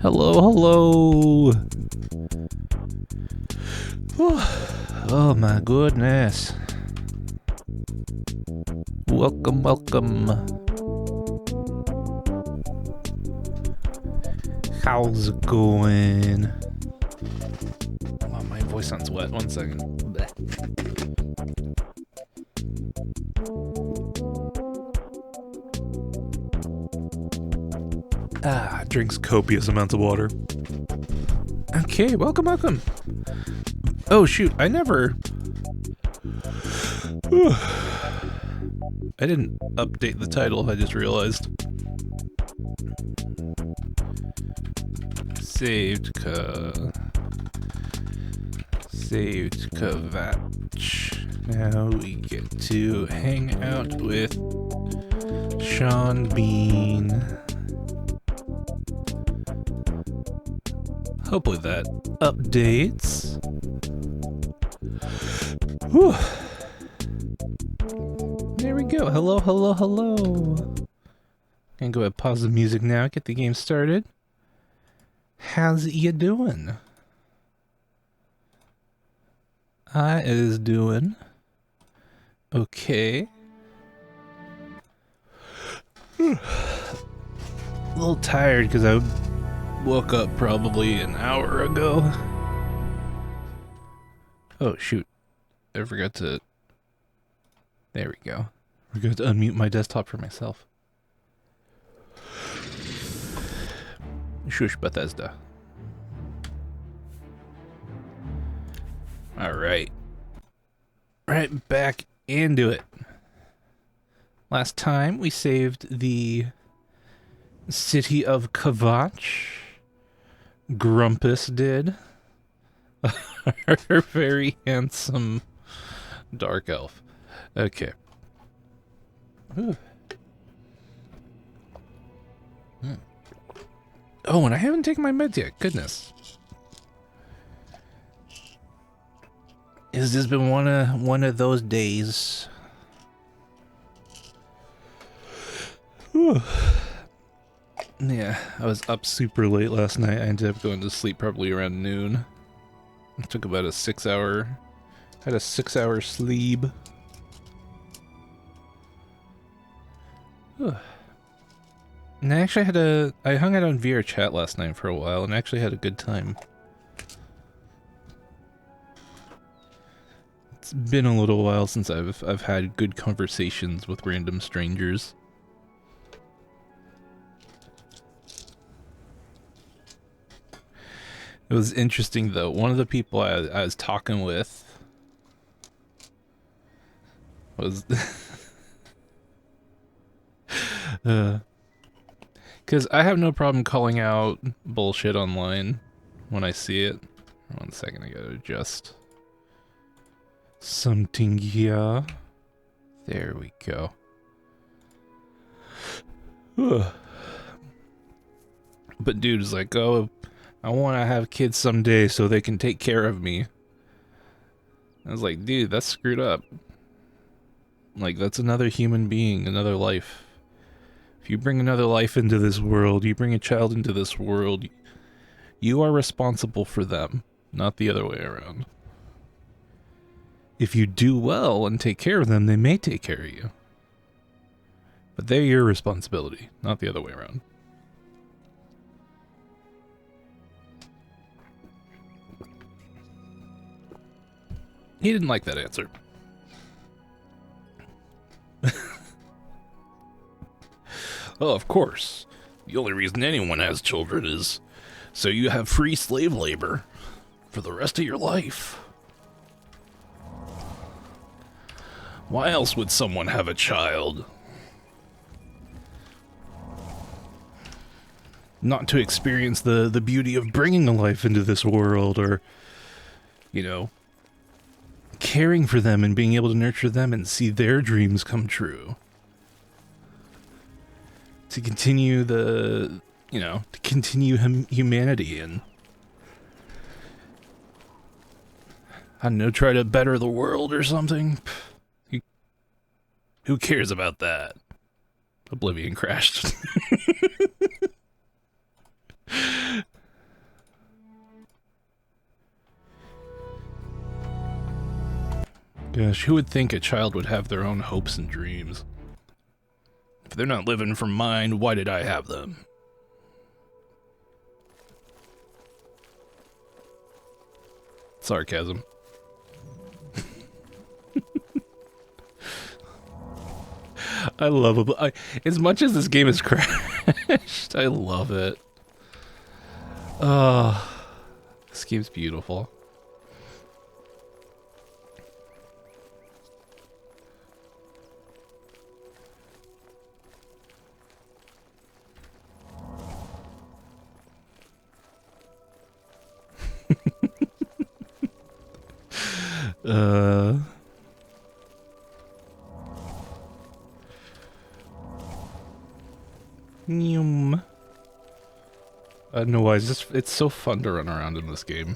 Hello, hello. Oh my goodness. Welcome, welcome. How's it going? Oh, my voice sounds wet. 1 second. Blech. Drinks copious amounts of water. Okay, welcome, welcome. Oh shoot, I didn't update the title, I just realized. Saved kavatch. Now we get to hang out with Sean Bean. Hopefully that updates. Whew. There we go. Hello, hello, hello. Gonna go ahead and pause the music now, get the game started. How's you doing? I is doing okay. A little tired because I woke up probably an hour ago. Oh shoot, I forgot to... There we go. We're going to unmute my desktop for myself. Shush Bethesda. Alright. Right back into it. Last time we saved the city of Kavatch. Grumpus did. Our very handsome dark elf. Okay. Oh, and I haven't taken my meds yet. Goodness. Has this been one of those days? Whew. Yeah, I was up super late last night. I ended up going to sleep probably around noon. It took about a 6 hour... Had a 6 hour sleep. Whew. And I actually I hung out on VR chat last night for a while and actually had a good time. It's been a little while since I've had good conversations with random strangers. It was interesting though. One of the people I was talking with was because I have no problem calling out bullshit online when I see it. 1 second, I gotta adjust something here. There we go. But dude is like, oh, I want to have kids someday so they can take care of me. I was like, dude, that's screwed up. Like, that's another human being, another life. If you bring another life into this world, you bring a child into this world, you are responsible for them, not the other way around. If you do well and take care of them, they may take care of you. But they're your responsibility, not the other way around. He didn't like that answer. Oh, of course. The only reason anyone has children is so you have free slave labor for the rest of your life. Why else would someone have a child? Not to experience the beauty of bringing a life into this world, or, you know, caring for them and being able to nurture them and see their dreams come true. To continue to continue humanity and, I don't know, try to better the world or something. Who cares about that? Oblivion crashed. Gosh, who would think a child would have their own hopes and dreams? If they're not living from mine, why did I have them? Sarcasm. I love it. As much as this game is crashed, I love it. Oh, this game's beautiful. I don't know why, it's so fun to run around in this game.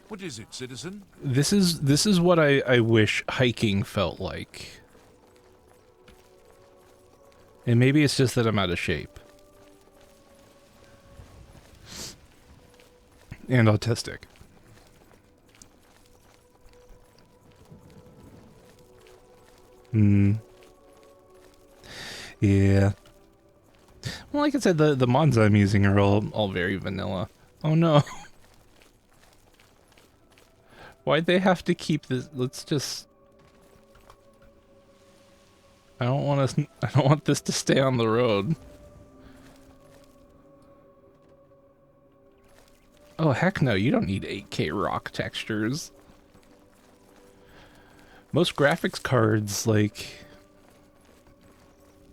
What is it, citizen? This is what I wish hiking felt like. And maybe it's just that I'm out of shape. And autistic. Yeah. Well, like I said, the mods I'm using are all very vanilla. Oh no. Why'd they have to keep this? Let's just... I don't want this to stay on the road. Oh heck no, you don't need 8K rock textures. Most graphics cards,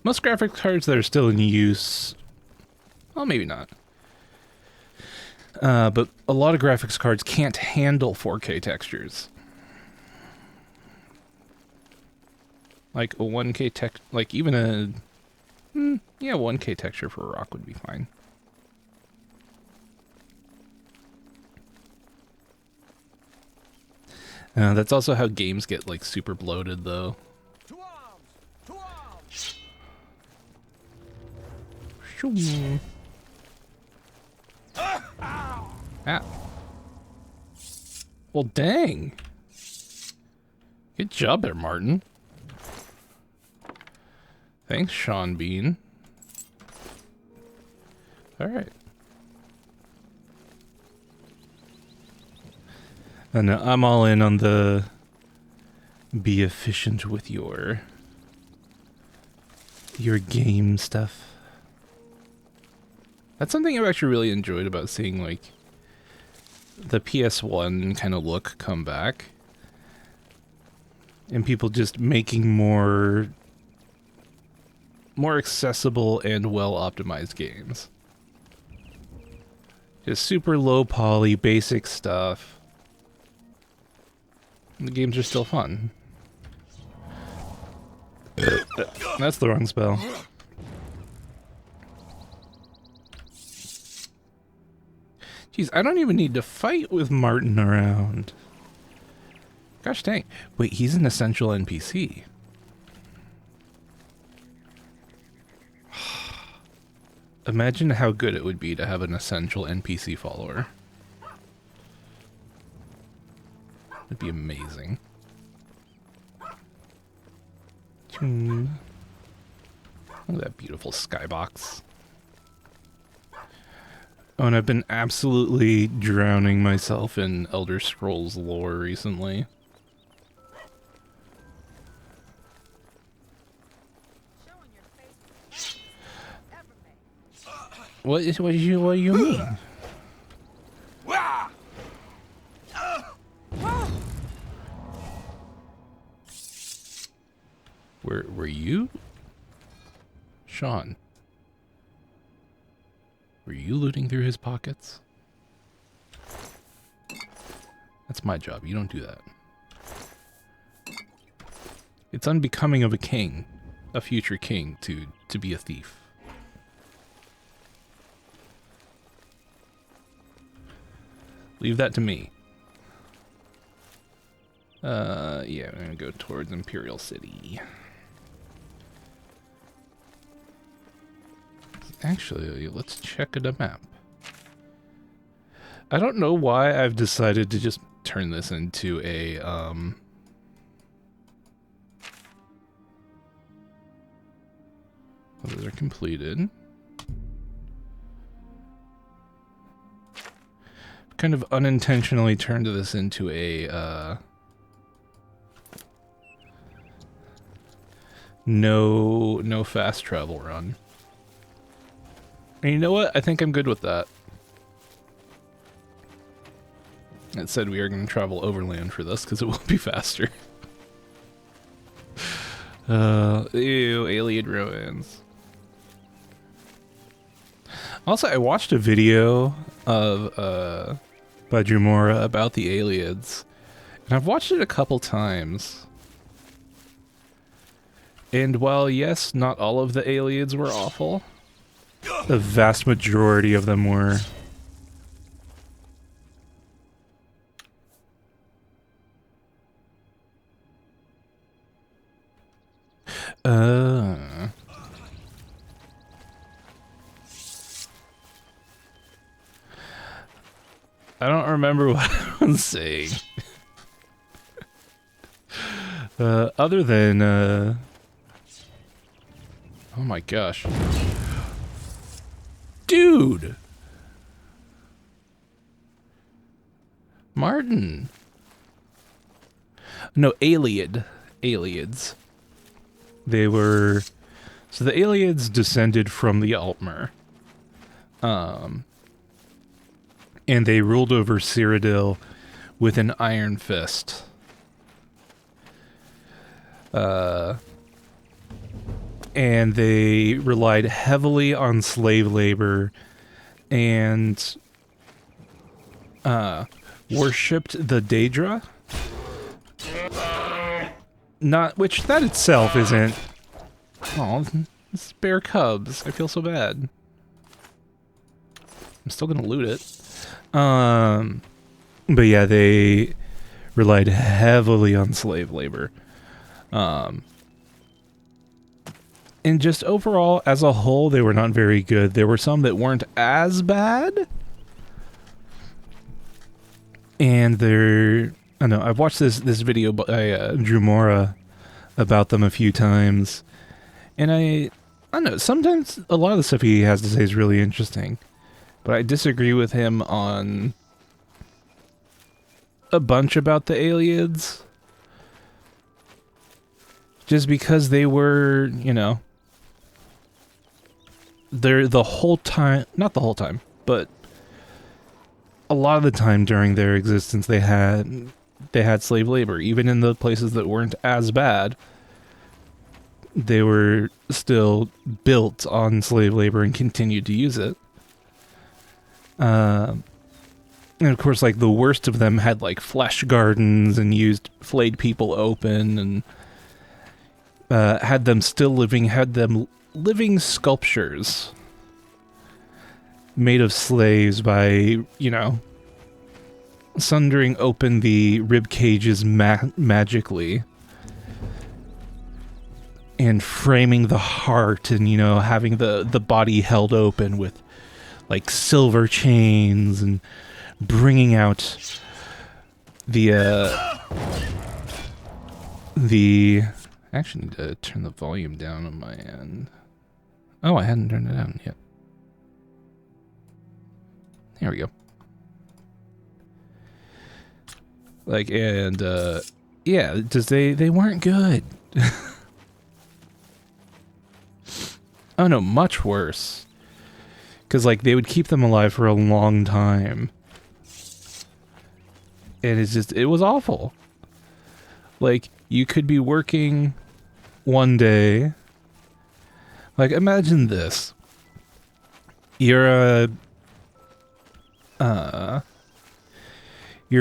most graphics cards that are still in use, well, maybe not. But a lot of graphics cards can't handle 4K textures. Like a 1K like even a, yeah, 1K texture for a rock would be fine. That's also how games get like super bloated though. To arms! To arms! Shoo. Ah. Well, dang. Good job there, Martin. Thanks, Sean Bean. Alright. And I'm all in on the be efficient with your game stuff. That's something I've actually really enjoyed about seeing like the PS1 kind of look come back. And people just making more accessible and well optimized games. Just super low poly, basic stuff. The games are still fun. That's the wrong spell. Jeez, I don't even need to fight with Martin around. Gosh dang. Wait, he's an essential NPC. Imagine how good it would be to have an essential NPC follower. It'd be amazing. Look at that beautiful skybox. Oh, and I've been absolutely drowning myself in Elder Scrolls lore recently. What do you mean? Were you? Sean. Were you looting through his pockets? That's my job. You don't do that. It's unbecoming of a king, a future king, to be a thief. Leave that to me. Yeah, I'm gonna go towards Imperial City. Actually, let's check the map. I don't know why I've decided to just turn this into a, those are completed. Kind of unintentionally turned this into a, no fast travel run. And you know what? I think I'm good with that. It said we are going to travel overland for this because it will be faster. Ew, alien ruins. Also, I watched a video of, by Drumora about the aliens. And I've watched it a couple times. And while, yes, not all of the aliens were awful, the vast majority of them were. I don't remember what I was saying. Other than, oh my gosh. Dude! Martin. No, Aliad. Aliads. They were... So the Aliads descended from the Altmer. And they ruled over Cyrodiil with an iron fist. And they relied heavily on slave labor and worshipped the Daedra. Not, which that itself isn't. Oh, spare cubs. I feel so bad. I'm still gonna loot it. But yeah, they relied heavily on slave labor. And just overall, as a whole, they were not very good. There were some that weren't as bad. And they're... I don't know, I've watched this video by Drumora about them a few times. And I don't know, sometimes a lot of the stuff he has to say is really interesting. But I disagree with him on a bunch about the aliens. Just because they were, you know... They're the whole time, not the whole time, but a lot of the time during their existence they had slave labor. Even in the places that weren't as bad, they were still built on slave labor and continued to use it. And of course, like, the worst of them had, like, flesh gardens and flayed people open and had them living sculptures made of slaves by, you know, sundering open the rib cages magically and framing the heart and, you know, having the body held open with, like, silver chains and bringing out the I actually need to turn the volume down on my end. Oh, I hadn't turned it down yet. There we go. Like, and, yeah, just they weren't good. Oh no, much worse. Because, like, they would keep them alive for a long time. And it's just, it was awful. Like, you could be working one day. Like, imagine this. You're a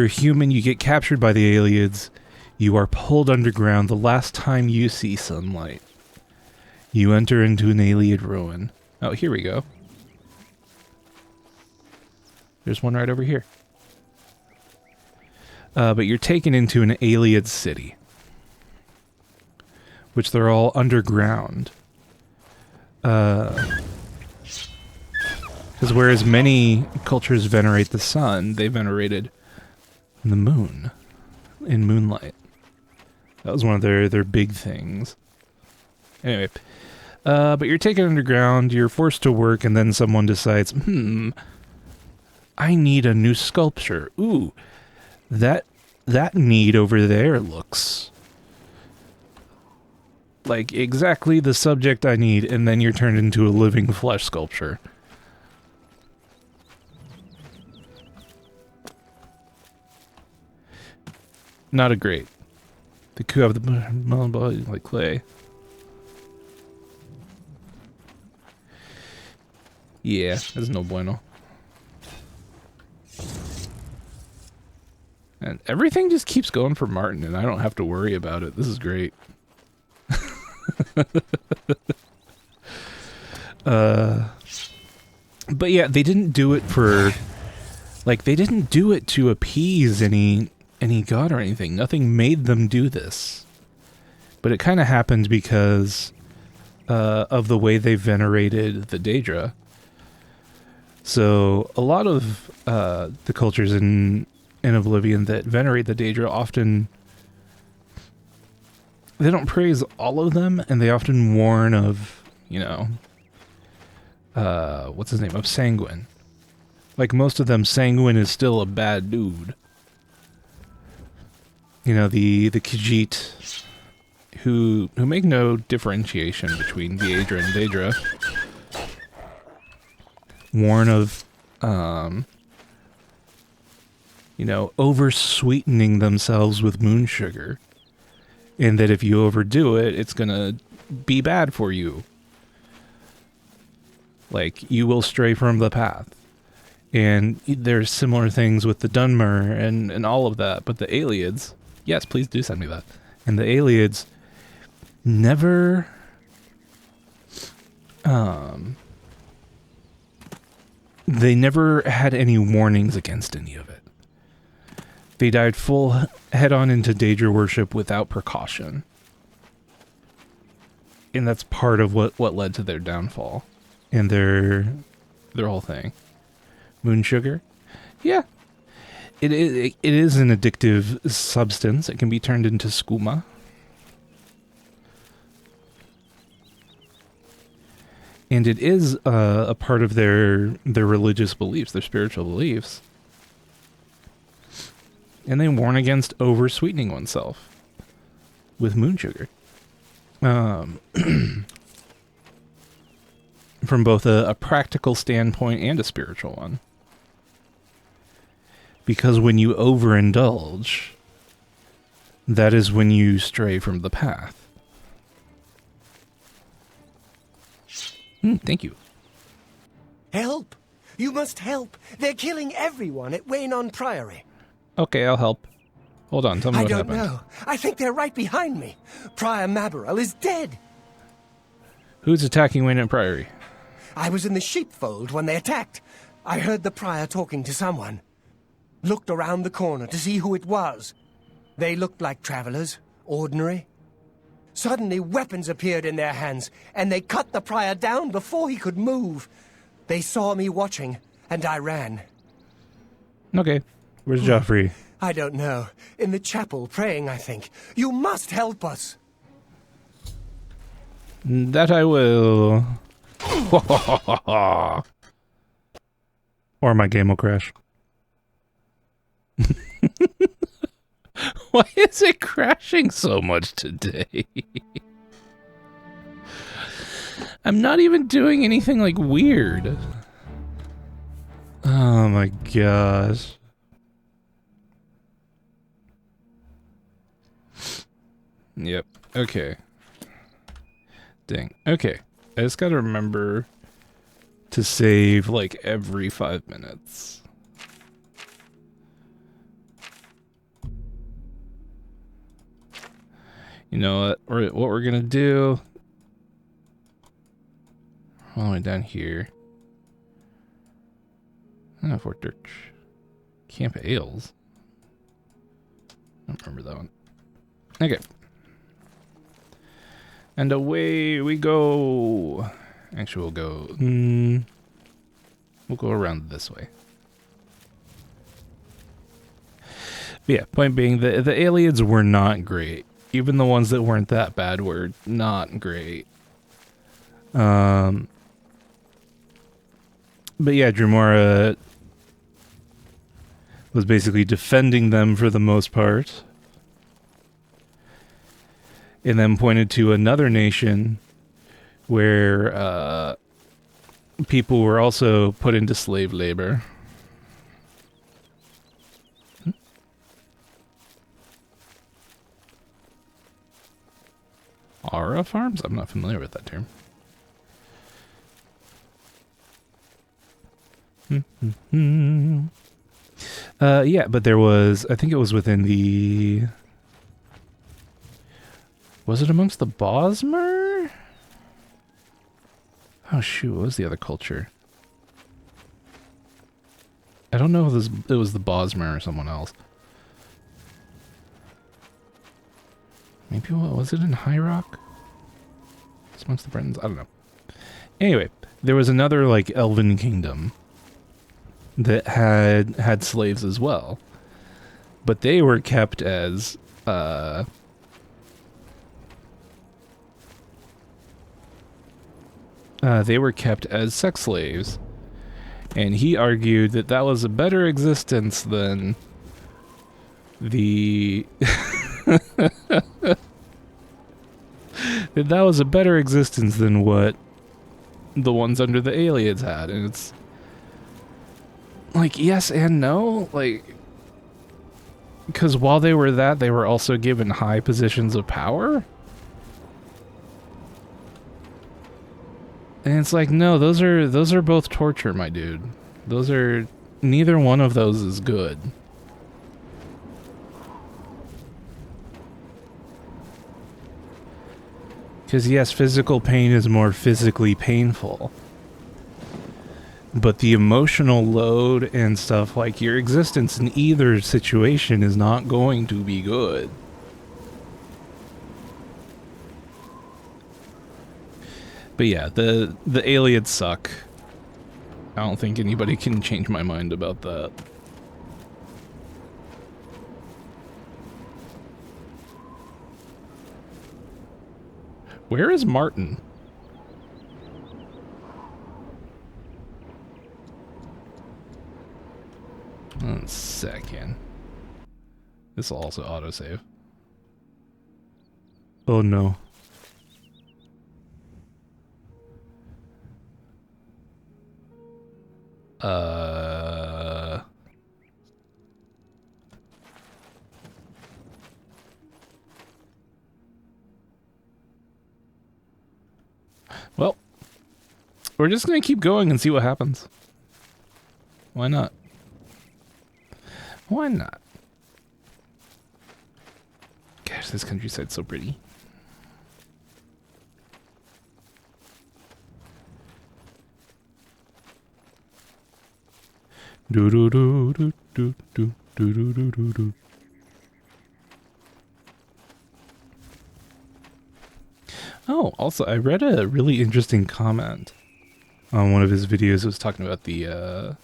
human, you get captured by the aliens, you are pulled underground the last time you see sunlight. You enter into an alien ruin. Oh, here we go. There's one right over here. But you're taken into an alien city, which they're all underground. Because whereas many cultures venerate the sun, they venerated the moon in moonlight. That was one of their big things. Anyway, but you're taken underground, you're forced to work, and then someone decides, I need a new sculpture. Ooh, that need over there looks like exactly the subject I need, and then you're turned into a living flesh sculpture. Not a great. The coup of the melon body like clay. Yeah, that's no bueno. And everything just keeps going for Martin, and I don't have to worry about it. This is great. But yeah, they didn't do it for, like, they didn't do it to appease any god or anything. Nothing made them do this. But it kind of happened because of the way they venerated the Daedra. So a lot of the cultures in Oblivion that venerate the Daedra often, they don't praise all of them, and they often warn of, you know, what's his name? Of Sanguine. Like most of them, Sanguine is still a bad dude. You know, the Khajiit, who make no differentiation between Daedra and Daedra, warn of, you know, over-sweetening themselves with moon sugar. And that if you overdo it, it's gonna be bad for you. Like, you will stray from the path. And there's similar things with the Dunmer and all of that. But the Aelids, yes, please do send me that. And the Aelids never... they never had any warnings against any of it. They dived full head-on into Daedra worship without precaution. And that's part of what led to their downfall. And their whole thing. Moon sugar? Yeah. It is an addictive substance. It can be turned into skooma. And it is a part of their religious beliefs, their spiritual beliefs. And they warn against over-sweetening oneself with moon sugar. From both a practical standpoint and a spiritual one. Because when you overindulge, that is when you stray from the path. Thank you. Help! You must help! They're killing everyone at Waynon Priory. Okay, I'll help. Hold on, tell me what happened. I don't know. I think they're right behind me. Prior Mabarel is dead. Who's attacking Wayne and Priory? I was in the sheepfold when they attacked. I heard the prior talking to someone. Looked around the corner to see who it was. They looked like travelers, ordinary. Suddenly weapons appeared in their hands, and they cut the prior down before he could move. They saw me watching, and I ran. Okay, where's Joffrey? I don't know. In the chapel, praying, I think. You must help us. That I will. Or my game will crash. Why is it crashing so much today? I'm not even doing anything like weird. Oh my gosh. Yep. Okay. Dang. Okay. I just gotta remember to save like every 5 minutes. You know what we're gonna do? All the way down here. Oh, Fort Dirch. Camp Ales. don't remember that one. Okay. And away we go. Actually, we'll go... we'll go around this way. But yeah, point being, the aliens were not great. Even the ones that weren't that bad were not great. But yeah, Dremora was basically defending them for the most part. And then pointed to another nation where people were also put into slave labor. Aura farms? I'm not familiar with that term. Yeah, but there was, I think it was within the... Was it amongst the Bosmer? Oh shoot, what was the other culture? I don't know if it was the Bosmer or someone else. Maybe, what was it in High Rock? It's amongst the Bretons? I don't know. Anyway, there was another, like, elven kingdom that had slaves as well. But they were kept as, they were kept as sex slaves. And he argued that that was a better existence than the... that was a better existence than what the ones under the aliens had. And it's... like, yes and no. Like... because while they were that, they were also given high positions of power? And it's like, no, those are both torture, my dude. Those are... neither one of those is good. Because yes, physical pain is more physically painful. But the emotional load and stuff, like, your existence in either situation is not going to be good. But yeah, the aliens suck. I don't think anybody can change my mind about that. Where is Martin? One second. This will also autosave. Oh no. Well, we're just gonna keep going and see what happens. Why not? Why not? Gosh, this countryside's so pretty. Do do do do do do do do do do do. Oh, also, I read a really interesting comment on one of his videos. It was talking about the,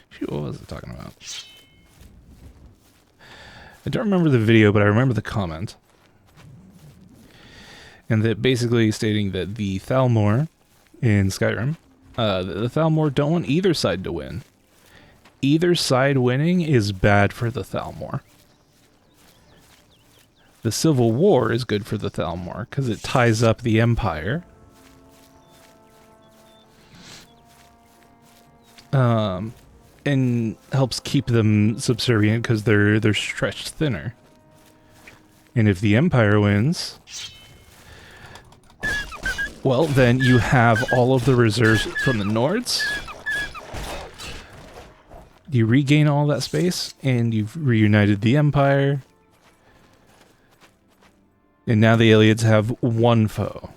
shoot, what was it talking about? I don't remember the video, but I remember the comment. And that basically stating that the Thalmor in Skyrim, the Thalmor don't want either side to win. Either side winning is bad for the Thalmor. The Civil War is good for the Thalmor, because it ties up the Empire. And helps keep them subservient, because they're stretched thinner. And if the Empire wins... well, then you have all of the reserves from the Nords. You regain all that space, and you've reunited the Empire. And now the aliens have one foe.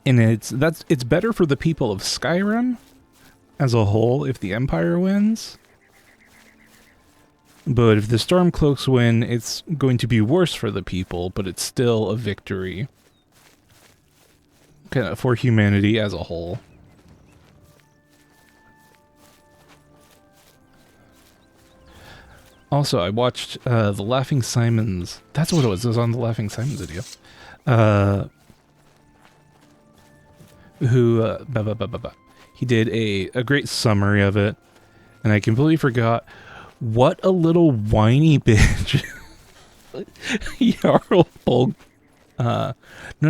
And it's better for the people of Skyrim, as a whole if the Empire wins. But if the Stormcloaks win, it's going to be worse for the people, but it's still a victory kind of for humanity as a whole. Also, I watched the Laughing Simons. That's what it was. It was on the Laughing Simons video. He did a great summary of it, and I completely forgot what a little whiny bitch Jarl no,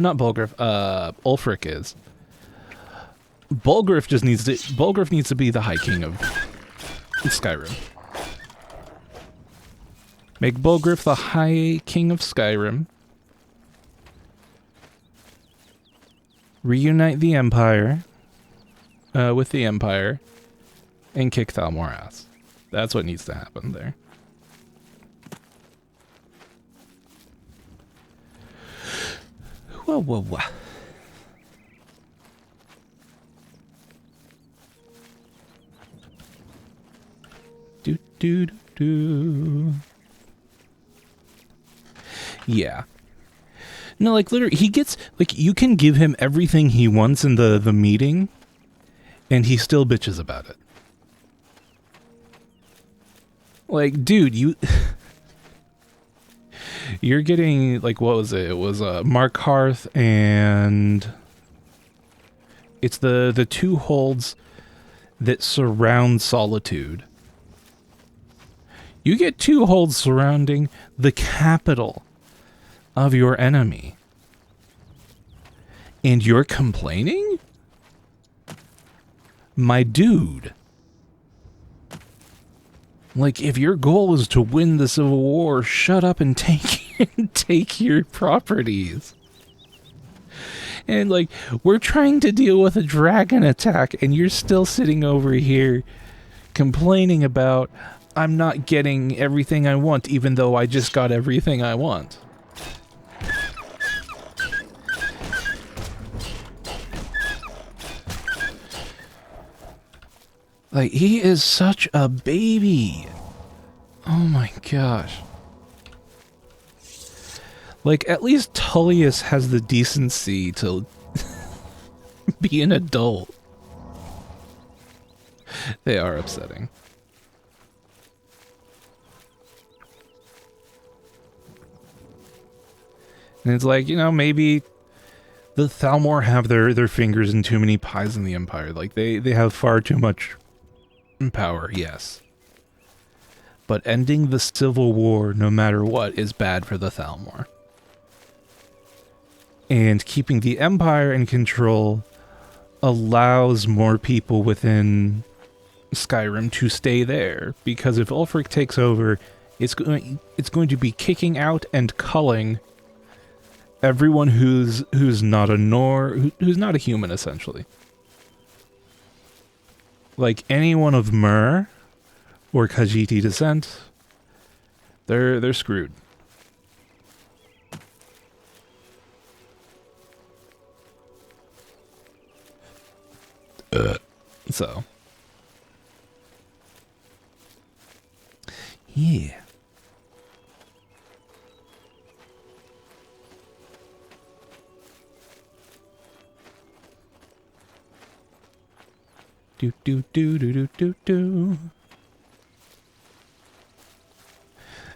not Bulgriff, Ulfric is. Bulgriff needs to be the High King of Skyrim. Make Bulgriff the High King of Skyrim. Reunite the Empire with the Empire and kick Thalmor ass. That's what needs to happen there. Whoa, whoa, whoa. Do, do, do, do. Yeah. No, like, literally, he gets, like, you can give him everything he wants in the meeting, and he still bitches about it. Like, dude, you're getting, like, what was it? It was Mark Hearth, and it's the two holds that surround Solitude. You get two holds surrounding the capital of your enemy, and you're complaining? My dude. Like, if your goal is to win the Civil War, shut up and take your properties. And, like, we're trying to deal with a dragon attack, and you're still sitting over here complaining about, I'm not getting everything I want, even though I just got everything I want. Like, he is such a baby. Oh my gosh. Like, at least Tullius has the decency to be an adult. They are upsetting. And it's like, you know, maybe the Thalmor have their fingers in too many pies in the Empire. Like, they have far too much power, yes. But ending the Civil War, no matter what, is bad for the Thalmor. And keeping the Empire in control allows more people within Skyrim to stay there. Because if Ulfric takes over, it's going to be kicking out and culling everyone who's not a who's not a human, essentially. Like anyone of Mer or Khajiit descent, they're screwed. So, yeah. Do do do do do do do.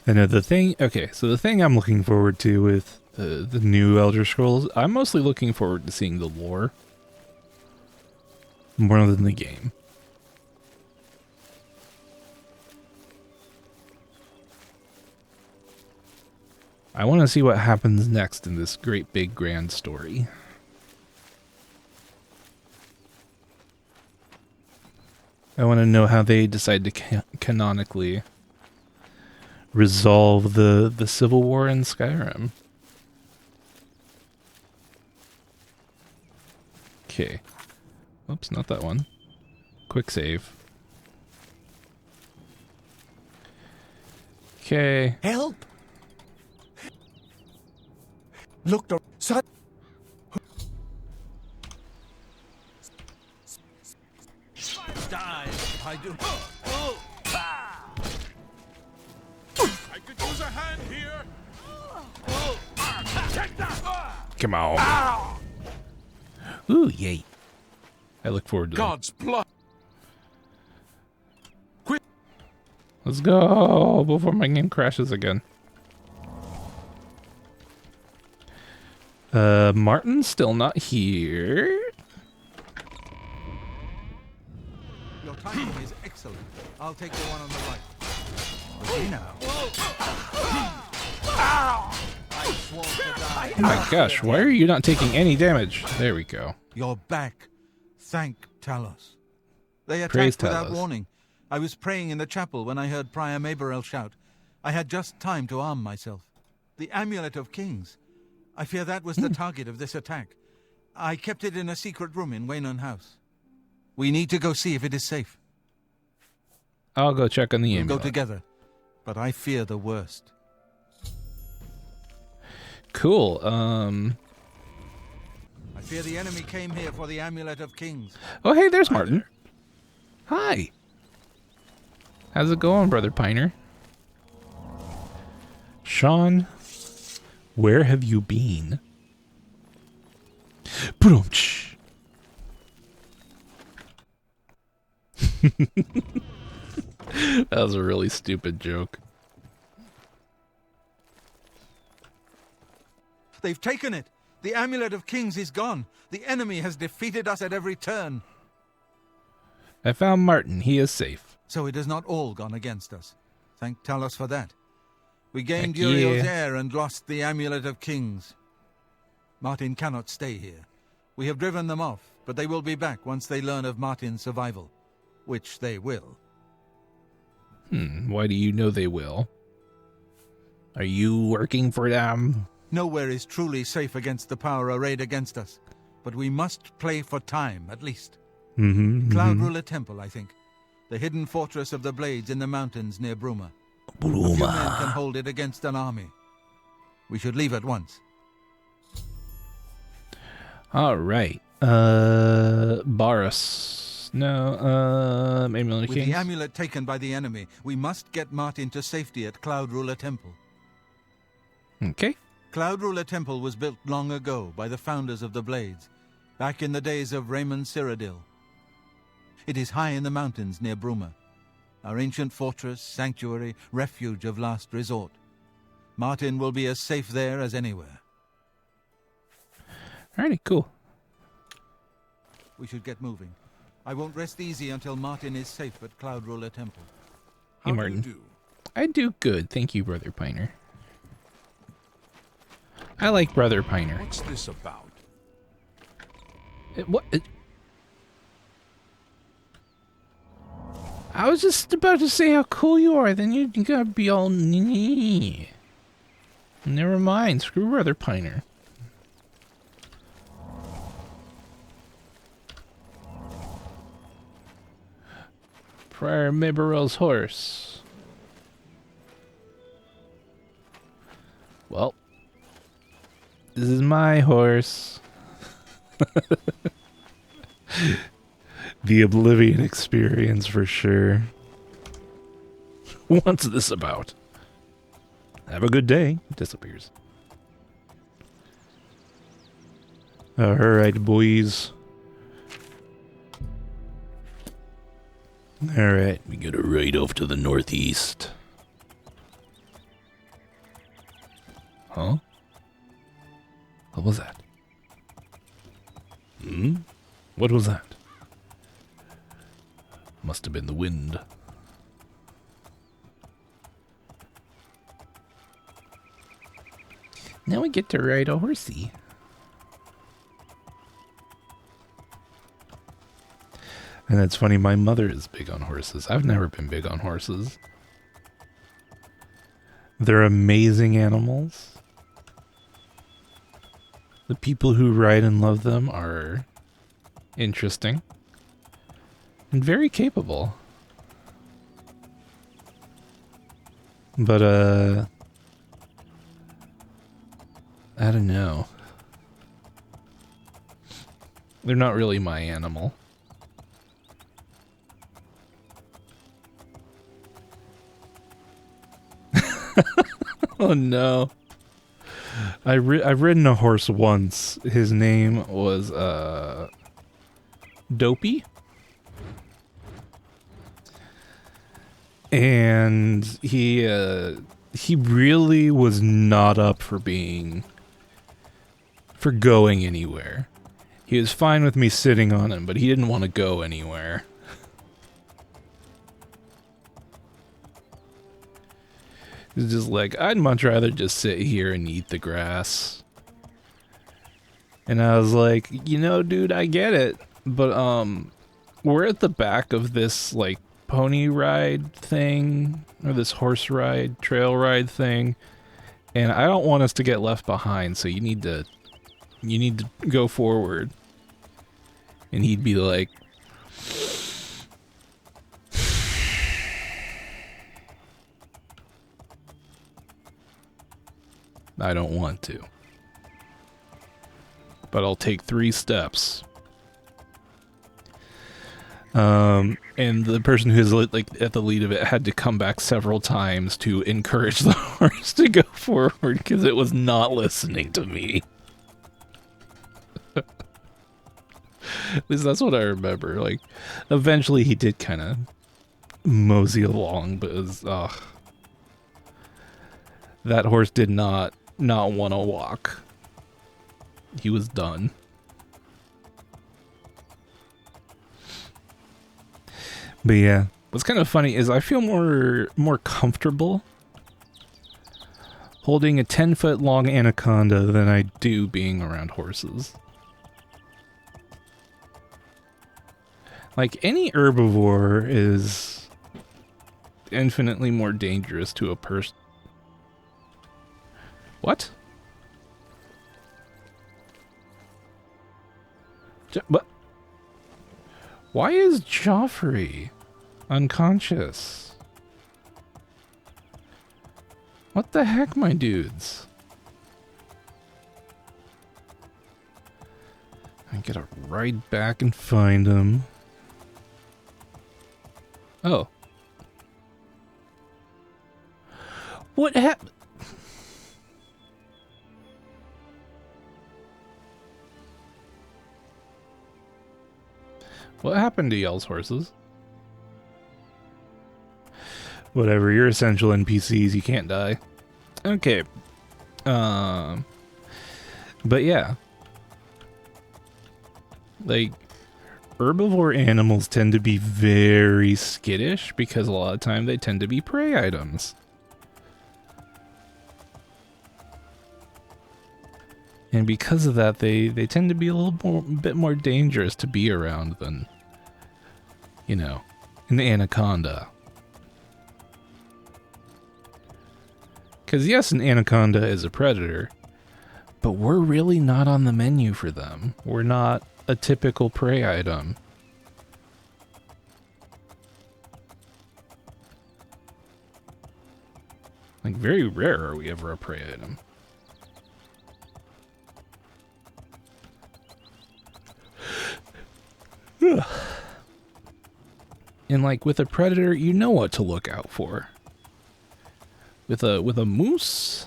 And the thing, okay, so the thing I'm looking forward to with the new Elder Scrolls, I'm mostly looking forward to seeing the lore more than the game. I want to see what happens next in this great big grand story. I want to know how they decide to canonically resolve the Civil War in Skyrim. Okay. Oops, not that one. Quick save. Okay. Help! Looked around. die if I do. I could use a hand here. Take that! Come on. Ooh, yay. I look forward to that. God's blood. Let's go before my game crashes again. Martin's still not here. Your timing is excellent. I'll take the one on the right. Okay, now. I swore to die. Oh my gosh, why are you not taking any damage? There we go. You're back. Thank Talos. They Praise attacked without Talos. warning. I was praying in the chapel when I heard Prior Maberel shout. I had just time to arm myself. The Amulet of Kings. I fear that was the target of this attack. I kept it in a secret room in Waynon House. We need to go see if it is safe. I'll go check on the We'll amulet. go together. But I fear the worst. Cool. I fear the enemy came here for the Amulet of Kings. Oh, hey, there's Martin. Hi. How's it going, Brother Piner? Sean, where have you been? Boom-ch. That was a really stupid joke. They've taken it. The Amulet of Kings is gone. The enemy has defeated us at every turn. I found Martin. He is safe. So it has not all gone against us. Thank Talos for that. We gained Heck Uriel's yeah. heir and lost the Amulet of Kings. Martin cannot stay here. We have driven them off, but they will be back once they learn of Martin's survival. Which they will. Why do you know they will? Are you working for them? Nowhere is truly safe against the power arrayed against us. But we must play for time, at least. Cloud Ruler Temple, I think. The hidden fortress of the Blades in the mountains near Bruma. A few men can hold it against an army. We should leave at once. All right. Boris. No, Amulet of With the Kings. amulet taken by the enemy, we must get Martin to safety at Cloud Ruler Temple. Okay. Cloud Ruler Temple was built long ago by the founders of the Blades, back in the days of Raymond Cyrodiil. It is high in the mountains near Bruma, our ancient fortress, sanctuary, refuge of last resort. Martin will be as safe there as anywhere. Alrighty, cool. We should get moving. I won't rest easy until Martin is safe at Cloud Ruler Temple. Hey, How Martin. do you do? I do good. Thank you, Brother Piner. I like Brother Piner. What's this about? I was just about to say how cool you are, then you're gonna be all nee. Never mind, screw Brother Piner. Prior Maberel's horse. Well, this is my horse. The Oblivion experience for sure. What's this about? Have a good day. Disappears. Alright, boys. Alright, we gotta ride off to the northeast. Huh? What was that? What was that? Must have been the wind. Now we get to ride a horsey. And it's funny, my mother is big on horses. I've never been big on horses. They're amazing animals. The people who ride and love them are interesting. And very capable. But, I don't know. They're not really my animal. Oh no. I've ridden a horse once. His name was Dopey. And he really was not up for going anywhere. He was fine with me sitting on him, but he didn't want to go anywhere. He was just like, I'd much rather just sit here and eat the grass. And I was like, you know, dude, I get it, but we're at the back of this like pony ride thing, or this horse ride, trail ride thing, and I don't want us to get left behind, so you need to go forward. And he'd be like, I don't want to, but I'll take 3 steps. And the person who's like at the lead of it had to come back several times to encourage the horse to go forward because it was not listening to me. At least that's what I remember. Like, eventually he did kind of mosey along, but it was, that horse did not want to walk. He was done. But yeah, what's kind of funny is I feel more comfortable holding a 10-foot long anaconda than I do being around horses. Like, any herbivore is infinitely more dangerous to a person. What? But why is Joffrey unconscious? What the heck, my dudes? I gotta ride back and find him. Oh. What happened? What happened to y'all's horses? Whatever, you're essential NPCs, you can't die. Okay. But yeah. Like, herbivore animals tend to be very skittish because a lot of time they tend to be prey items. And because of that, they tend to be a bit more dangerous to be around than, you know, an anaconda. Because yes, an anaconda is a predator, but we're really not on the menu for them. We're not a typical prey item. Like, very rare are we ever a prey item. And like with a predator, you know what to look out for. With a moose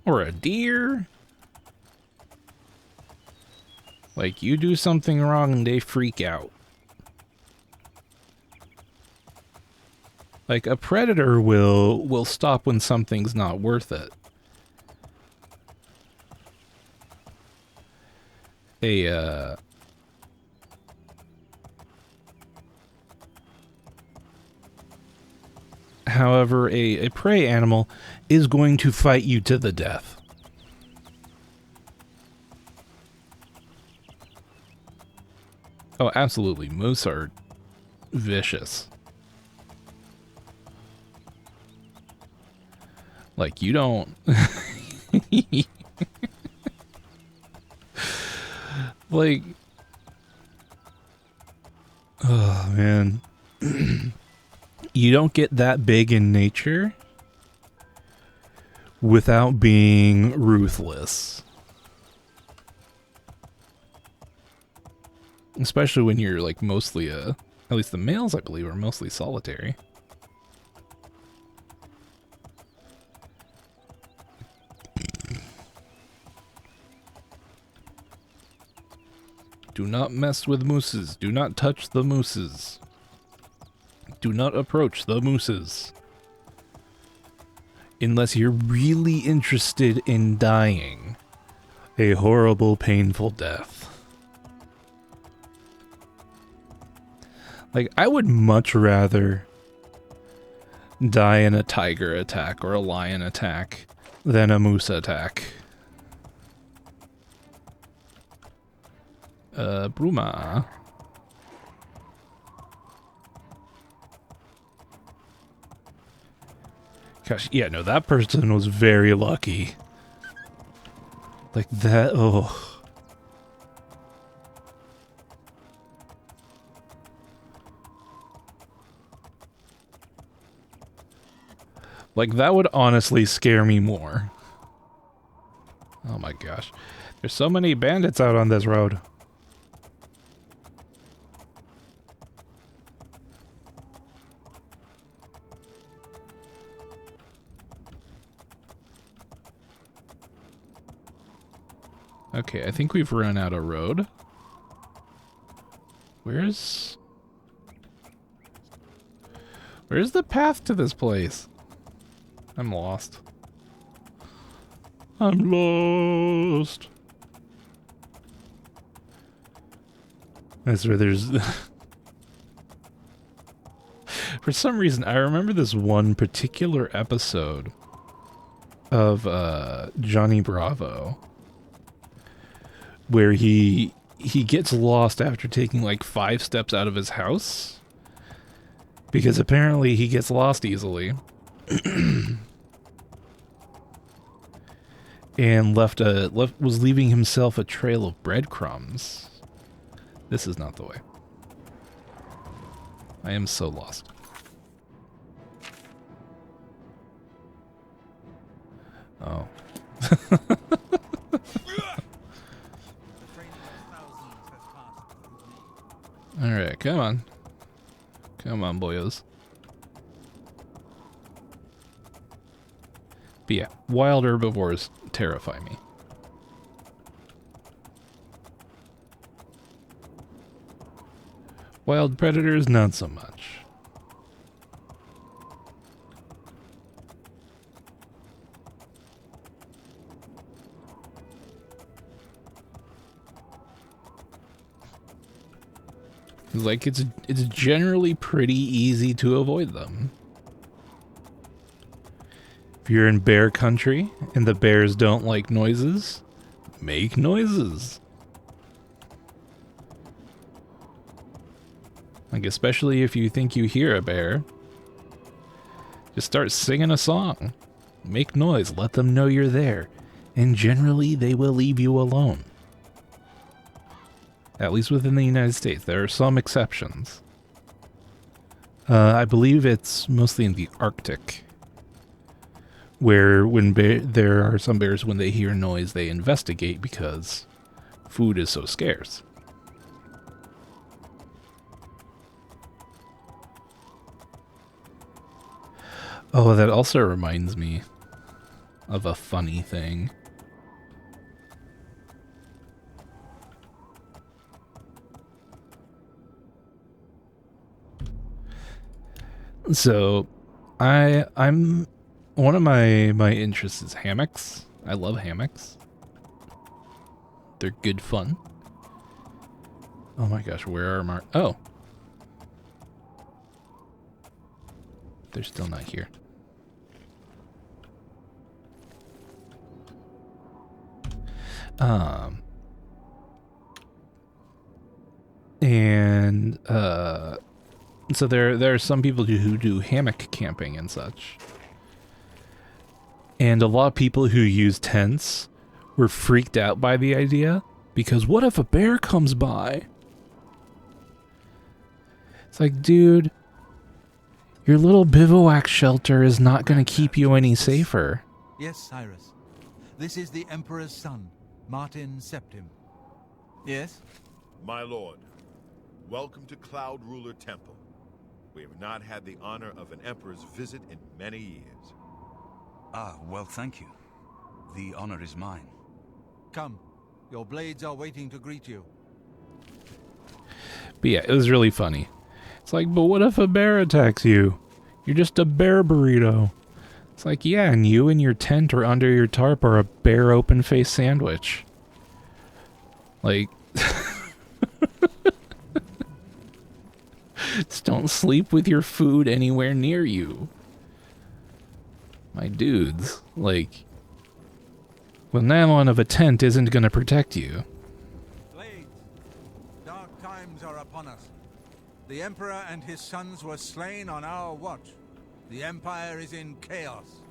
or a deer, like, you do something wrong and they freak out. Like, a predator will stop when something's not worth it. However, a prey animal is going to fight you to the death. Oh, absolutely. Moose are vicious. Like, you don't... like... Oh, man. You don't get that big in nature without being ruthless. Especially when you're, like, mostly at least the males, I believe, are mostly solitary. Do not mess with mooses. Do not touch the mooses. Do not approach the mooses. Unless you're really interested in dying a horrible, painful death. Like, I would much rather die in a tiger attack or a lion attack than a moose attack. Bruma. Gosh, yeah, no, that person was very lucky. Like that, oh. Like, that would honestly scare me more. Oh my gosh. There's so many bandits out on this road. Okay, I think we've run out of road. Where's the path to this place? I'm lost. I'm lost. That's where there's... For some reason, I remember this one particular episode of Johnny Bravo where he gets lost after taking like 5 steps out of his house because apparently he gets lost easily. And was leaving himself a trail of breadcrumbs. This is not the way. I am so lost. Oh. Alright, come on. Come on, boyos. But yeah, wild herbivores terrify me. Wild predators, not so much. Like, it's generally pretty easy to avoid them. If you're in bear country and the bears don't like noises, make noises. Like, especially if you think you hear a bear, just start singing a song. Make noise, let them know you're there, and generally they will leave you alone. At least within the United States. There are some exceptions. I believe it's mostly in the Arctic, where there are some bears, when they hear noise, they investigate because food is so scarce. Oh, that also reminds me of a funny thing. So, I'm one of my interests is hammocks. I love hammocks. They're good fun. Oh my gosh, where are my... Oh. They're still not here. So there are some people who do hammock camping and such. And a lot of people who use tents were freaked out by the idea, because what if a bear comes by? It's like, dude, your little bivouac shelter is not going to keep you any safer. Yes, Cyrus. This is the Emperor's son, Martin Septim. Yes? My lord, welcome to Cloud Ruler Temple. We have not had the honor of an emperor's visit in many years. Ah, well, thank you. The honor is mine. Come. Your blades are waiting to greet you. But yeah, it was really funny. It's like, but what if a bear attacks you? You're just a bear burrito. It's like, yeah, and you and your tent or under your tarp are a bear open-faced sandwich. Like, just don't sleep with your food anywhere near you. My dudes, like, well, nylon of a tent isn't gonna protect you. Blades, dark times are upon us. The Emperor and his sons were slain on our watch. The Empire is in chaos.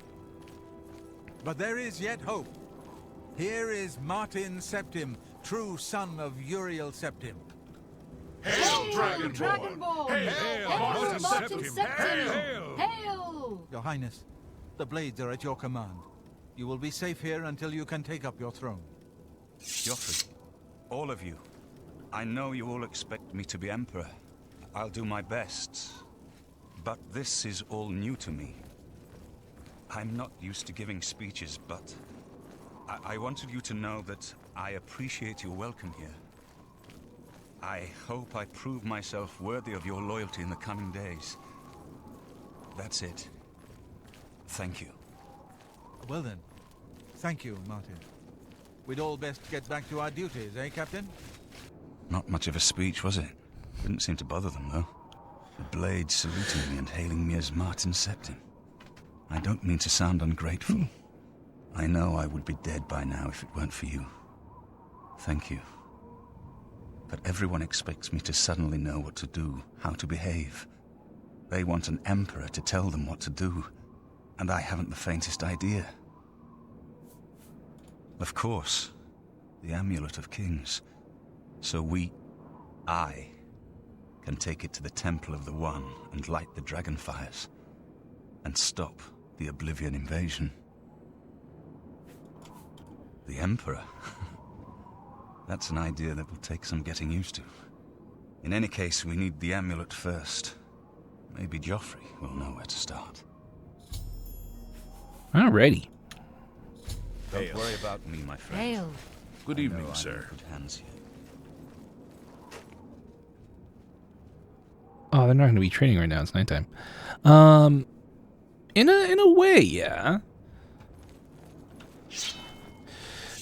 But there is yet hope. Here is Martin Septim, true son of Uriel Septim. Hail, Dragonborn! Hail, Martin Septim! Septim! Hail! Your Highness, the Blades are at your command. You will be safe here until you can take up your throne. Joffrey, all of you. I know you all expect me to be Emperor. I'll do my best. But this is all new to me. I'm not used to giving speeches, but I wanted you to know that I appreciate your welcome here. I hope I prove myself worthy of your loyalty in the coming days. That's it. Thank you. Well then, thank you, Martin. We'd all best get back to our duties, eh, Captain? Not much of a speech, was it? Didn't seem to bother them, though. The Blades saluting me and hailing me as Martin Septim. I don't mean to sound ungrateful. I know I would be dead by now if it weren't for you. Thank you. But everyone expects me to suddenly know what to do, how to behave. They want an emperor to tell them what to do, and I haven't the faintest idea. Of course, the Amulet of Kings. So I, can take it to the Temple of the One and light the dragon fires, and stop the Oblivion invasion. The Emperor? That's an idea that will take some getting used to. In any case, we need the amulet first. Maybe Joffrey will know where to start. Alrighty. Don't worry about me, my friend. Hail! Good I evening, know I'm sir. in good hands here. Oh, they're not going to be training right now. It's nighttime. In a way, yeah.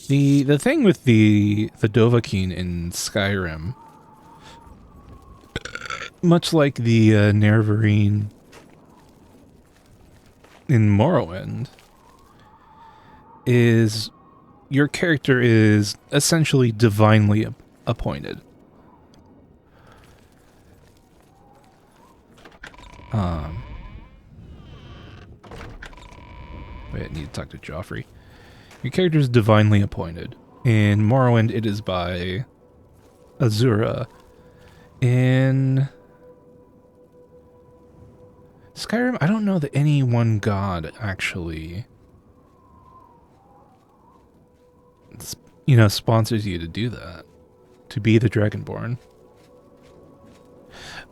The thing with the Dovahkiin in Skyrim, much like the Nerevarine in Morrowind, is your character is essentially divinely appointed. Wait, I need to talk to Joffrey. Your character is divinely appointed. In Morrowind, it is by Azura. In Skyrim, I don't know that any one god actually, sponsors you to do that, to be the Dragonborn.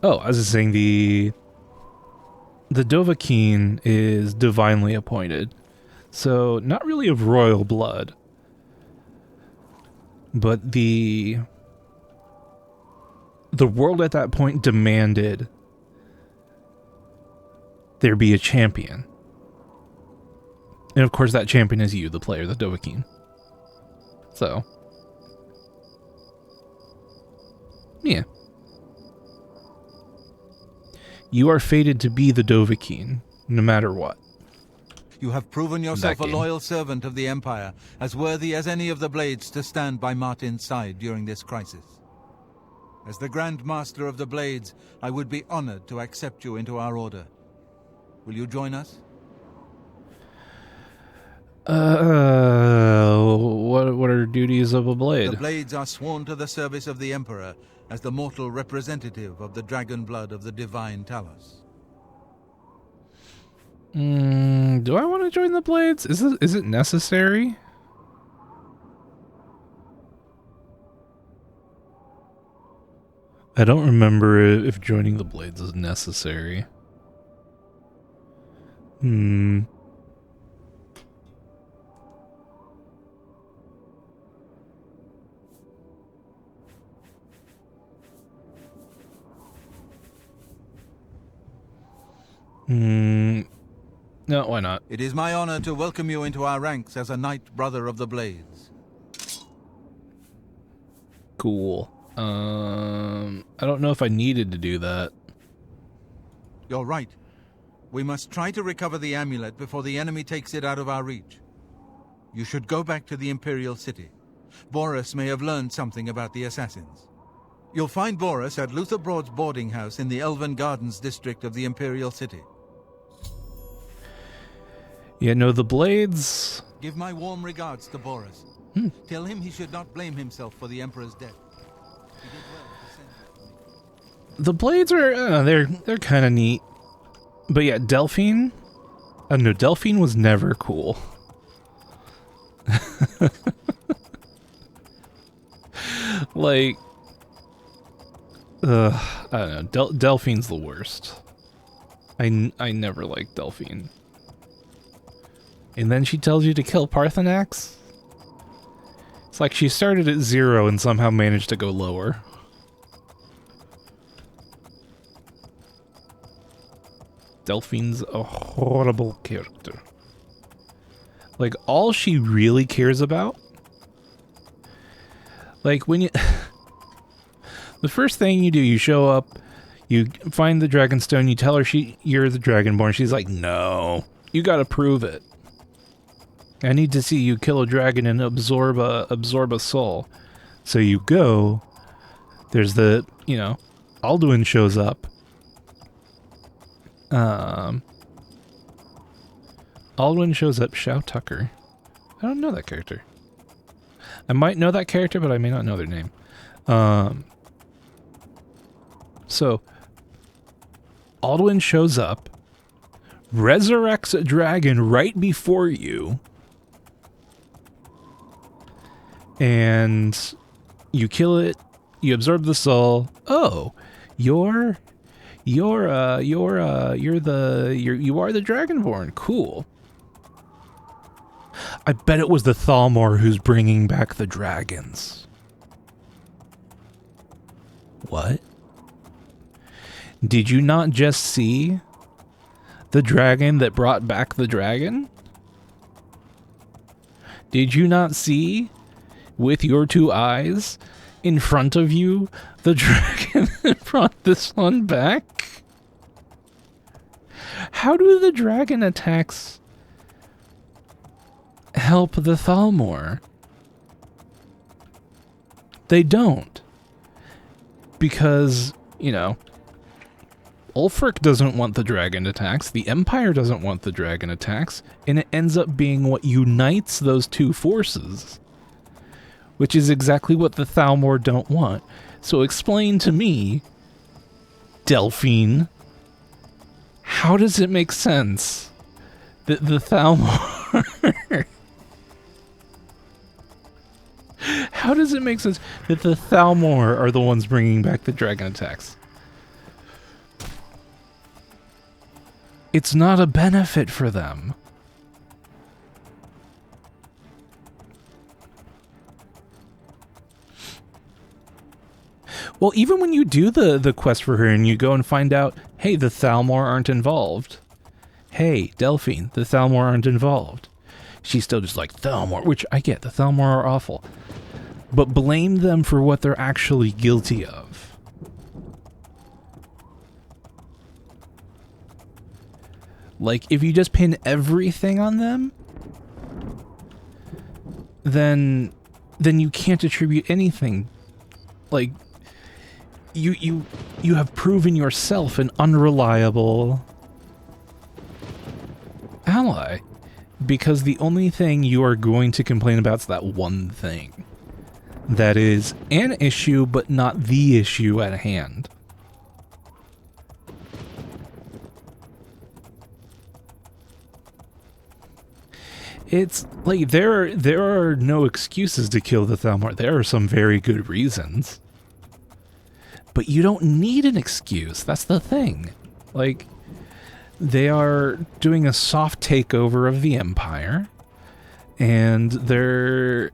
Oh, I was just saying the Dovahkiin is divinely appointed. So, not really of royal blood, but the world at that point demanded there be a champion. And of course that champion is you, the player, the Dovahkiin. So, yeah. You are fated to be the Dovahkiin, no matter what. You have proven yourself a game. loyal servant of the Empire, as worthy as any of the Blades to stand by Martin's side during this crisis. As the Grand Master of the Blades, I would be honored to accept you into our order. Will you join us? What are duties of a blade? The Blades are sworn to the service of the Emperor as the mortal representative of the dragon blood of the Divine Talos. Do I want to join the Blades? Is it necessary? I don't remember if joining the Blades is necessary. No, why not? It is my honor to welcome you into our ranks as a Knight Brother of the Blades. Cool. I don't know if I needed to do that. You're right. We must try to recover the amulet before the enemy takes it out of our reach. You should go back to the Imperial City. Boris may have learned something about the assassins. You'll find Boris at Luther Broad's boarding house in the Elven Gardens district of the Imperial City. Yeah, no, the blades... Give my warm regards to Boris. Tell him he should not blame himself for the Emperor's death. He did well to send you. The blades are... they're kind of neat. But yeah, Delphine... I don't know, Delphine was never cool. Like... I don't know, Delphine's the worst. I never liked Delphine. And then she tells you to kill Parthenax? It's like she started at 0 and somehow managed to go lower. Delphine's a horrible character. Like, all she really cares about... Like, when you... The first thing you do, you show up, you find the Dragonstone, you tell her you're the Dragonborn. She's like, no, you gotta prove it. I need to see you kill a dragon and absorb a soul. So you go, there's the, Alduin shows up. Alduin shows up, Shao Tucker. I don't know that character. I might know that character, but I may not know their name. So, Alduin shows up, resurrects a dragon right before you, and you kill it, you absorb the soul. Oh, you are the Dragonborn. Cool. I bet it was the Thalmor who's bringing back the dragons. What? Did you not just see the dragon that brought back the dragon? Did you not see, with your 2 eyes, in front of you, the dragon that brought this one back? How do the dragon attacks help the Thalmor? They don't. Because, Ulfric doesn't want the dragon attacks, the Empire doesn't want the dragon attacks, and it ends up being what unites those 2 forces. Which is exactly what the Thalmor don't want. So explain to me, Delphine, how does it make sense that the Thalmor... How does it make sense that the Thalmor are the ones bringing back the dragon attacks? It's not a benefit for them. Well, even when you do the quest for her and you go and find out, hey, the Thalmor aren't involved. Hey, Delphine, the Thalmor aren't involved. She's still just like, Thalmor, which I get, the Thalmor are awful. But blame them for what they're actually guilty of. Like, if you just pin everything on them, then you can't attribute anything. Like, you have proven yourself an unreliable ally. Because the only thing you are going to complain about is that one thing. That is an issue, but not the issue at hand. It's like there are no excuses to kill the Thalmor. There are some very good reasons. But you don't need an excuse. That's the thing. Like, they are doing a soft takeover of the Empire, and they're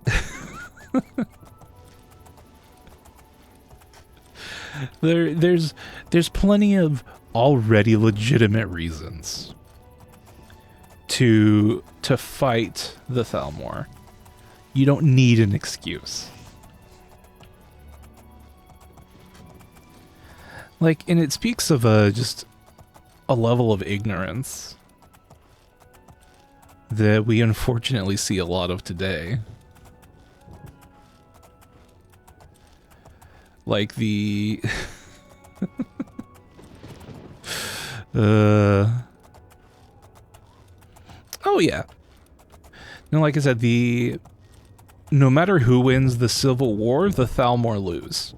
there's plenty of already legitimate reasons to fight the Thalmor. You don't need an excuse. Like, and it speaks of just a level of ignorance that we unfortunately see a lot of today. Like the oh yeah. No, like I said, no matter who wins the Civil War, the Thalmor lose.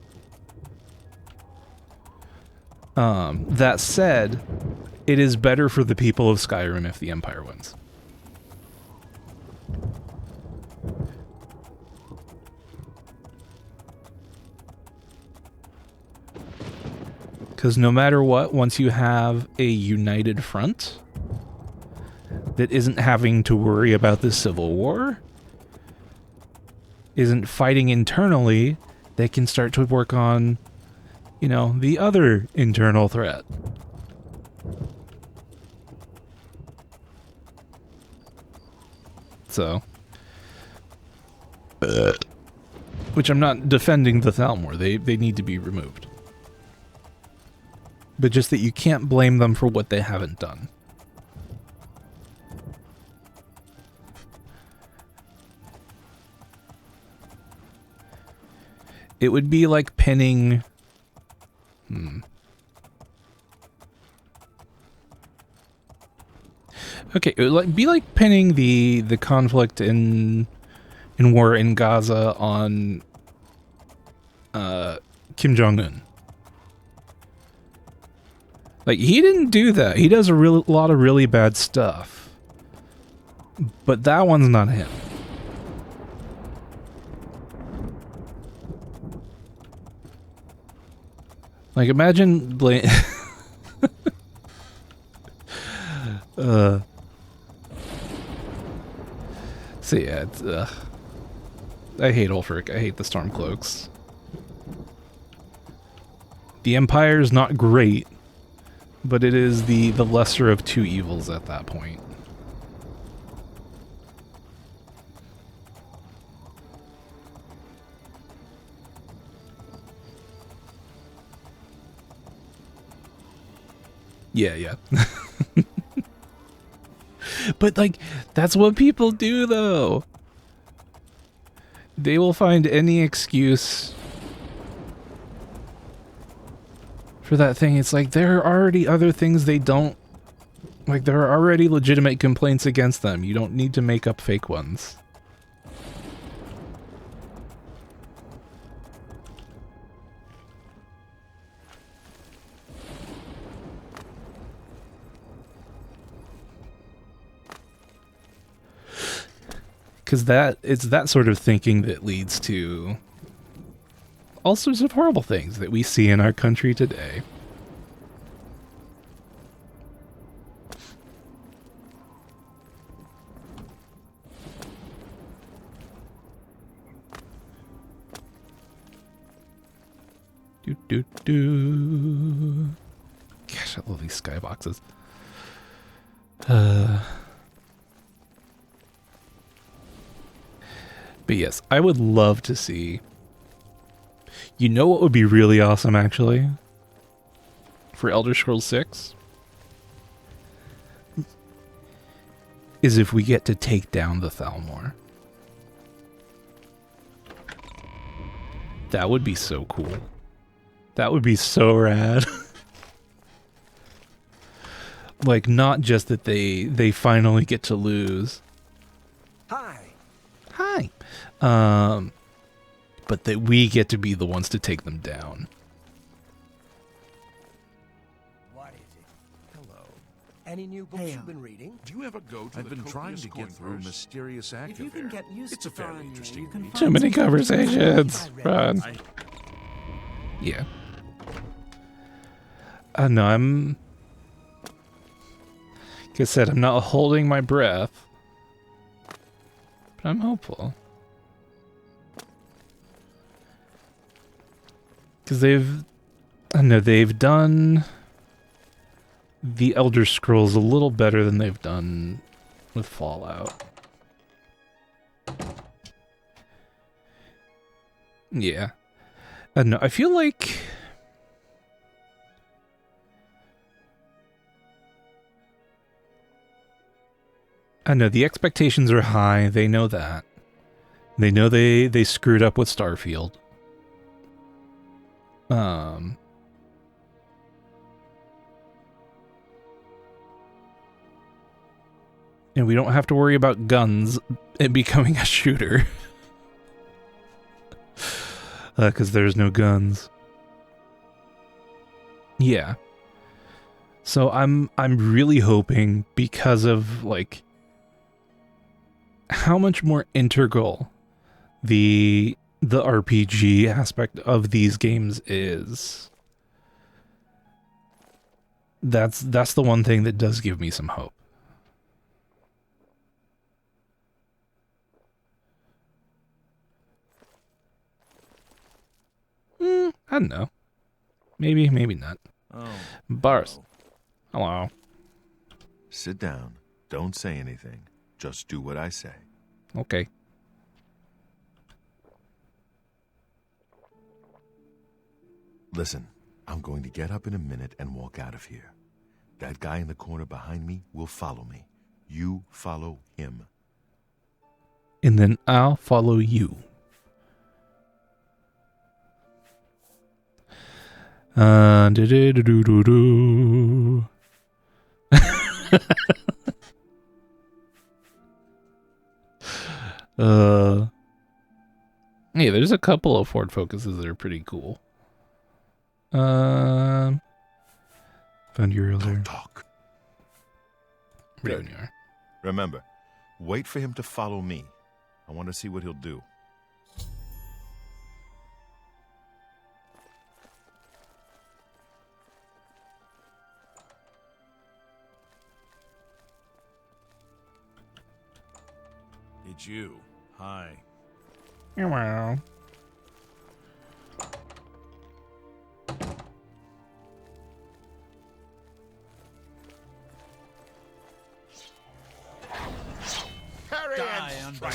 That said, it is better for the people of Skyrim if the Empire wins. Because no matter what, once you have a united front that isn't having to worry about the Civil War, isn't fighting internally, they can start to work on, you know, the other internal threat. So, which I'm not defending the Thalmor. They need to be removed. But just that you can't blame them for what they haven't done. It would be like pinning... Okay, it would be like pinning the conflict in war in Gaza on Kim Jong-un. Like, he didn't do that. He does a lot of really bad stuff. But that one's not him. Like, imagine... So yeah, it's, I hate Ulfric. I hate the Stormcloaks. The Empire's not great, but it is the lesser of two evils at that point. Yeah. But, like, that's what people do, though. They will find any excuse for that thing. It's like, there are already other things they don't... Like, there are already legitimate complaints against them. You don't need to make up fake ones. Because it's that sort of thinking that leads to all sorts of horrible things that we see in our country today. Gosh, I love these skyboxes. But yes, I would love to see... You know what would be really awesome, actually? For Elder Scrolls 6? Is if we get to take down the Thalmor. That would be so cool. That would be so rad. Like, not just that they finally get to lose. Hi. But that we get to be the ones to take them down. What is it? Hello. Any new books you've been reading? Do you ever go to I've the been trying copious to get through coinverse? Mysterious If you can Activair. get used It's a to fairly Faran, interesting you can read. Too find many some conversations. Run. Yeah. No, I'm... Like I said, I'm not holding my breath. But I'm hopeful. Because they've... I don't know, they've done... the Elder Scrolls a little better than they've done with Fallout. Yeah. I don't know. I feel like I know the expectations are high. They know that. They know they screwed up with Starfield. And we don't have to worry about guns and becoming a shooter. Because there's no guns. Yeah. So I'm really hoping, because of like how much more integral the RPG aspect of these games is. That's the one thing that does give me some hope. I don't know. Maybe, maybe not. Oh. Bars. Hello. Sit down. Don't say anything. Just do what I say. Okay. Listen, I'm going to get up in a minute and walk out of here. That guy in the corner behind me will follow me. You follow him. And then I'll follow you. Do-do-do-do-do. Yeah, there's a couple of Ford Focuses that are pretty cool. Found you earlier. Don't talk. Right Good. when you are. Remember, wait for him to follow me. I want to see what he'll do. It's you. Hi. Wow. Die on by.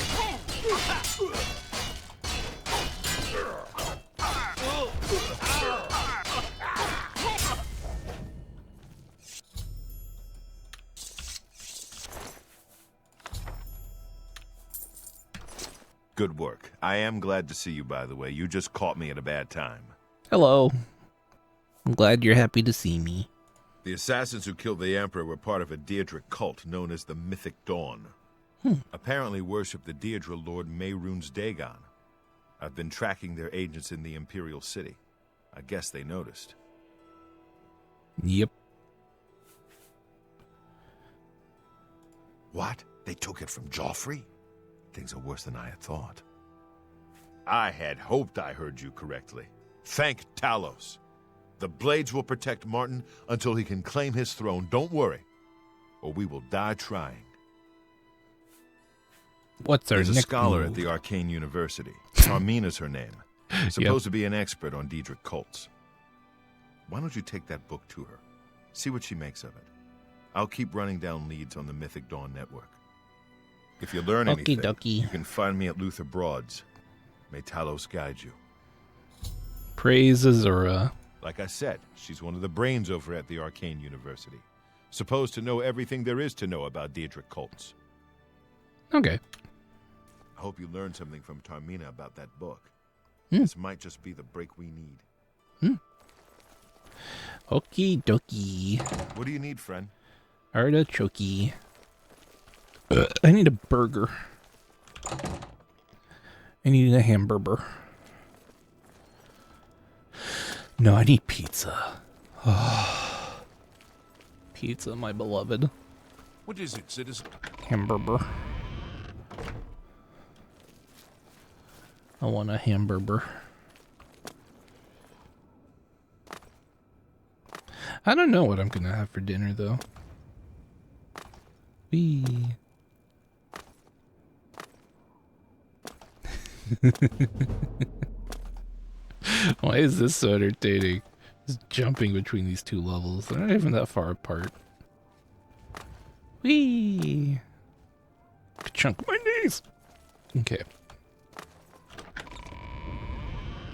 Good work. I am glad to see you, by the way. You just caught me at a bad time. Hello. I'm glad you're happy to see me. The assassins who killed the Emperor were part of a Deirdre cult known as the Mythic Dawn. Apparently worship the Deirdre Lord Mehrunes Dagon. I've been tracking their agents in the Imperial City. I guess they noticed. Yep. What? They took it from Joffrey? Things are worse than I had thought. I had hoped I heard you correctly. Thank Talos. The Blades will protect Martin until he can claim his throne. Don't worry, or we will die trying. What's our There's a next scholar move? at the Arcane University. Carmina's her name. Supposed to be an expert on Deirdre cults. Why don't you take that book to her? See what she makes of it. I'll keep running down leads on the Mythic Dawn network. If you learn Okie anything, dokie. you can find me at Luther Broad's. May Talos guide you. Praise Azura. Like I said, she's one of the brains over at the Arcane University. Supposed to know everything there is to know about Deirdre cults. Okay. I hope you learned something from Tarmina about that book. Hmm. This might just be the break we need. Okie dokie. What do you need, friend? Artichoke. I need a burger. I need a hamburger. No, I need pizza. Pizza, my beloved. What is it, citizen? Hamburger. I want a hamburger. I don't know what I'm gonna have for dinner though. Wee. Why is this so entertaining? Just jumping between these two levels. They're not even that far apart. Whee! Chunk my knees! Okay.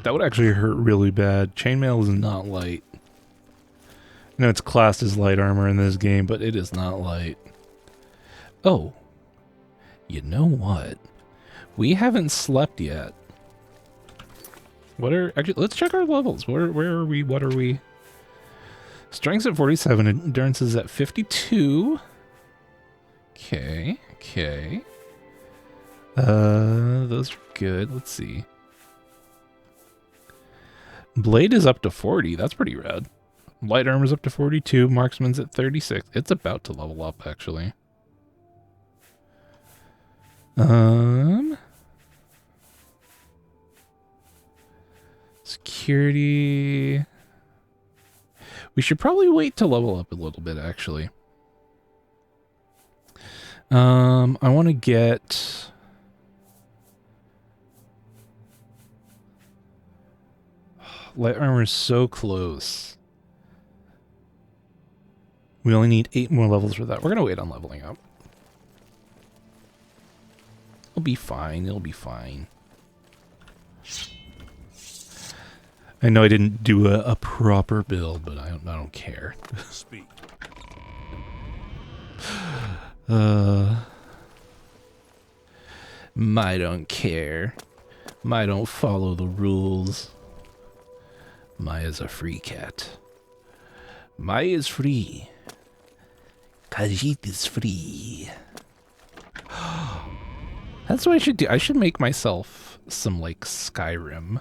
That would actually hurt really bad. Chainmail is not light. I know it's classed as light armor in this game, but it is not light. Oh. You know what? We haven't slept yet. Actually, let's check our levels. Where are we? What are we? Strength's at 47, endurance is at 52. Okay. Those are good. Let's see. Blade is up to 40. That's pretty rad. Light armor's up to 42. Marksman's at 36. It's about to level up, actually. Security. We should probably wait to level up a little bit, actually. I want to get... Light armor is so close. We only need 8 more levels for that. We're going to wait on leveling up. It'll be fine. It'll be fine. I know I didn't do a proper build, but I don't care. Speak. I don't care. I don't follow the rules. Maya's a free cat. Maya is free. Khajiit is free. That's what I should do. I should make myself some, like, Skyrim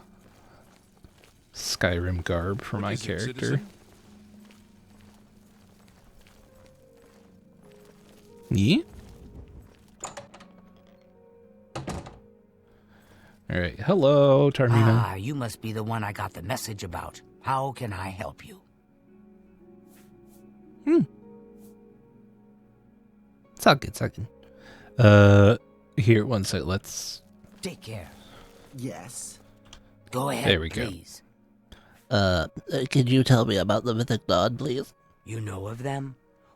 garb for my character. Citizen? Yeah? Alright, hello, Tarmina. Ah, you must be the one I got the message about. How can I help you? It's all good. Here, one sec, let's... Take care. Yes. Go ahead, There we go. please. Could you tell me about the Mythic Dawn, please? You know of them?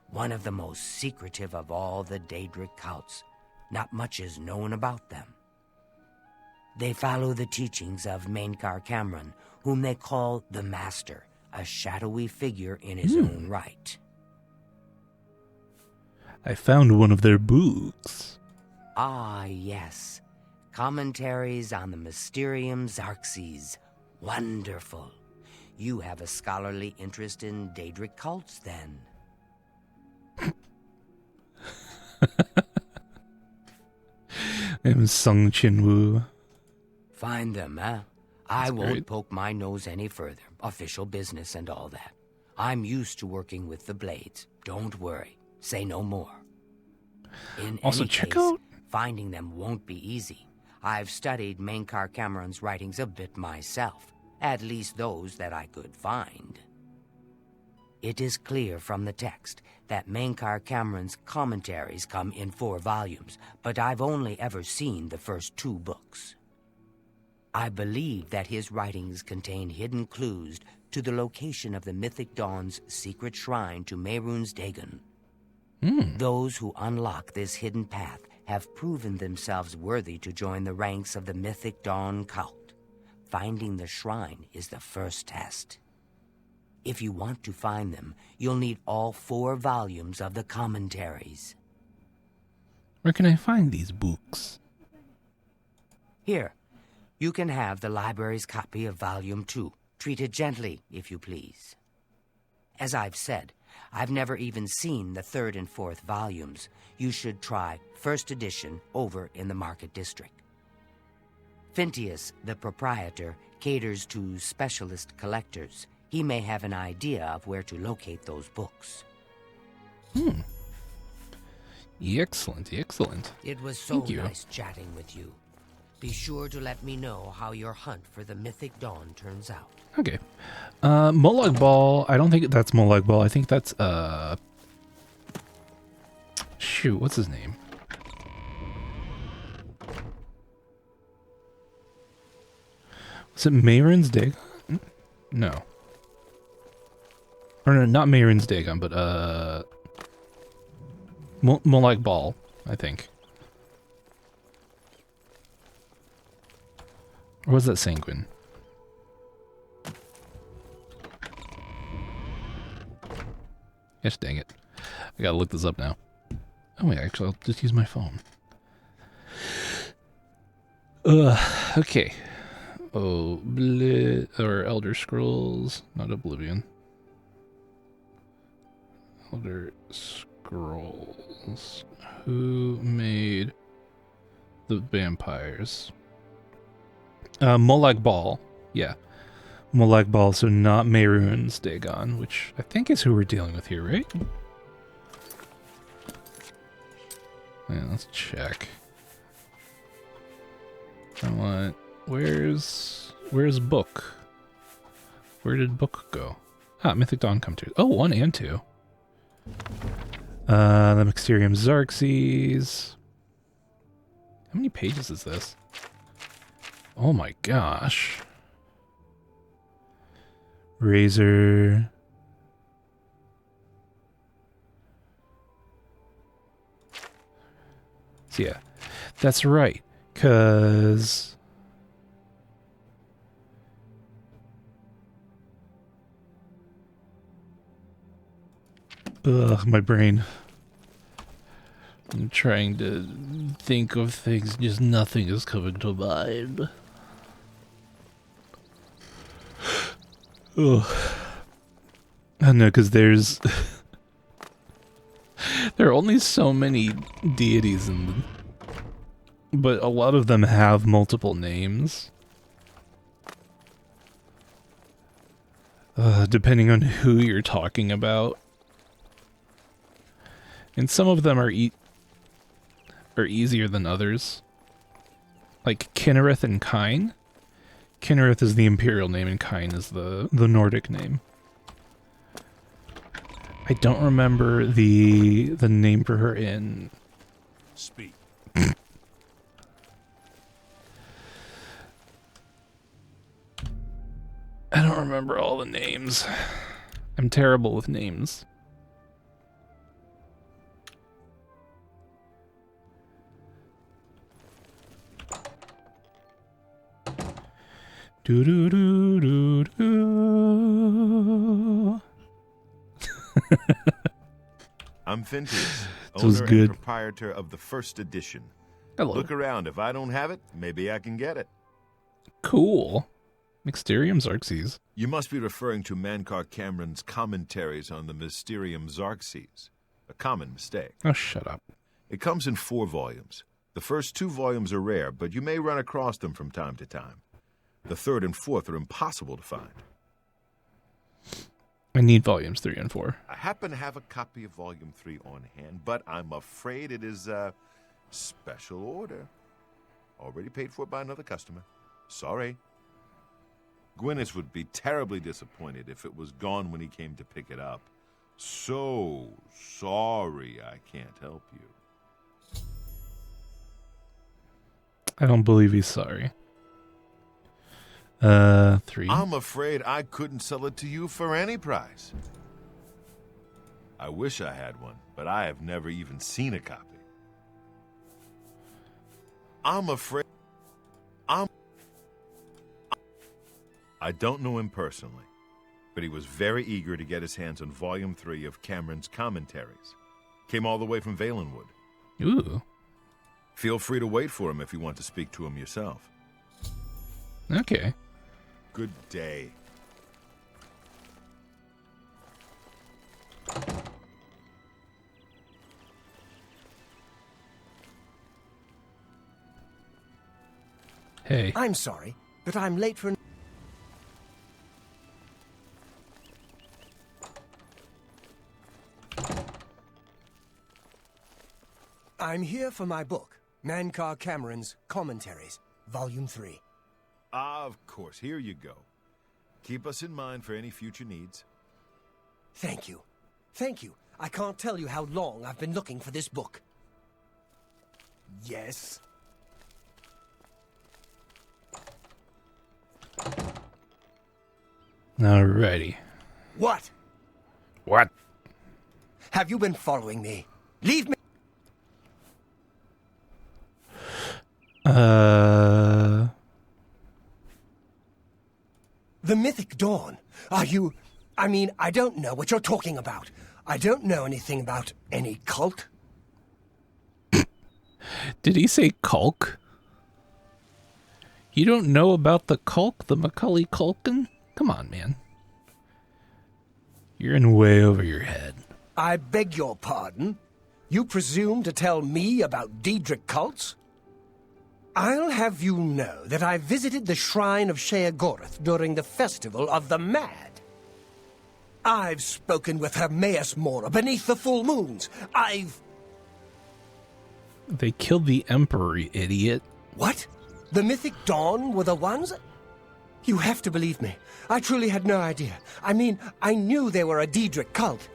One of the most secretive of all the Daedric cults. Not much is known about them. They follow the teachings of Mainkar Cameron, whom they call the Master, a shadowy figure in his own right. I found one of their books. Ah, yes. Commentaries on the Mysterium Xarxes. Wonderful. You have a scholarly interest in Daedric cults, then. I'm Sung Chinwoo. Find them, eh? I won't great. poke my nose any further. Official business and all that. I'm used to working with the Blades. Don't worry. Say no more. In Also, any check case, out... finding them won't be easy. I've studied Mainkar Cameron's writings a bit myself. At least those that I could find. It is clear from the text that Mainkar Cameron's commentaries come in 4 volumes, but I've only ever seen the first 2 books. I believe that his writings contain hidden clues to the location of the Mythic Dawn's secret shrine to Mehrunes Dagon. Those who unlock this hidden path have proven themselves worthy to join the ranks of the Mythic Dawn cult. Finding the shrine is the first test. If you want to find them, you'll need all 4 volumes of the commentaries. Where can I find these books? Here, you can have the library's copy of Volume 2. Treat it gently, if you please. As I've said, I've never even seen the 3rd and 4th volumes. You should try first edition over in the Market District. Phintius, the proprietor, caters to specialist collectors. He may have an idea of where to locate those books. Excellent. It was so Thank you. nice chatting with you. Be sure to let me know how your hunt for the Mythic Dawn turns out. Okay. Molag Ball. I don't think that's Molag Ball. I think that's, shoot, what's his name? Was it Mehrunes Dagon? No. Or no, not Mehrunes Dagon, but Molag Bal, I think. Or was that Sanguine? Gosh dang it. I gotta look this up now. Oh wait, actually I'll just use my phone. Okay. Or Elder Scrolls, not Oblivion. Elder Scrolls. Who made the vampires? Molag Bal. Yeah. Molag Bal, so not Mehrunes Dagon, which I think is who we're dealing with here, right? Yeah, let's check. I want... Where's Book? Where did Book go? Ah, Mythic Dawn come to. Oh, 1 and 2. The Mysterium Xarxes. How many pages is this? Oh my gosh. Razor. So yeah, that's right, because... Ugh, my brain. I'm trying to think of things, just nothing is coming to mind. Ugh. I know, because there's... there are only so many deities in them. But a lot of them have multiple names. Depending on who you're talking about. And some of them are easier than others. Like Kinnereth and Kine. Kinnereth is the imperial name and Kine is the Nordic name. I don't remember the name for her in... Speak. I don't remember all the names. I'm terrible with names. Do do do do do. I'm Fintius, was owner good. and proprietor of the first edition. Hello. Look around. If I don't have it, maybe I can get it. Cool. Mysterium Xarxes. You must be referring to Mankar Cameron's commentaries on the Mysterium Xarxes. A common mistake. Oh, shut up. It comes in 4 volumes. The first 2 volumes are rare, but you may run across them from time to time. The 3rd and 4th are impossible to find. I need volumes 3 and 4. I happen to have a copy of Volume 3 on hand, but I'm afraid it is a special order. Already paid for by another customer. Sorry. Gwyneth would be terribly disappointed if it was gone when he came to pick it up. So sorry I can't help you. I don't believe he's sorry. 3. I'm afraid I couldn't sell it to you for any price. I wish I had one, but I have never even seen a copy. I'm afraid... I don't know him personally, but he was very eager to get his hands on Volume 3 of Cameron's commentaries. Came all the way from Valenwood. Ooh. Feel free to wait for him if you want to speak to him yourself. Okay. Good day. Hey. I'm sorry, but I'm late for an... I'm here for my book, Mankar Cameron's Commentaries, Volume 3. Of course, here you go. Keep us in mind for any future needs. Thank you. Thank you. I can't tell you how long I've been looking for this book. Yes? Alrighty. What? What? Have you been following me? Leave me. The Mythic Dawn. Are you... I mean, I don't know what you're talking about. I don't know anything about any cult. Did he say Culk? You don't know about the Culk, the Macaulay Culkin? Come on, man. You're in way over your head. I beg your pardon? You presume to tell me about Daedric cults? I'll have you know that I visited the shrine of Sheogorath during the Festival of the Mad. I've spoken with Hermaeus Mora beneath the full moons. They killed the Emperor, you idiot. What? The Mythic Dawn were the ones? You have to believe me. I truly had no idea. I mean, I knew they were a Daedric cult.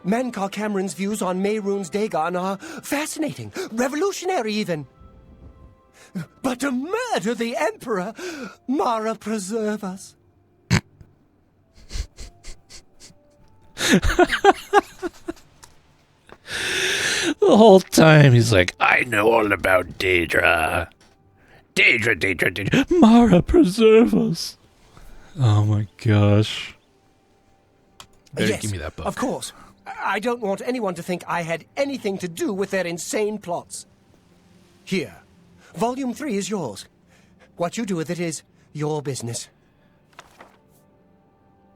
Mankar Cameron's views on Mehrunes Dagon are fascinating, revolutionary even. But to murder the Emperor, Mara preserve us. The whole time he's like, I know all about Daedra. Daedra. Mara, preserve us. Oh my gosh. Better Yes, give me that book. of course. I don't want anyone to think I had anything to do with their insane plots. Here, Volume 3 is yours. What you do with it is your business.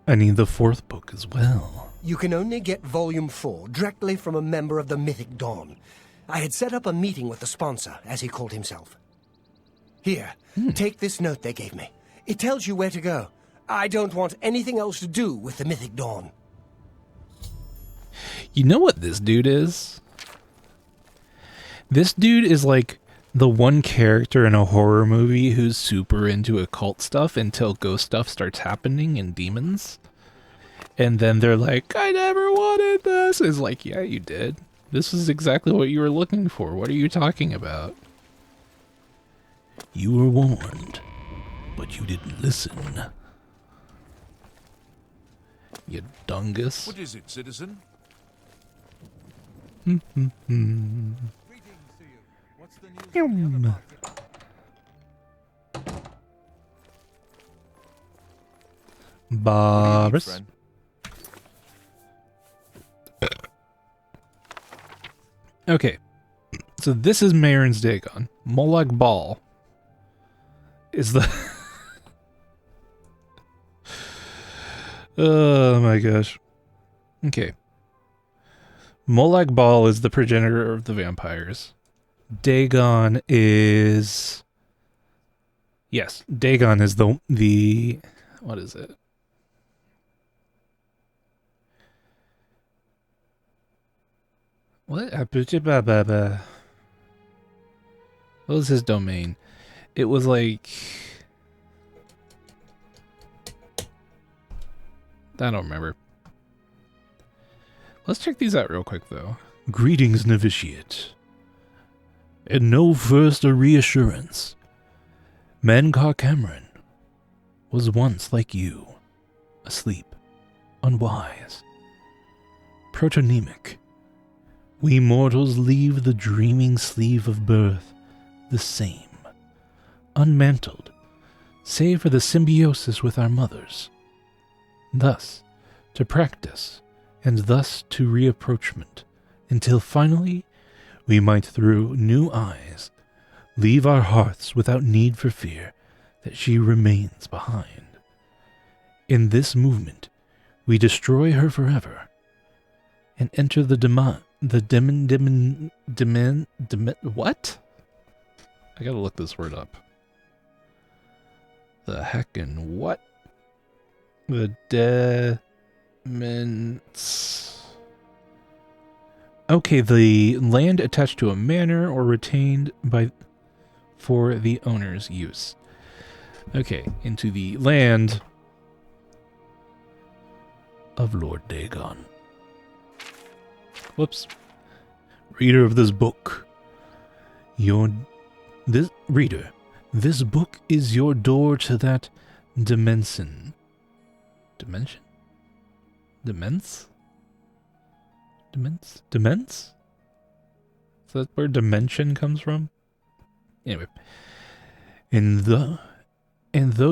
I need the fourth book as well. You can only get Volume 4 directly from a member of the Mythic Dawn. I had set up a meeting with the sponsor, as he called himself. Here, take this note they gave me. It tells you where to go. I don't want anything else to do with the Mythic Dawn. You know what this dude is? This dude is like the one character in a horror movie who's super into occult stuff until ghost stuff starts happening and demons. And then they're like, I never wanted this. It's like, yeah, you did. This is exactly what you were looking for. What are you talking about? You were warned, but you didn't listen. You dungus. What is it, citizen? Greetings to you. What's the news from the other market? Boris. Friend. Okay, so this is Mehrunes Dagon. Molag Bal is the... Oh my gosh. Okay. Molag Bal is the progenitor of the vampires. Dagon is... Yes, Dagon is the... What is it? What? What was his domain? It was like... I don't remember. Let's check these out real quick, though. Greetings, novitiate. And know first a reassurance. Mankar Cameron was once like you, asleep, unwise, protonymic. We mortals leave the dreaming sleeve of birth the same, unmantled, save for the symbiosis with our mothers. Thus, to practice, and thus to reapproachment, until finally we might through new eyes leave our hearths without need for fear that she remains behind. In this movement, we destroy her forever, and enter the what? I gotta look this word up. The heckin' what? The demons. Okay, the land attached to a manor or retained for the owner's use. Okay, into the land of Lord Dagon. Whoops. Reader of this book, this book is your door to that dimension. Dimension? Demence? Demence? Demence? Is that where dimension comes from? Anyway. And though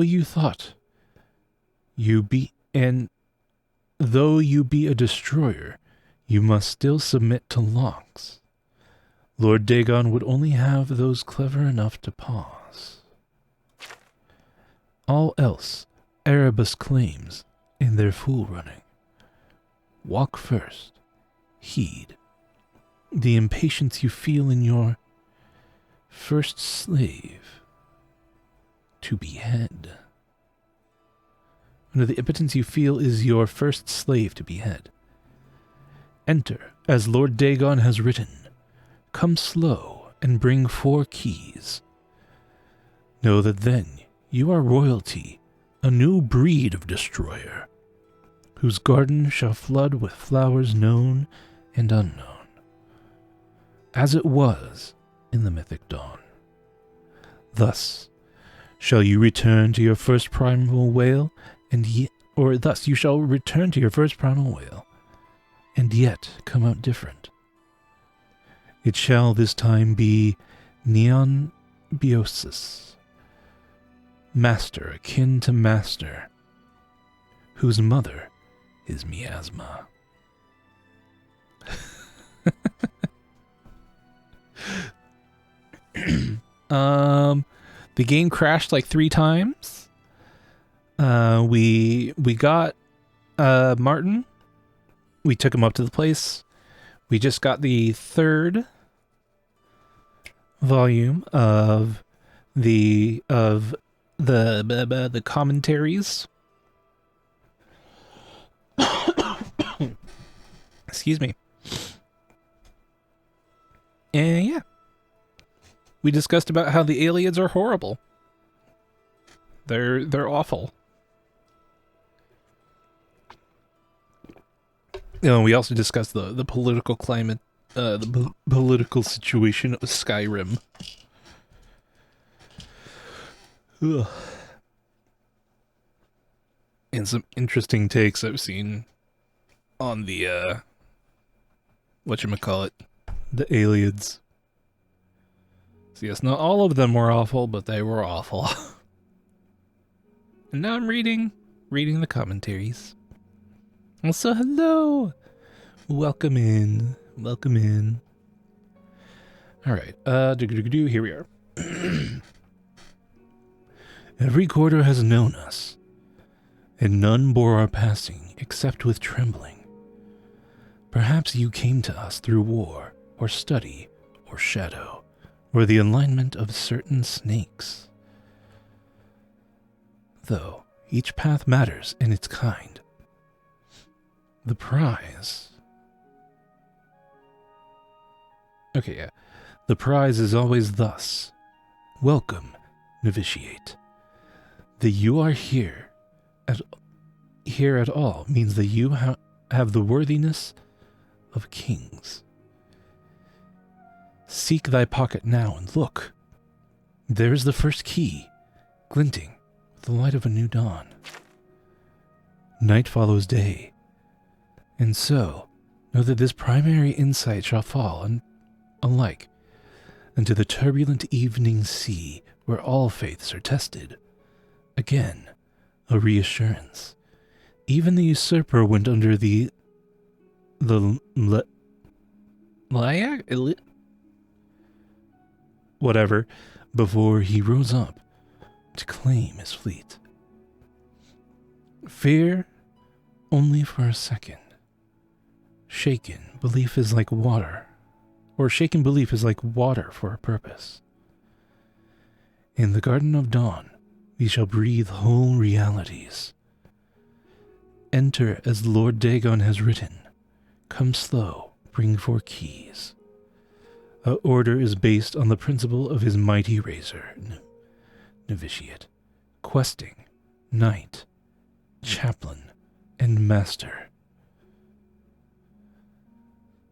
you thought though you be a destroyer, you must still submit to Lox. Lord Dagon would only have those clever enough to pause. All else Erebus claims in their fool running. Walk first. Heed the impatience you feel in your first slave to behead. Under the impotence you feel is your first slave to behead. Enter, as Lord Dagon has written. Come slow and bring 4 keys. Know that then you are royalty, a new breed of destroyer, whose garden shall flood with flowers known and unknown, as it was in the mythic dawn. Thus shall you return to your first primal whale, thus you shall return to your first primal whale, and yet come out different. It shall this time be Neon Biosis, master akin to master, whose mother is Miasma. The game crashed like 3 times. We got Martin. We took him up to the place. We just got the 3rd volume of the commentaries. Excuse me. And yeah, we discussed about how the aliens are horrible. They're awful. You know, we also discussed the political climate, the political situation of Skyrim. Ugh. And some interesting takes I've seen on the whatchamacallit, the aliens. So yes, not all of them were awful, but they were awful. And now I'm reading the commentaries. Also, hello! Welcome in. Welcome in. Alright, here we are. Every quarter has known us, and none bore our passing except with trembling. Perhaps you came to us through war, or study, or shadow, or the alignment of certain snakes. Though each path matters in its kind. The prize... Okay, yeah. The prize is always thus. Welcome, novitiate. That you are here at all means that you have the worthiness of kings. Seek thy pocket now and look. There is the first key, glinting with the light of a new dawn. Night follows day, and so know that this primary insight shall fall alike into the turbulent evening sea where all faiths are tested. Again, a reassurance. Even the usurper went under whatever, before he rose up to claim his fleet. Fear only for a second. Shaken belief is like water, or shaken belief is like water for a purpose. In the Garden of Dawn, we shall breathe whole realities. Enter as Lord Dagon has written. Come slow, bring 4 keys. Our order is based on the principle of his mighty razor, novitiate, questing, knight, chaplain, and master.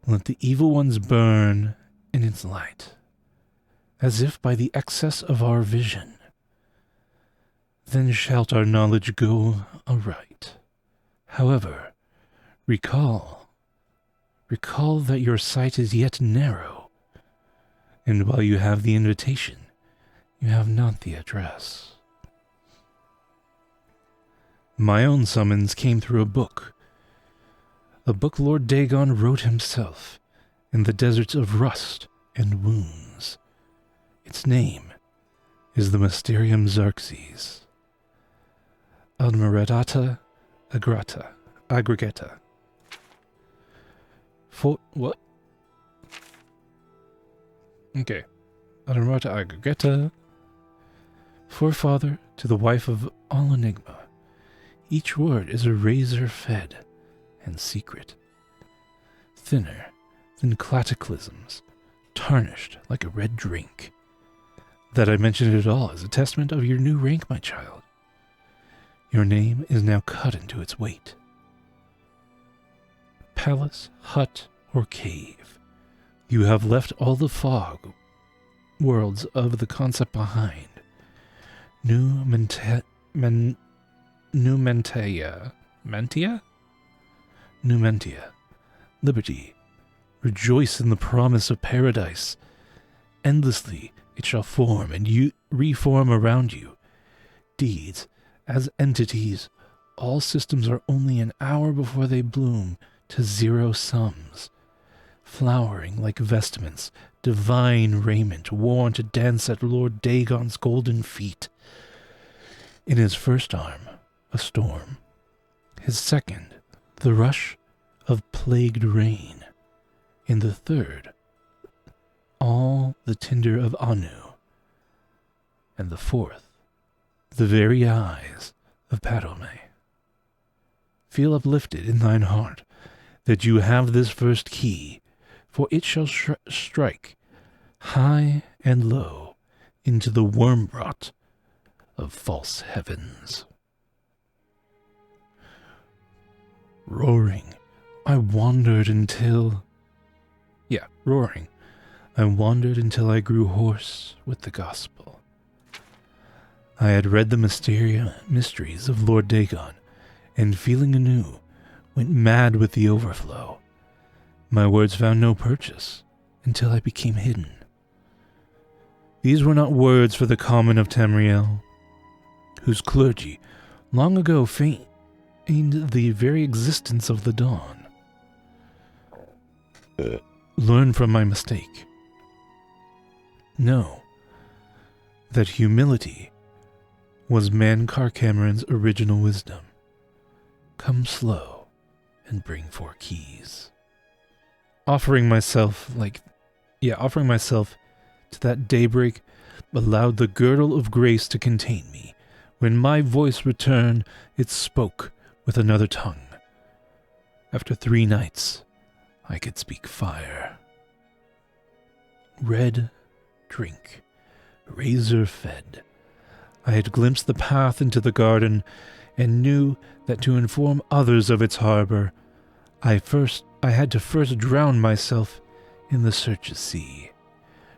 Let the evil ones burn in its light, as if by the excess of our vision. Then shalt our knowledge go aright. However, Recall that your sight is yet narrow, and while you have the invitation, you have not the address. My own summons came through a book Lord Dagon wrote himself in the deserts of rust and wounds. Its name is the Mysterium Xerxes. Admiratata Aggregata. What? Okay. Admirata Aggregata. Forefather to the wife of all enigma. Each word is a razor fed and secret. Thinner than cataclysms, tarnished like a red drink. That I mention it at all is a testament of your new rank, my child. Your name is now cut into its weight. Palace, hut, or cave, you have left all the fog worlds of the concept behind. Numentia? Liberty. Rejoice in the promise of paradise. Endlessly it shall form and reform around you. Deeds, as entities, all systems are only an hour before they bloom to zero sums. Flowering like vestments, divine raiment worn to dance at Lord Dagon's golden feet. In his first arm, a storm. His second, the rush of plagued rain. In the third, all the tinder of Anu. And the fourth, the very eyes of Padome. Feel uplifted in thine heart that you have this first key, for it shall strike high and low into the worm-rot of false heavens. Roaring, I wandered until I grew hoarse with the gospel. I had read the mysteries of Lord Dagon, and feeling anew, went mad with the overflow. My words found no purchase until I became hidden. These were not words for the common of Tamriel, whose clergy long ago feigned the very existence of the dawn. Learn from my mistake. Know that humility was Mankar Cameron's original wisdom. Come slow and bring 4 keys. Offering myself to that daybreak allowed the girdle of grace to contain me. When my voice returned, it spoke with another tongue. After 3 nights, I could speak fire. Red drink, razor fed. I had glimpsed the path into the garden, and knew that to inform others of its harbor, I had to first drown myself in the Search's sea.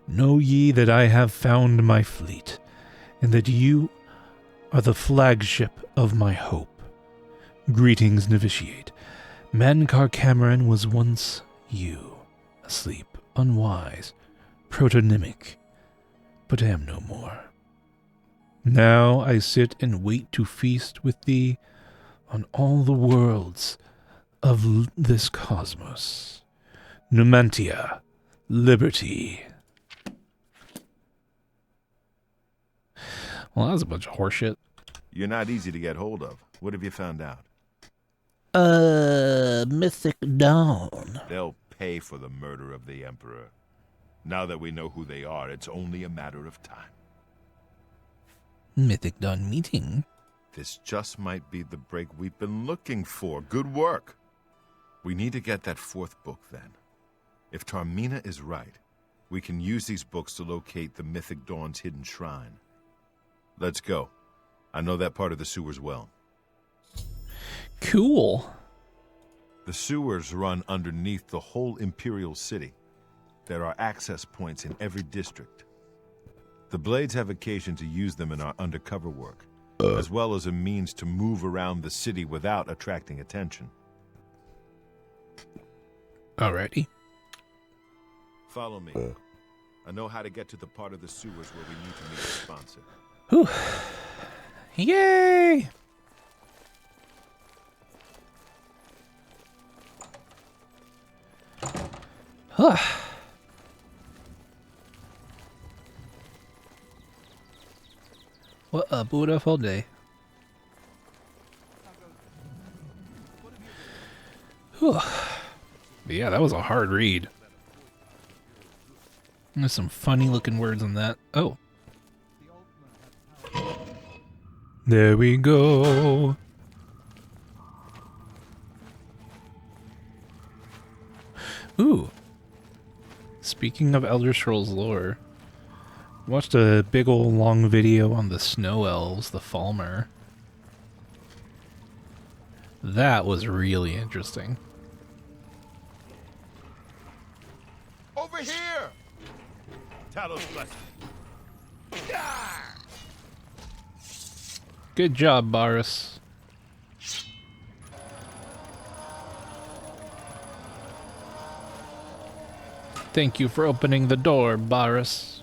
Know ye that I have found my fleet, and that you are the flagship of my hope. Greetings, novitiate. Mankar Cameron was once you, asleep, unwise, protonymic, but am no more. Now I sit and wait to feast with thee on all the worlds of this cosmos. Numantia, liberty. Well, that was a bunch of horseshit. You're not easy to get hold of. What have you found out? Mythic Dawn. They'll pay for the murder of the Emperor. Now that we know who they are, it's only a matter of time. Mythic Dawn meeting. This just might be the break we've been looking for. Good work. We need to get that 4th book, then. If Tarmina is right, we can use these books to locate the Mythic Dawn's hidden shrine. Let's go. I know that part of the sewers well. Cool. The sewers run underneath the whole Imperial City. There are access points in every district. The Blades have occasion to use them in our undercover work, as well as a means to move around the city without attracting attention. Alrighty. Follow me. I know how to get to the part of the sewers where we need to meet the sponsor. Whew. Yay! Huh. What a beautiful day. Whew. Yeah, that was a hard read. There's some funny looking words in that. Oh. There we go. Ooh. Speaking of Elder Scrolls lore, watched a big ol' long video on the snow elves, the Falmer. That was really interesting. Over here! Talos blessing. Good job, Boris. Thank you for opening the door, Boris.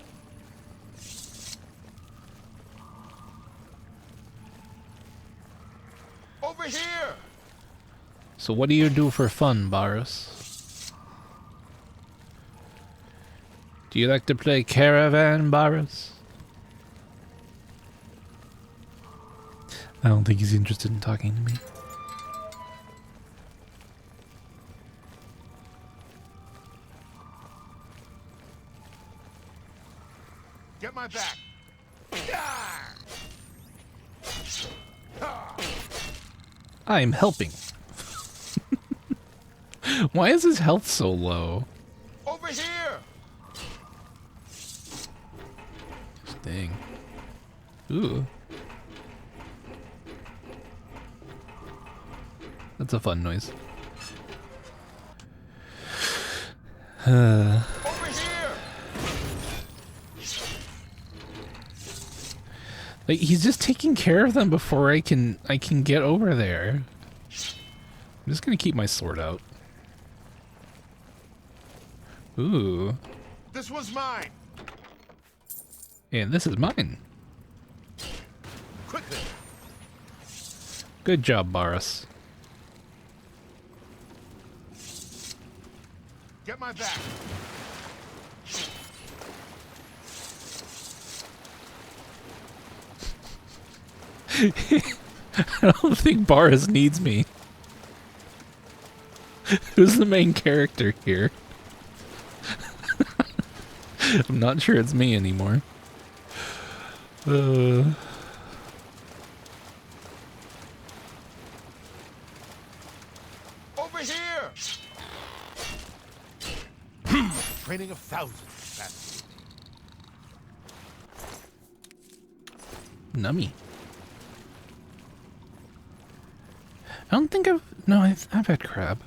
Over here! So what do you do for fun, Boris? Do you like to play Caravan, Boris? I don't think he's interested in talking to me. Get my back! I'm helping. Why is his health so low? Over here! Dang. Ooh. That's a fun noise. Over here! Like he's just taking care of them before I can get over there. I'm just gonna keep my sword out. Ooh. This one's mine! And this is mine. Quickly! Good job, Boris. Get my back! I don't think Boris needs me. Who's the main character here? I'm not sure it's me anymore. Over here! Training of thousands. That's Nummy. I don't think I've had crab.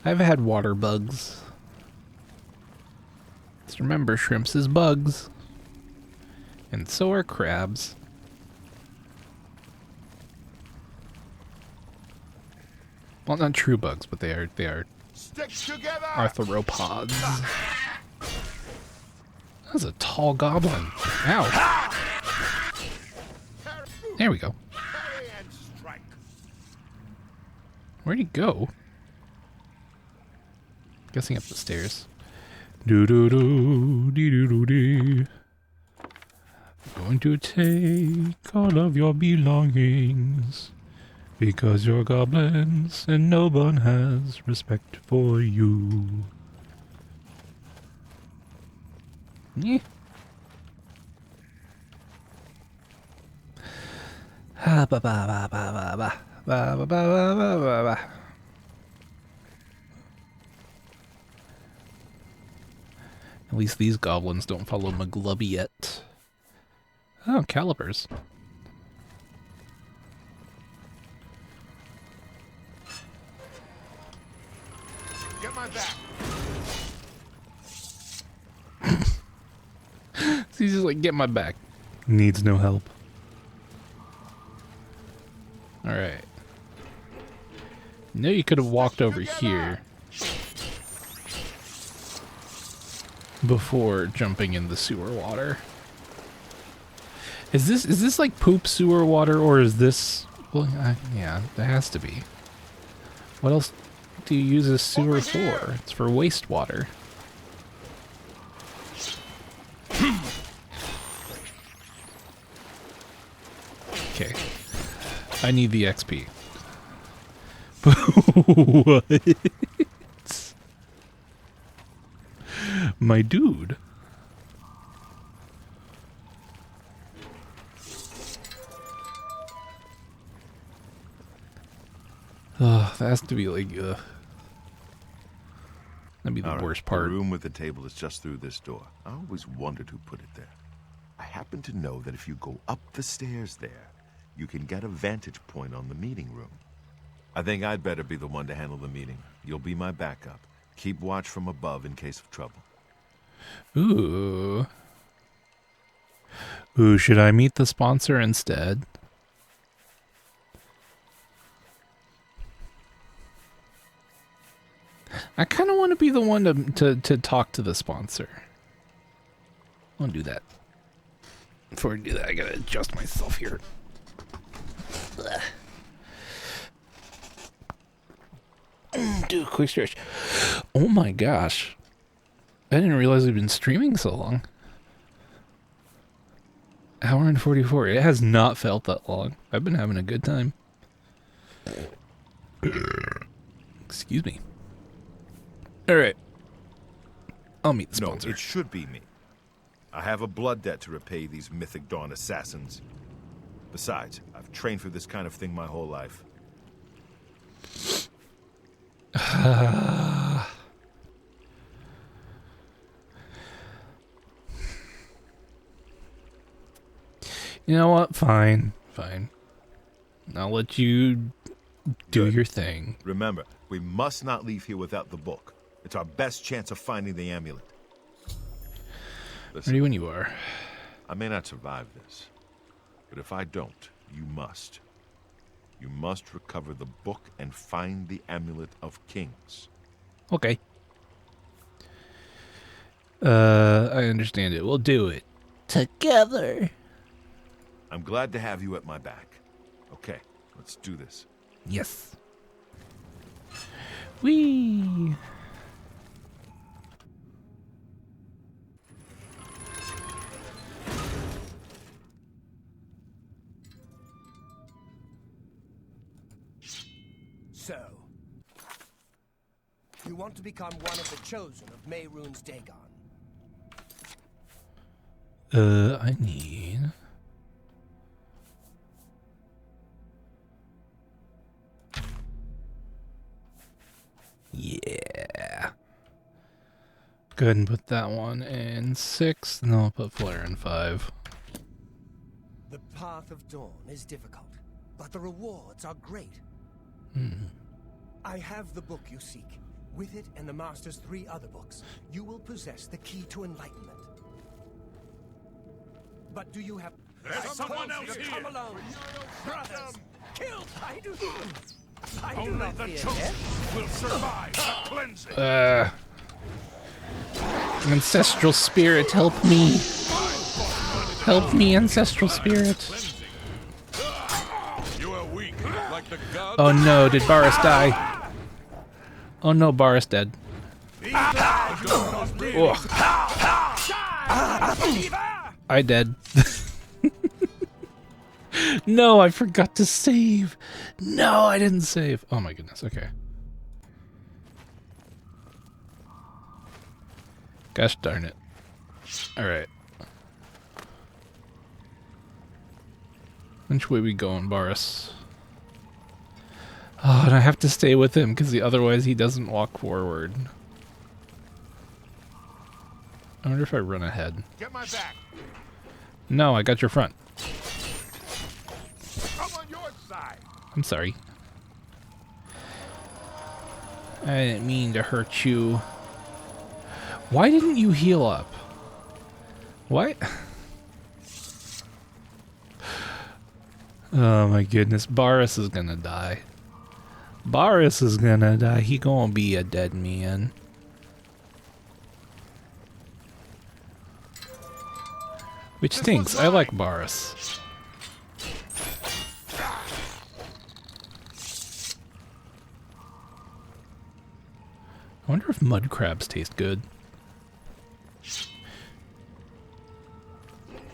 I've had water bugs. Just remember, shrimps is bugs. And so are crabs. Well, not true bugs, but they are stick together! arthropods. That's a tall goblin. Ow. There we go. Parry and strike. Where'd he go? Guessing up the stairs. Do do do dee doo doo dee. Going to take all of your belongings because you're goblins and no one has respect for you. Yeah. Ha ba ba ba ba ba ba ba ba ba ba ba ba. At least these goblins don't follow McGlubby yet. Oh, calipers. Get my back! So he's just like, get my back. Needs no help. Alright. No, you could have walked over here before jumping in the sewer water. Is this like poop sewer water, or is this? Well, yeah, there has to be. What else do you use a sewer for? It's for wastewater. Okay, I need the XP. What? My dude. That has to be like, that'd be the worst part. The room with the table is just through this door. I always wondered who put it there. I happen to know that if you go up the stairs there, you can get a vantage point on the meeting room. I think I'd better be the one to handle the meeting. You'll be my backup. Keep watch from above in case of trouble. Ooh. Ooh, should I meet the sponsor instead? I kind of want to be the one to talk to the sponsor. I'll do that. Before I do that, I gotta adjust myself here. Do a quick stretch. Oh my gosh. I didn't realize we've been streaming so long. Hour and 44. It has not felt that long. I've been having a good time. Excuse me. Alright. I'll meet the sponsor. No, it should be me. I have a blood debt to repay these Mythic Dawn assassins. Besides, I've trained for this kind of thing my whole life. You know what? Fine. Fine. I'll let you do your thing. Remember, we must not leave here without the book. It's our best chance of finding the amulet. Listen, Ready when you are. I may not survive this, but if I don't, you must. You must recover the book and find the amulet of kings. Okay. I understand it. We'll do it. Together. I'm glad to have you at my back. Okay, let's do this. Yes. Whee! So, you want to become one of the chosen of Mehrunes Dagon? I need... Yeah. Go ahead and put that one in 6, and then I'll put Flare in 5. The path of dawn is difficult, but the rewards are great. I have the book you seek. With it and the Master's 3 other books, you will possess the key to enlightenment. But do you have... There's someone else here! Come alone! Brothers! Kill! I do Only not the fear chosen death. will survive the cleansing! Ancestral spirit, help me. Help me, ancestral spirit. You are weak, like the gods. Oh no, did Boris die? Oh no, Boris dead. Ugh. I dead. No, I forgot to save. No, I didn't save. Oh my goodness, okay. Gosh darn it. Alright. Which way we going, Boris? Oh, and I have to stay with him because otherwise he doesn't walk forward. I wonder if I run ahead. Get my back! No, I got your front. I'm on your side! I'm sorry. I didn't mean to hurt you. Why didn't you heal up? Why? Oh my goodness, Boris is gonna die. Boris is gonna die. He gonna be a dead man. Which stinks. I like Boris. I wonder if mud crabs taste good.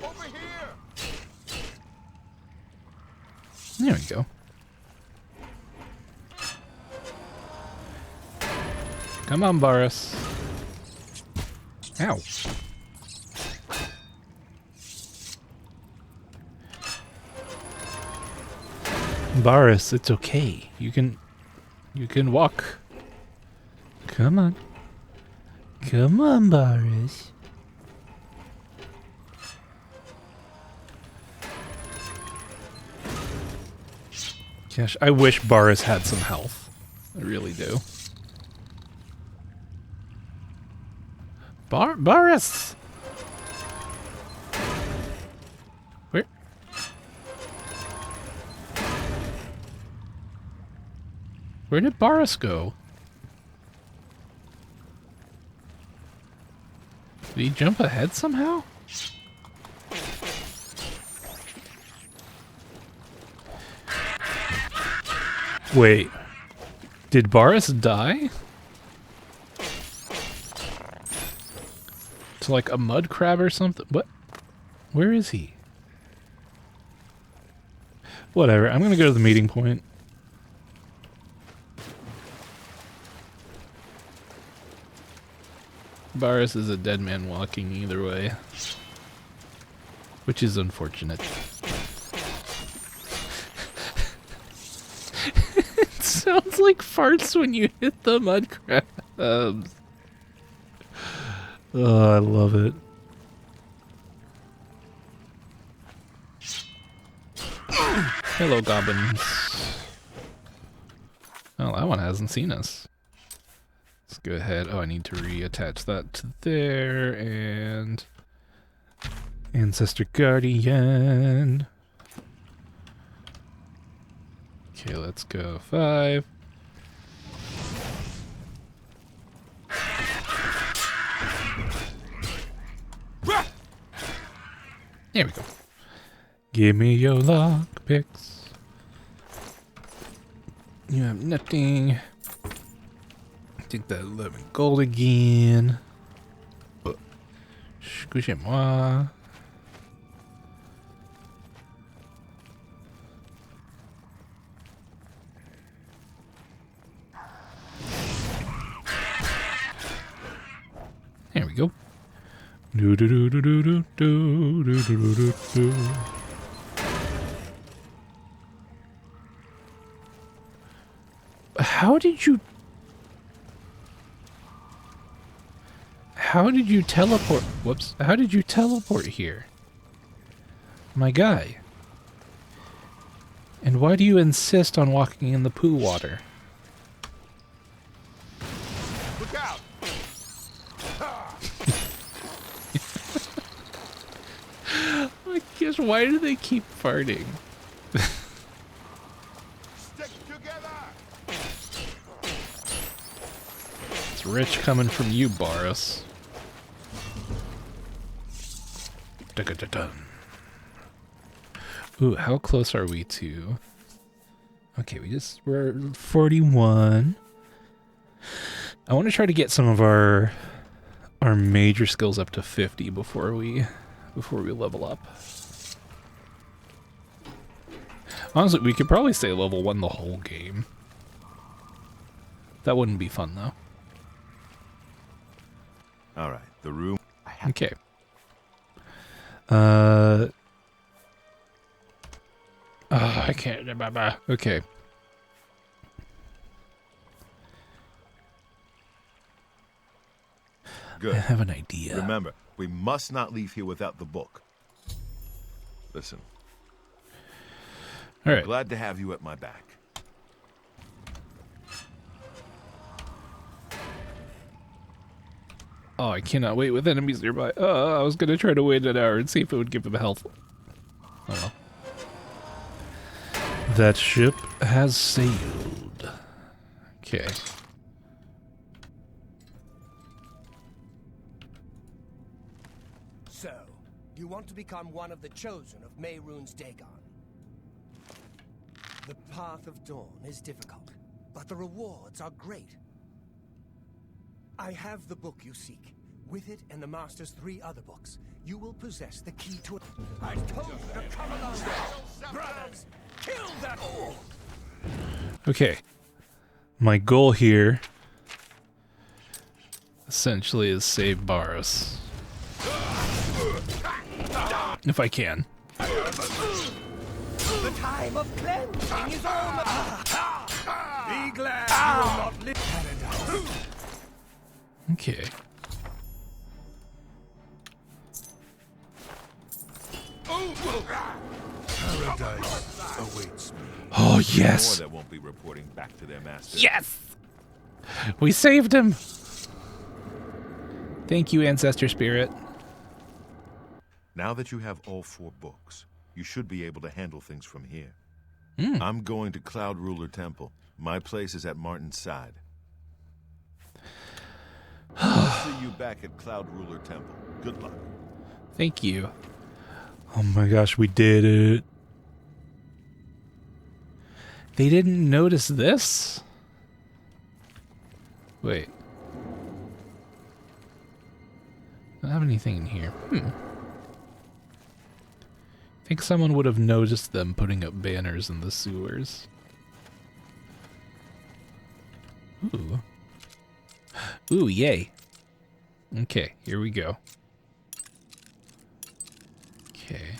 Over here. There we go. Come on, Boris. Ow. Boris, it's okay. You can walk. Come on. Come on, Boris. Gosh, I wish Boris had some health. I really do. Boris! Where? Where did Boris go? Did he jump ahead somehow? Wait. Did Boris die? To like a mud crab or something? What? Where is he? Whatever, I'm gonna go to the meeting point. Boris is a dead man walking either way. Which is unfortunate. It sounds like farts when you hit the mud crabs. Oh, I love it. Hello, goblins. Oh, that one hasn't seen us. Let's go ahead. Oh, I need to reattach that to there, and Ancestor Guardian. Okay, let's go 5. There we go. Give me your lockpicks. You have nothing. Take that 11 gold again. Excusez-moi. There we go. Do do do do do do do do do do do. How did you teleport? Whoops. How did you teleport here? My guy. And why do you insist on walking in the poo water? Look out! I guess why do they keep farting? Stick together! It's rich coming from you, Boris. Dun-dun-dun-dun. Ooh, how close are we to? Okay, we're 41. I want to try to get some of our major skills up to 50 before we level up. Honestly, we could probably stay level 1 the whole game. That wouldn't be fun though. All right, the room. Okay. Oh, I can't. Okay. Good. I have an idea. Remember, we must not leave here without the book. Listen. All right. Glad to have you at my back. Oh, I cannot wait with enemies nearby. I was gonna try to wait an hour and see if it would give him health. Oh well. That ship has sailed. Okay. So, you want to become one of the chosen of Mehrunes Dagon. The path of dawn is difficult, but the rewards are great. I have the book you seek. With it and the Master's 3 other books, you will possess the key to it. I told you to come along. Brothers, kill that all! Okay. My goal here essentially is save Baros. If I can. The time of cleansing is over. Be glad you will not live paradise. Okay. Paradise awaits me. Oh, yes. More that won't be reporting back to their master. Yes! We saved him! Thank you, Ancestor Spirit. Now that you have all 4 books, you should be able to handle things from here. I'm going to Cloud Ruler Temple. My place is at Martin's side. I'll see you back at Cloud Ruler Temple. Good luck. Thank you. Oh my gosh, we did it. They didn't notice this? Wait. I don't have anything in here. I think someone would have noticed them putting up banners in the sewers. Ooh. Ooh, yay. Okay, here we go. Okay.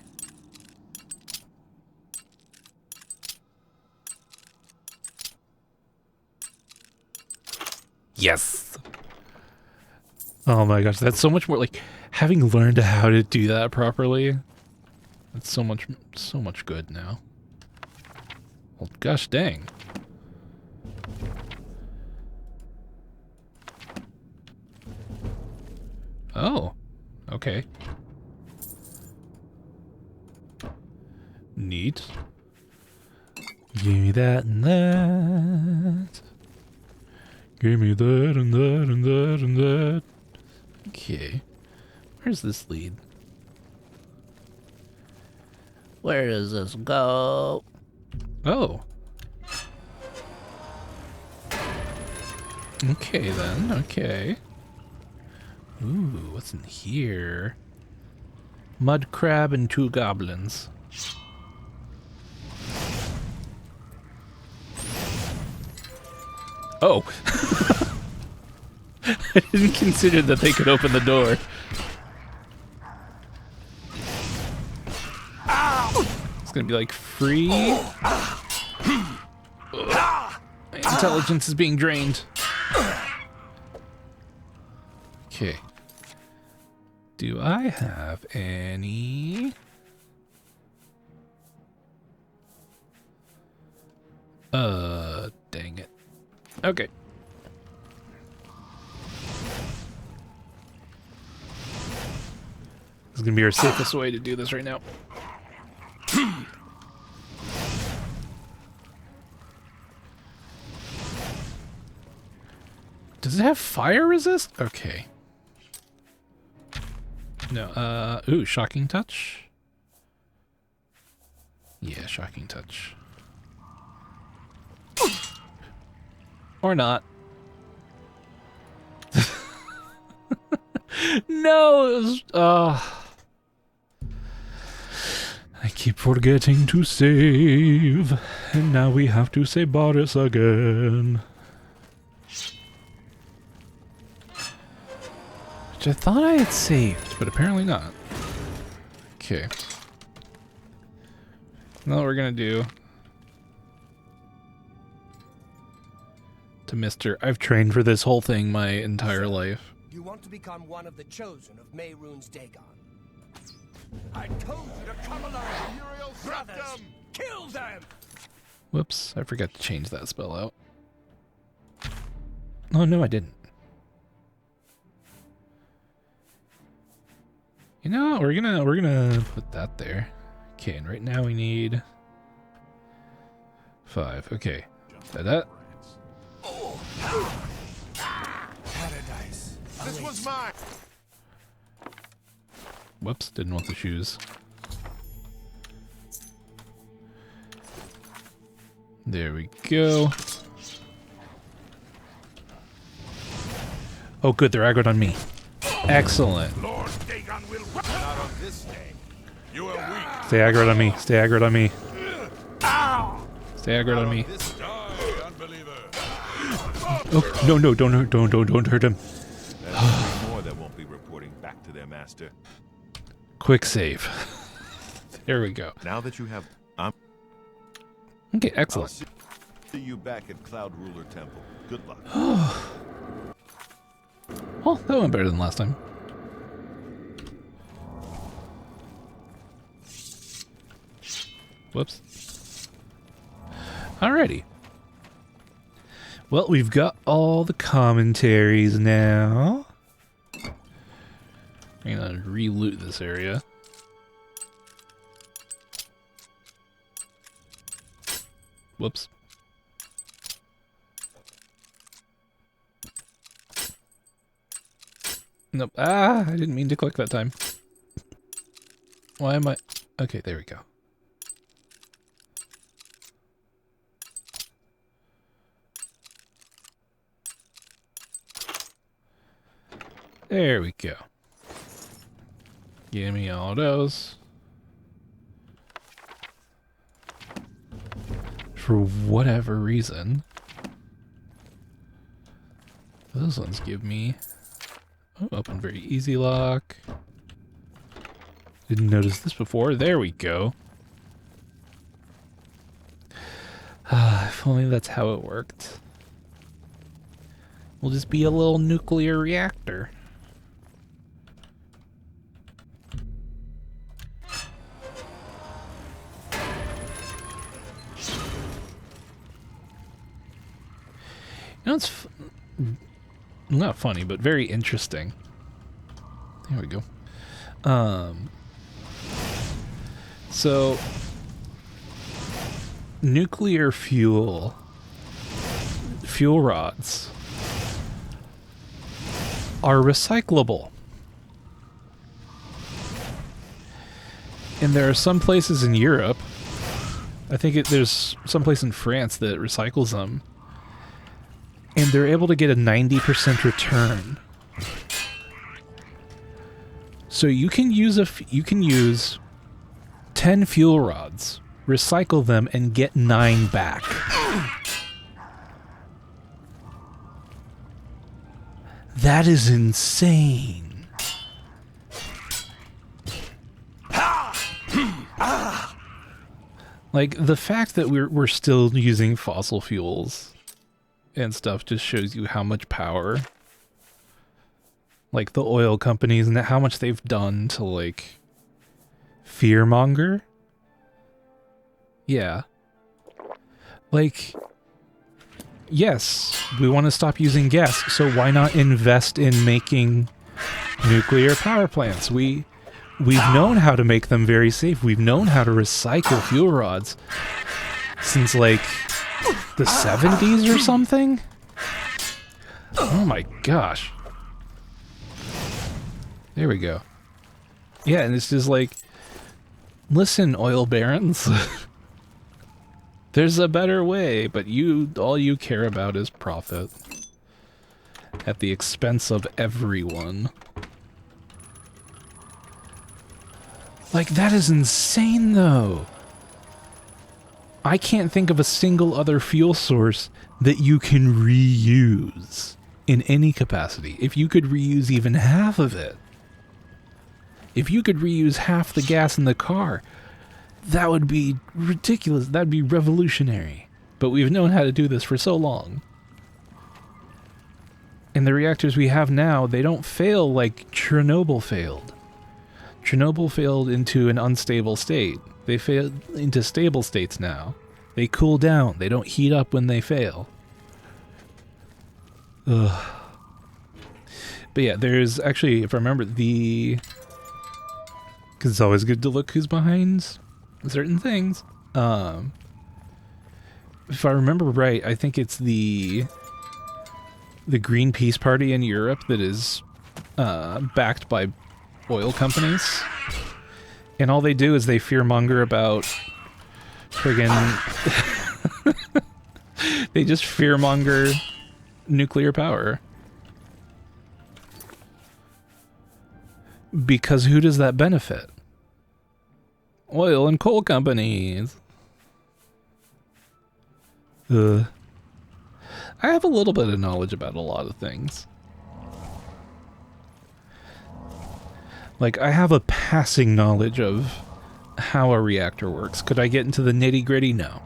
Yes! Oh my gosh, that's so much more like having learned how to do that properly. That's so much good now. Well, gosh dang. Oh, okay. Neat. Give me that and that. Give me that and that and that and that. Okay. Where's this lead? Where does this go? Oh. Okay then, okay. Ooh, what's in here? Mud crab and 2 goblins. Oh! I didn't consider that they could open the door. It's gonna be like free. My intelligence is being drained. Okay. Do I have any? Dang it. Okay. This is gonna be our safest way to do this right now. Does it have fire resist? Okay. No, ooh, shocking touch? Yeah, shocking touch. Or not. No, it was, I keep forgetting to save, and now we have to save Boris again. Which I thought I had saved, but apparently not. Okay. Now what we're gonna do to Mr. I've trained for this whole thing my entire life. You want to become one of the chosen of Mehrunes Dagon. I told you to come along. Brothers, kill them! Whoops, I forgot to change that spell out. Oh no, I didn't. You know what, we're gonna put that there. Okay, and right now we need 5. Okay. That. Paradise. This one's mine. Whoops, didn't want the shoes. There we go. Oh good, they're aggroed on me. Excellent. Lord Dagon will not on this day. You are weak. Stay aggroed on me. Stay aggroed on me. Stay aggroed on me. This die, unbeliever. Oh no no don't hurt him. There's 3 more that won't be reporting back to their master. Quick save. There we go. Now that you have, Okay, I'll excellent. see you back at Cloud Ruler Temple. Good luck. Well, that went better than last time. Whoops. Alrighty. Well, we've got all the commentaries now. I'm gonna re-loot this area. Whoops. Nope. Ah, I didn't mean to click that time. Why am I... Okay, there we go. There we go. Give me all those. For whatever reason, those ones give me... Oh, open very easy lock. Didn't notice this before. There we go. If only that's how it worked. We'll just be a little nuclear reactor. You know, it's not funny, but very interesting. There we go. So nuclear fuel rods are recyclable. And there are some places in Europe, I think there's some place in France that recycles them. And they're able to get a 90% return. So you can use 10 fuel rods, recycle them, and get 9 back. That is insane. Like the fact that we're still using fossil fuels and stuff just shows you how much power, like the oil companies and how much they've done to like fearmonger. Yeah. Like, yes, we want to stop using gas, so why not invest in making nuclear power plants? We've known how to make them very safe. We've known how to recycle fuel rods since like the 70s or something? Oh my gosh. There we go. Yeah, and it's just like, listen, oil barons. There's a better way, but all you care about is profit. At the expense of everyone. Like, that is insane, though. I can't think of a single other fuel source that you can reuse in any capacity. If you could reuse even half of it, if you could reuse half the gas in the car, that would be ridiculous. That'd be revolutionary. But we've known how to do this for so long. And the reactors we have now, they don't fail like Chernobyl failed. Chernobyl failed into an unstable state. They fail into stable states now. They cool down. They don't heat up when they fail. Ugh. But yeah, there's actually, if I remember, because it's always good to look who's behind certain things. If I remember right, I think it's the the Greenpeace party in Europe that is backed by oil companies, and all they do is they fearmonger about friggin' they just fearmonger nuclear power. Because who does that benefit? Oil and coal companies. I have a little bit of knowledge about a lot of things. Like, I have a passing knowledge of how a reactor works. Could I get into the nitty-gritty? No.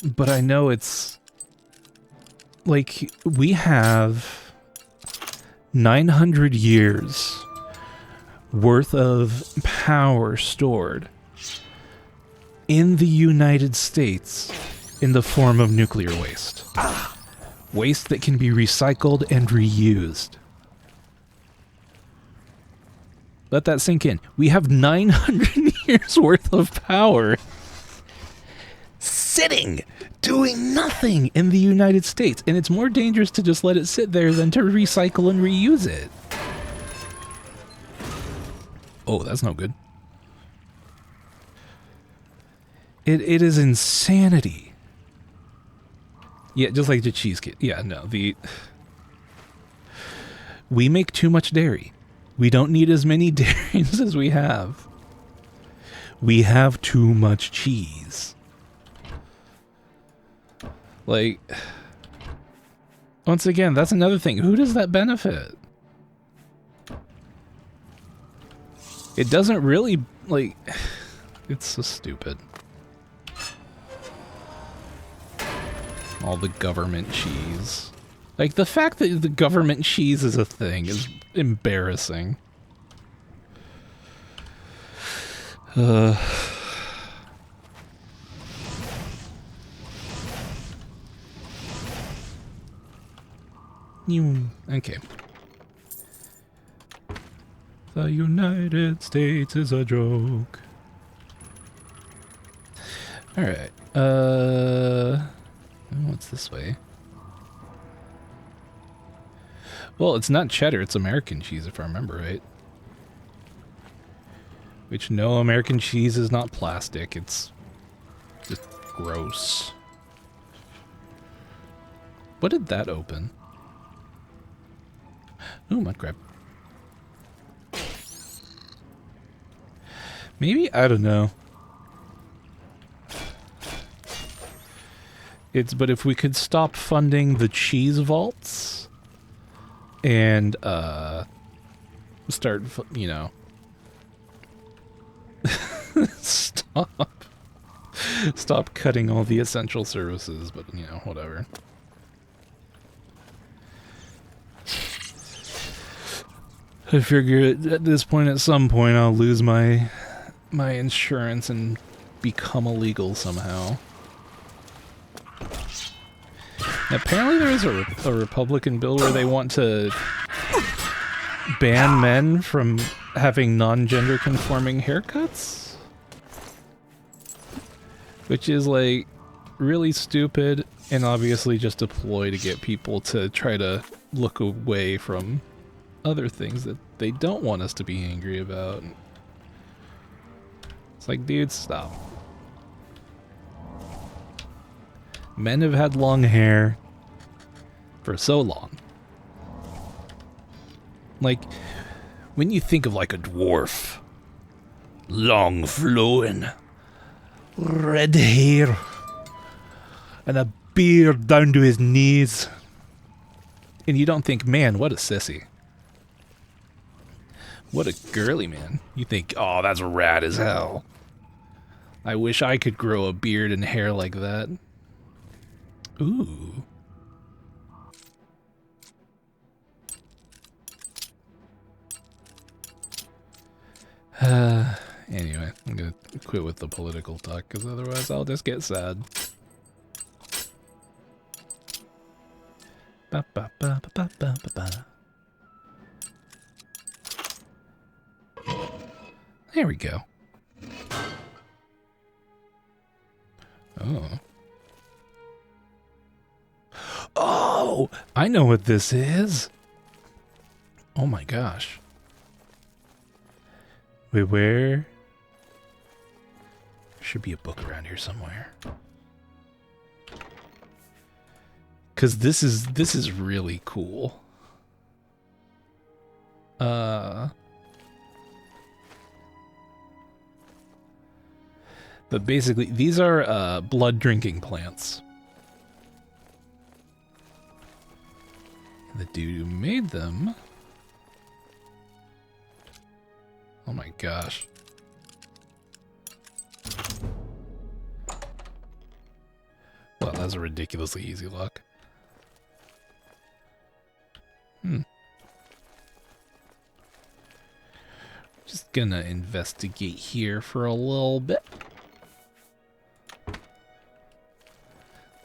But I know it's... like, we have 900 years worth of power stored in the United States in the form of nuclear waste. Waste that can be recycled and reused. Let that sink in. We have 900 years worth of power sitting, doing nothing in the United States. And it's more dangerous to just let it sit there than to recycle and reuse it. Oh, that's no good. It is insanity. Yeah, just like the cheese kit. Yeah, no, we make too much dairy. We don't need as many dairies as we have. We have too much cheese. Like, once again, that's another thing. Who does that benefit? It doesn't really, like, it's so stupid. All the government cheese. Like, the fact that the government cheese is a thing is embarrassing. Okay. The United States is a joke. Alright. What's this way? Well, it's not cheddar, it's American cheese, if I remember right. Which, no, American cheese is not plastic, it's just gross. What did that open? Oh, mud crab. Maybe? I don't know. But if we could stop funding the cheese vaults and start, you know, stop cutting all the essential services, but you know, whatever. I figure at this point, at some point, I'll lose my insurance and become illegal somehow. Apparently there is a Republican bill where they want to ban men from having non-gender conforming haircuts. Which is, like, really stupid and obviously just a ploy to get people to try to look away from other things that they don't want us to be angry about. It's like, dude, stop. Men have had long hair for so long. Like, when you think of like a dwarf, long flowing, red hair, and a beard down to his knees, and you don't think, man, what a sissy. What a girly man. You think, oh, that's rad as hell. I wish I could grow a beard and hair like that. Ooh. Anyway, I'm gonna quit with the political talk, because otherwise I'll just get sad. Ba ba ba ba ba ba ba. There we go. Oh. Oh, I know what this is. Oh my gosh. Wait, where? There should be a book around here somewhere. Cause this is really cool. But basically these are blood drinking plants. The dude who made them. Oh my gosh. Well, that's a ridiculously easy look. Just gonna investigate here for a little bit.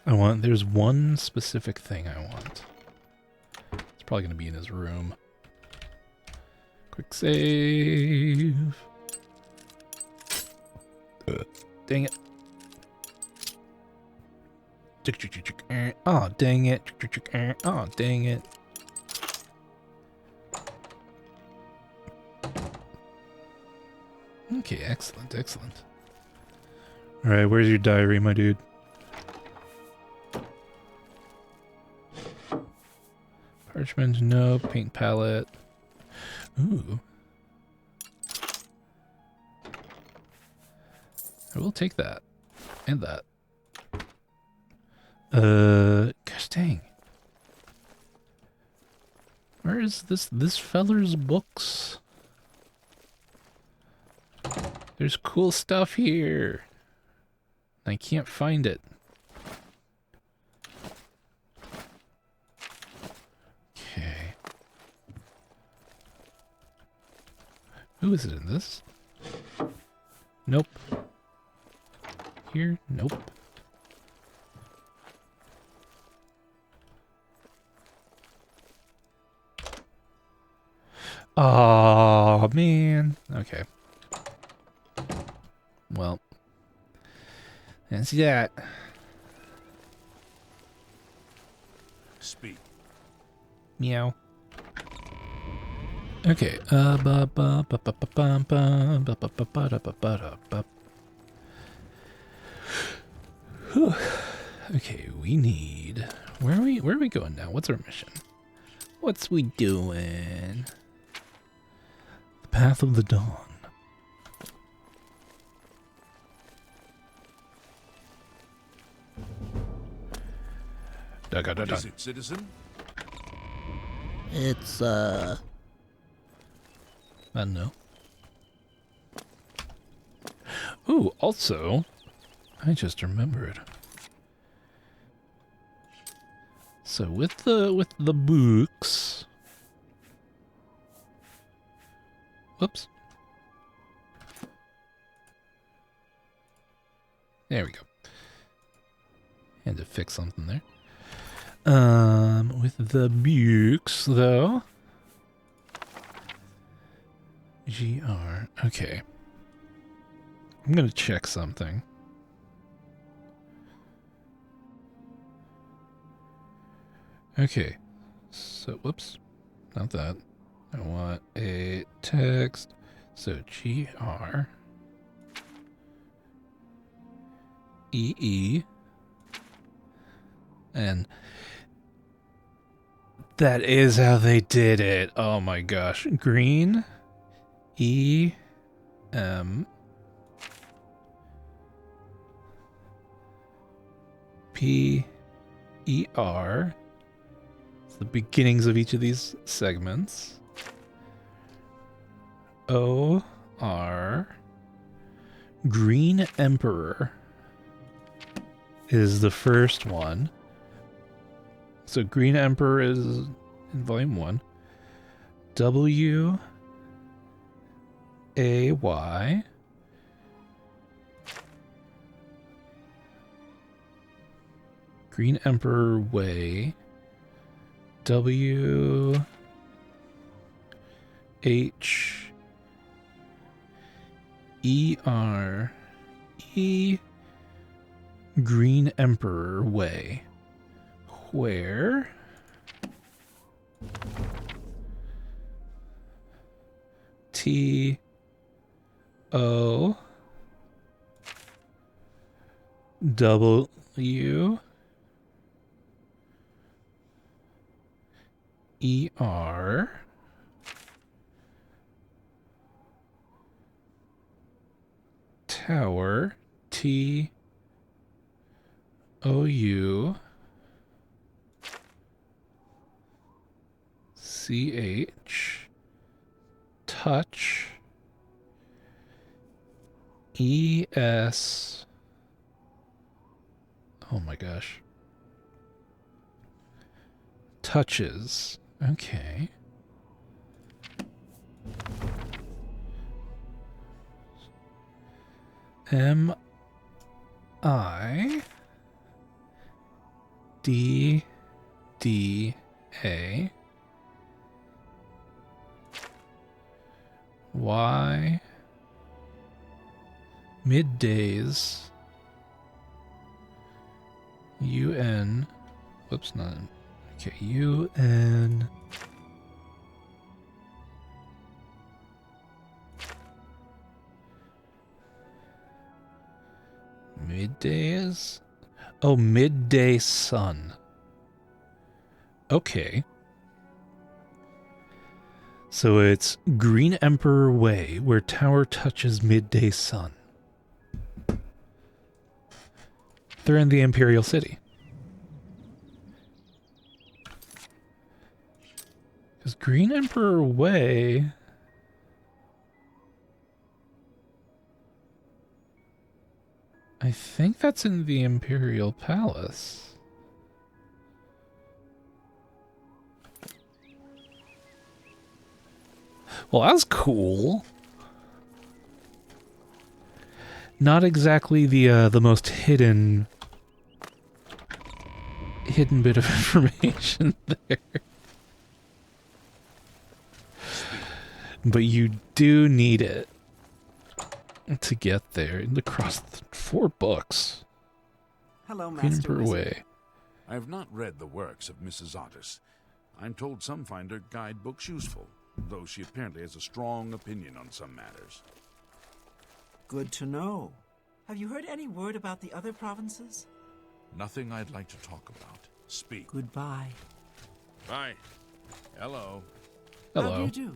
There's one specific thing I want. It's probably gonna be in his room. Quick save. Dang it. Oh, dang it. Oh, dang it. Okay, excellent, excellent. Alright, where's your diary, my dude? Parchment, no. Paint palette. Ooh. I will take that. And that. Gosh dang. Where is this feller's books? There's cool stuff here. I can't find it. Okay. Who is it in this? Nope. Here? Nope. Oh man. Okay. Well, that's that. Speak. Meow. Okay. Okay, we need. Where are we going now? What's our mission? What's we doing? The Path of the Dawn. What is it, citizen? It's, I don't know. Ooh, also, I just remembered. So with the books. Whoops. There we go. Had to fix something there. With the books though. GR. Okay. I'm gonna check something. Okay. So, whoops. Not that. I want a text. So, GR. EE. And that is how they did it. Oh my gosh. Green. E. M. P. E. R. It's the beginnings of each of these segments. O. R. Green Emperor is the first one. So Green Emperor is in volume 1. W. A. Y. Green Emperor Way. W. H. E. R. E. Green Emperor Way. Where? T O W E R Tower T O U C H Touch E S. Oh my gosh. Touches. Okay. M I D D A Y middays UN. Whoops, not. Okay, UN. Middays? Oh, midday sun. Okay. So it's Green Emperor Way, where tower touches midday sun. They're in the Imperial City. Because Green Emperor Way... I think that's in the Imperial Palace. Well, that's cool. Not exactly the most hidden bit of information there. But you do need it to get there and across 4 books. Hello, Green Master Emperor Wizard. Way. I have not read the works of Mrs. Otis. I'm told some find her guidebooks useful, though she apparently has a strong opinion on some matters. Good to know. Have you heard any word about the other provinces? Nothing I'd like to talk about. Speak. Goodbye. Bye. Hello. Hello. How do you do?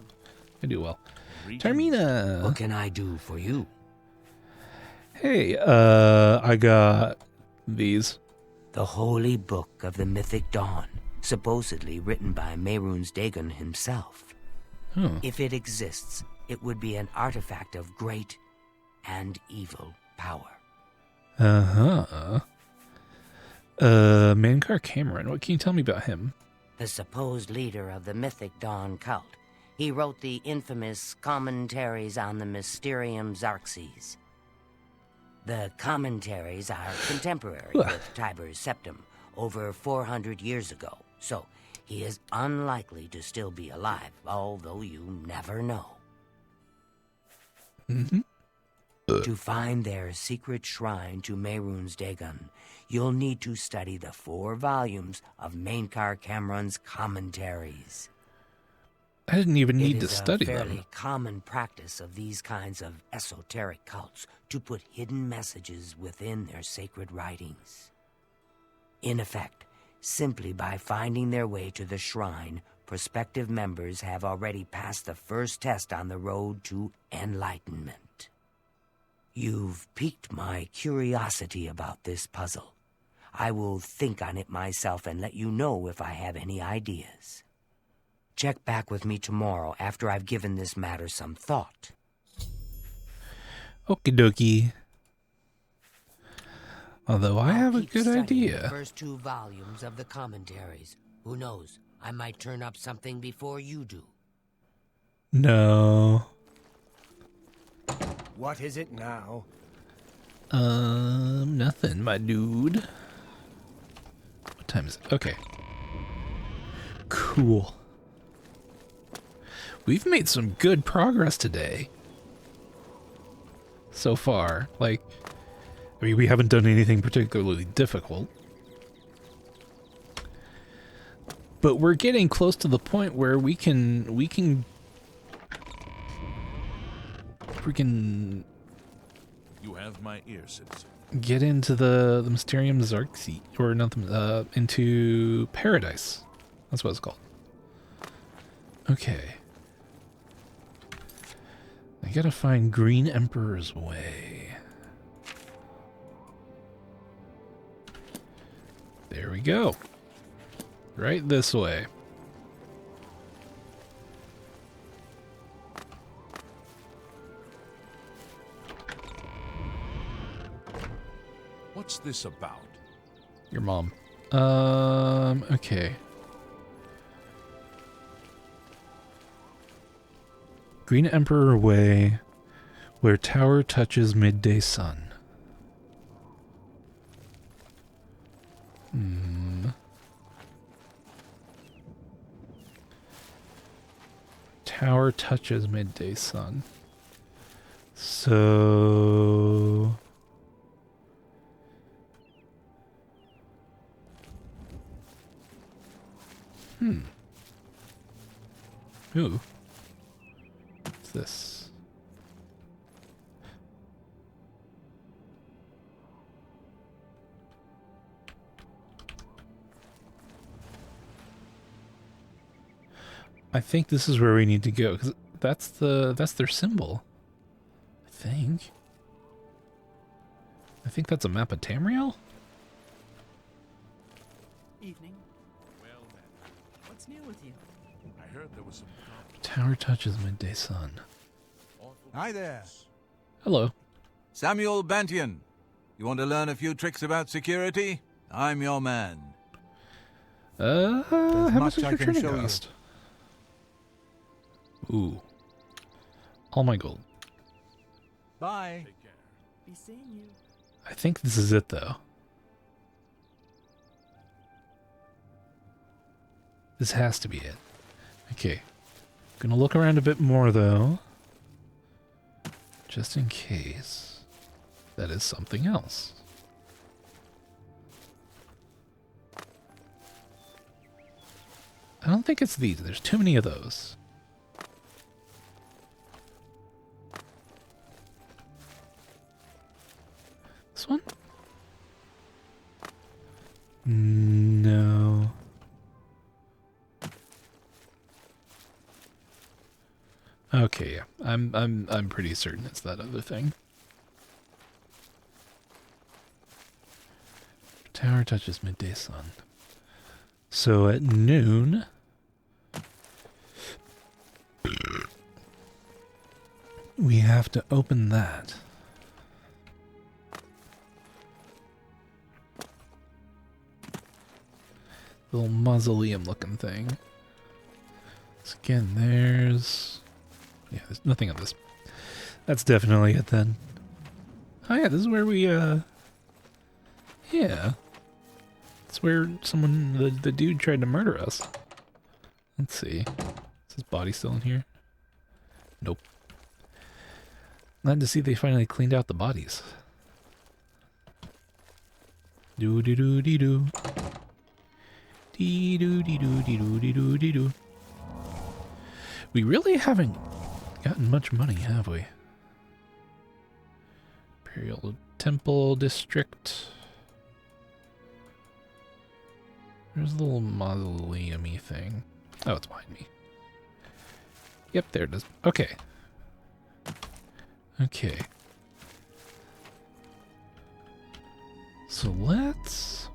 I do well. What Termina. can I do for you? Hey, I got these. The Holy Book of the Mythic Dawn, supposedly written by Mehrunes Dagon himself. Huh. If it exists, it would be an artifact of great and evil power. Uh-huh. Mankar Cameron, what can you tell me about him? The supposed leader of the Mythic Dawn cult. He wrote the infamous Commentaries on the Mysterium Xarxes. The commentaries are contemporary with Tiber's Septum, over 400 years ago, so he is unlikely to still be alive, although you never know. Mm-hmm. To find their secret shrine to Mehrunes Dagon, you'll need to study the 4 volumes of Mankar Cameron's commentaries. I didn't even need to It is study a fairly them. common practice of these kinds of esoteric cults to put hidden messages within their sacred writings. In effect, simply by finding their way to the shrine, prospective members have already passed the first test on the road to enlightenment. You've piqued my curiosity about this puzzle. I will think on it myself and let you know if I have any ideas. Check back with me tomorrow after I've given this matter some thought. Okie dokie. Although I have a Keep good studying idea. The first 2 volumes of the commentaries. Who knows? I might turn up something before you do. No. What is it now? Nothing, my dude. What time is it? Okay. Cool. We've made some good progress today. So far. Like, I mean, we haven't done anything particularly difficult. But we're getting close to the point where we can freaking You have my ear, citizen. get into the Mysterium Xarxi, or not into Paradise. That's what it's called. Okay. I gotta find Green Emperor's Way. There we go. Right this way. What's this about? Your mom. Okay. Green Emperor Way, where tower touches midday sun. Tower touches midday sun. So... Ooh. What's this? I think this is where we need to go, because that's their symbol. I think that's a map of Tamriel? Evening. Well then, what's new with you? I heard there was some Tower touches midday sun. Hi there. Hello. Samuel Bantian. You want to learn a few tricks about security? I'm your man. How much is I your can training show you. cost? Ooh. All my gold. Bye. Take care. Be seeing you. I think this is it, though. This has to be it. Okay. Gonna look around a bit more, though. Just in case that is something else. I don't think it's these. There's too many of those. This one? No. Okay, yeah. I'm pretty certain it's that other thing. Tower touches midday sun. So at noon, we have to open that. Little mausoleum looking thing. So again, there's nothing on this. That's definitely it then. Oh yeah, this is where we yeah. It's where the dude tried to murder us. Let's see. Is his body still in here? Nope. Glad to see they finally cleaned out the bodies. Do do do dee do. Dee do dee do dee do dee do dee do. We really haven't gotten much money, have we? Imperial Temple District. There's a little mausoleum-y thing. Oh, it's behind me. Yep, there it is. Okay. Okay. So let's...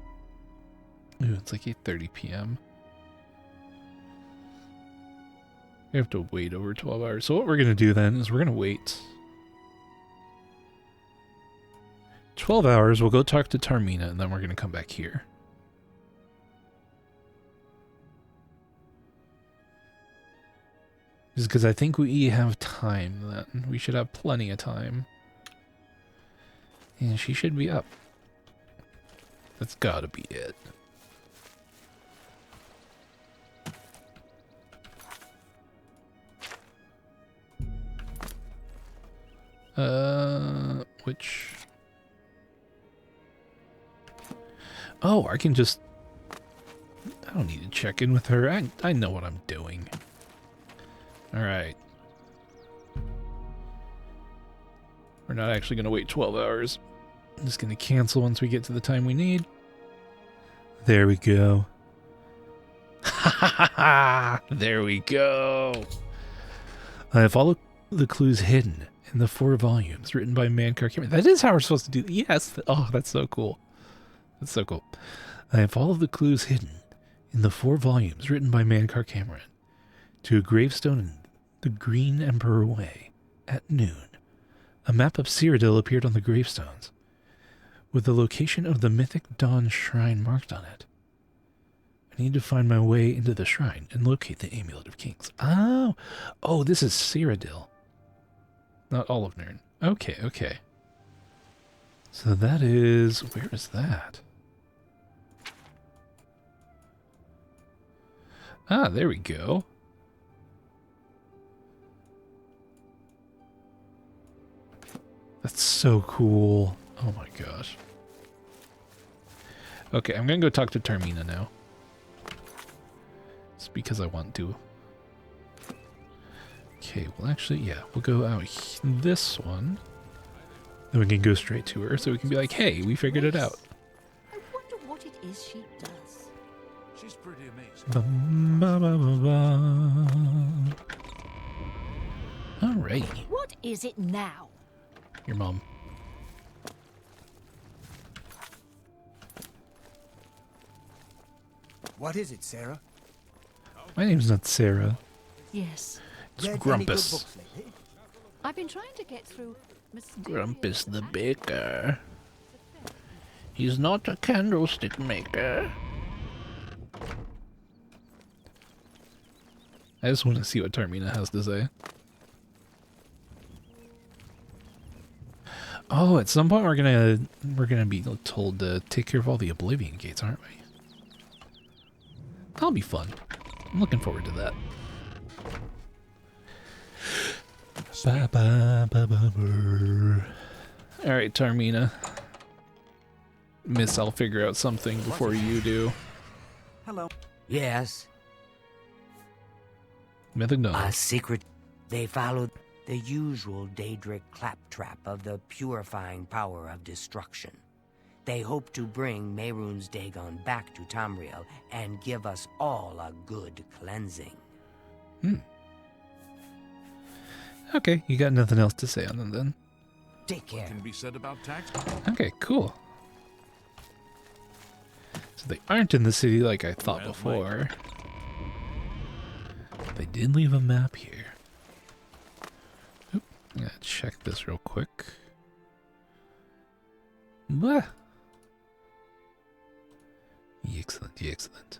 Ooh, it's like 8:30 p.m. We have to wait over 12 hours. So what we're going to do then is we're going to wait 12 hours. We'll go talk to Tarmina, and then we're going to come back here. Just because I think we have time then. We should have plenty of time. And she should be up. That's gotta be it. Which... Oh, I can just... don't need to check in with her. I know what I'm doing. Alright. We're not actually going to wait 12 hours. I'm just going to cancel once we get to the time we need. There we go. Ha ha ha ha! There we go. I have all the clues hidden in the 4 volumes written by Mankar Cameron. That is how we're supposed to do. Yes. Oh, that's so cool. That's so cool. I have all of the clues hidden in the 4 volumes written by Mankar Cameron to a gravestone in the Green Emperor Way at noon. A map of Cyrodiil appeared on the gravestones, with the location of the mythic Dawn Shrine marked on it. I need to find my way into the shrine and locate the Amulet of Kings. Oh, this is Cyrodiil, not Olive Nern. Okay, okay. So that is, where is that? Ah, there we go. That's so cool. Oh my gosh. Okay, I'm gonna go talk to Tarmina now. It's because I want to. Okay, well actually, yeah, we'll go out this one. Then we can go straight to her, so we can be like, hey, we figured it out. I wonder what it is she does. She's pretty amazing. Alrighty. What is it now? Your mom. What is it, Sarah? My name's not Sarah. Yes. It's Read any good Grumpus. books lately? I've been trying to get through mysterious Grumpus the baker. He's not a candlestick maker. I just want to see what Tarmina has to say. Oh, at some point we're gonna be told to take care of all the Oblivion gates, aren't we? That'll be fun. I'm looking forward to that. Alright, Tarmina. Miss, I'll figure out something before you do. Hello. Yes, Mythic Dawn. a secret. They followed the usual Daedric claptrap of the purifying power of destruction. They hope to bring Mehrunes Dagon back to Tamriel and give us all a good cleansing. Okay, you got nothing else to say on them then. Take care. Can be said about tax. Okay, cool. So they aren't in the city like I thought Well, before. They did leave a map here. Oop, I'm gonna check this real quick. Blah. Excellent, excellent.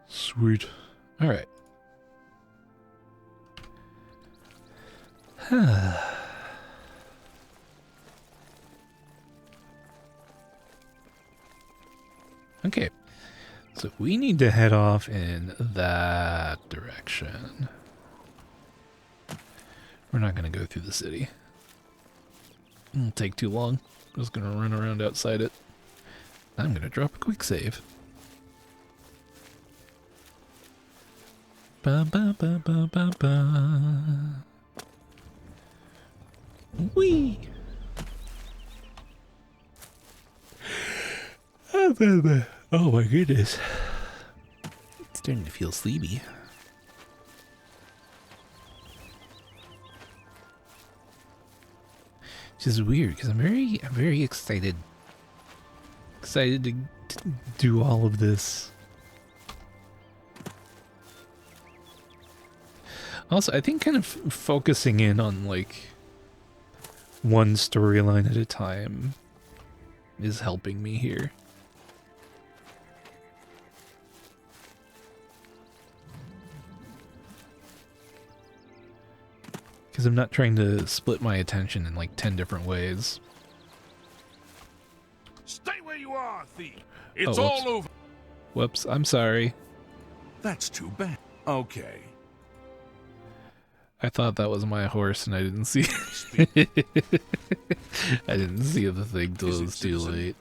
Sweet. All right. Okay. So we need to head off in that direction. We're not going to go through the city. It'll take too long. I'm just going to run around outside it. I'm going to drop a quick save. Ba ba ba ba ba ba. Whee! Oh my goodness. It's starting to feel sleepy. Which is weird because I'm very excited. Excited to do all of this. Also, I think kind of focusing in on like one storyline at a time is helping me here. Because I'm not trying to split my attention in like 10 different ways. Stay where you are, thief. It's Oh, all whoops. over. Whoops, I'm sorry. That's too bad. Okay. I thought that was my horse and I didn't see I didn't see the thing till it was too late.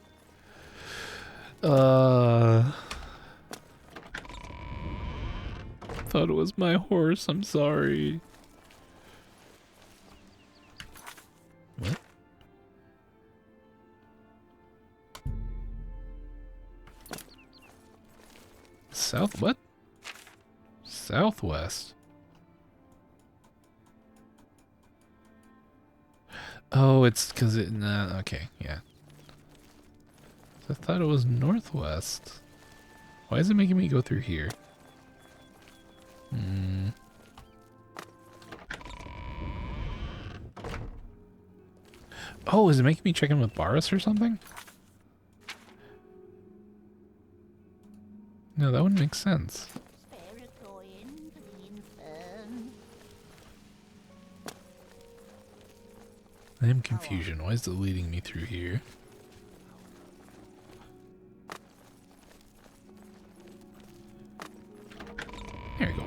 Thought it was my horse, I'm sorry. What? South what? Southwest. Oh, it's because it. Nah, okay, yeah. I thought it was northwest. Why is it making me go through here? Hmm. Oh, is it making me check in with Boris or something? No, that wouldn't make sense. I am confusion. Why is it leading me through here? There we go.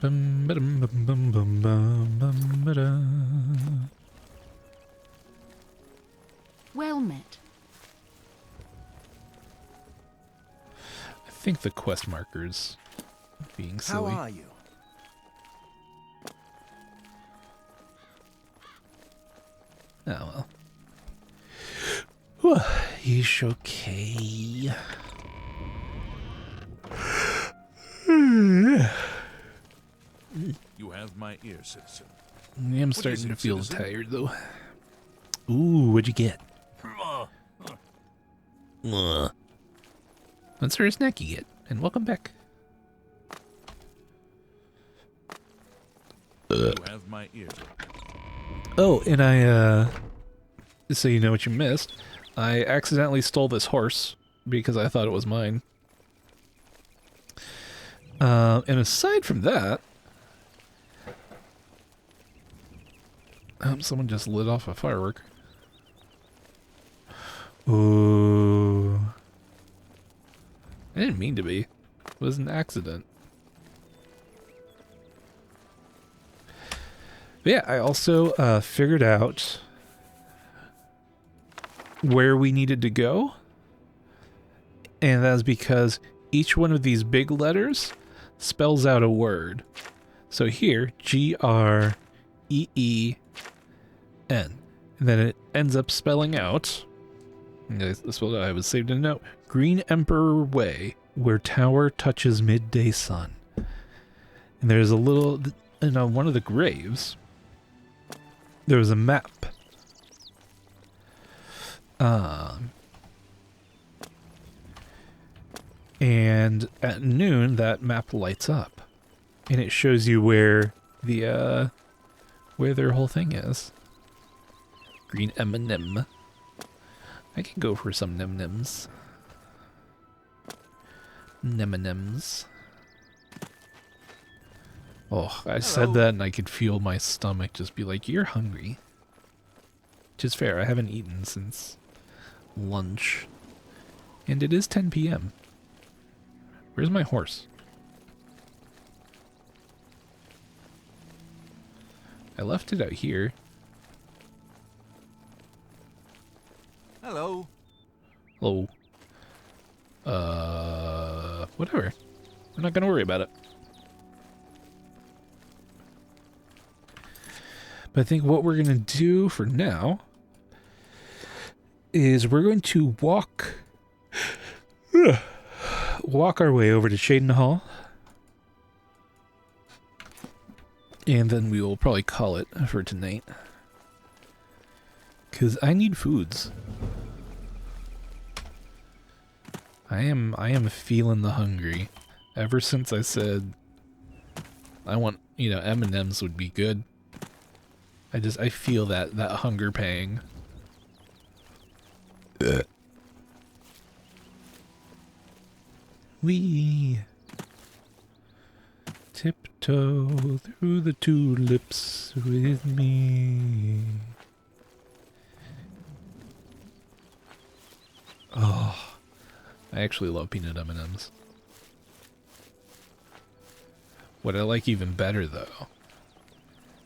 Bum, ba-dum, bum, bum, bum, bum, bum, ba-da. Well met. I think the quest markers being silly. How are you? Oh well. He's okay. You have my ear, citizen. I am starting to feel tired though. Ooh, what'd you get? What sort of snack you get? And welcome back. You have my ear. Oh, and I, so you know what you missed, I accidentally stole this horse because I thought it was mine. And aside from that, someone just lit off a firework. Ooh. I didn't mean to be. It was an accident. But yeah, I also figured out where we needed to go. And that's because each one of these big letters spells out a word. So here, G-R-E-E-N. And then it ends up spelling out, that's what I was saved in a note, Green Emperor Way, where tower touches midday sun. And there's a little, on one of the graves, there was a map. And at noon, that map lights up. And it shows you where the, where their whole thing is. Green M&M. I can go for some Nem-Nems. Nem-Nems. Oh, I said that and I could feel my stomach just be like, you're hungry. Which is fair, I haven't eaten since lunch. And it is 10 p.m. Where's my horse? I left it out here. Hello. Hello. Whatever. I'm not gonna worry about it. But I think what we're gonna do for now is we're going to walk our way over to Shaden Hall. And then we will probably call it for tonight. 'Cause I need foods. I am feeling the hungry. Ever since I said I want, you know, M&Ms would be good. I feel that hunger pang. We tiptoe through the tulips with me. I actually love peanut M&Ms. What I like even better, though,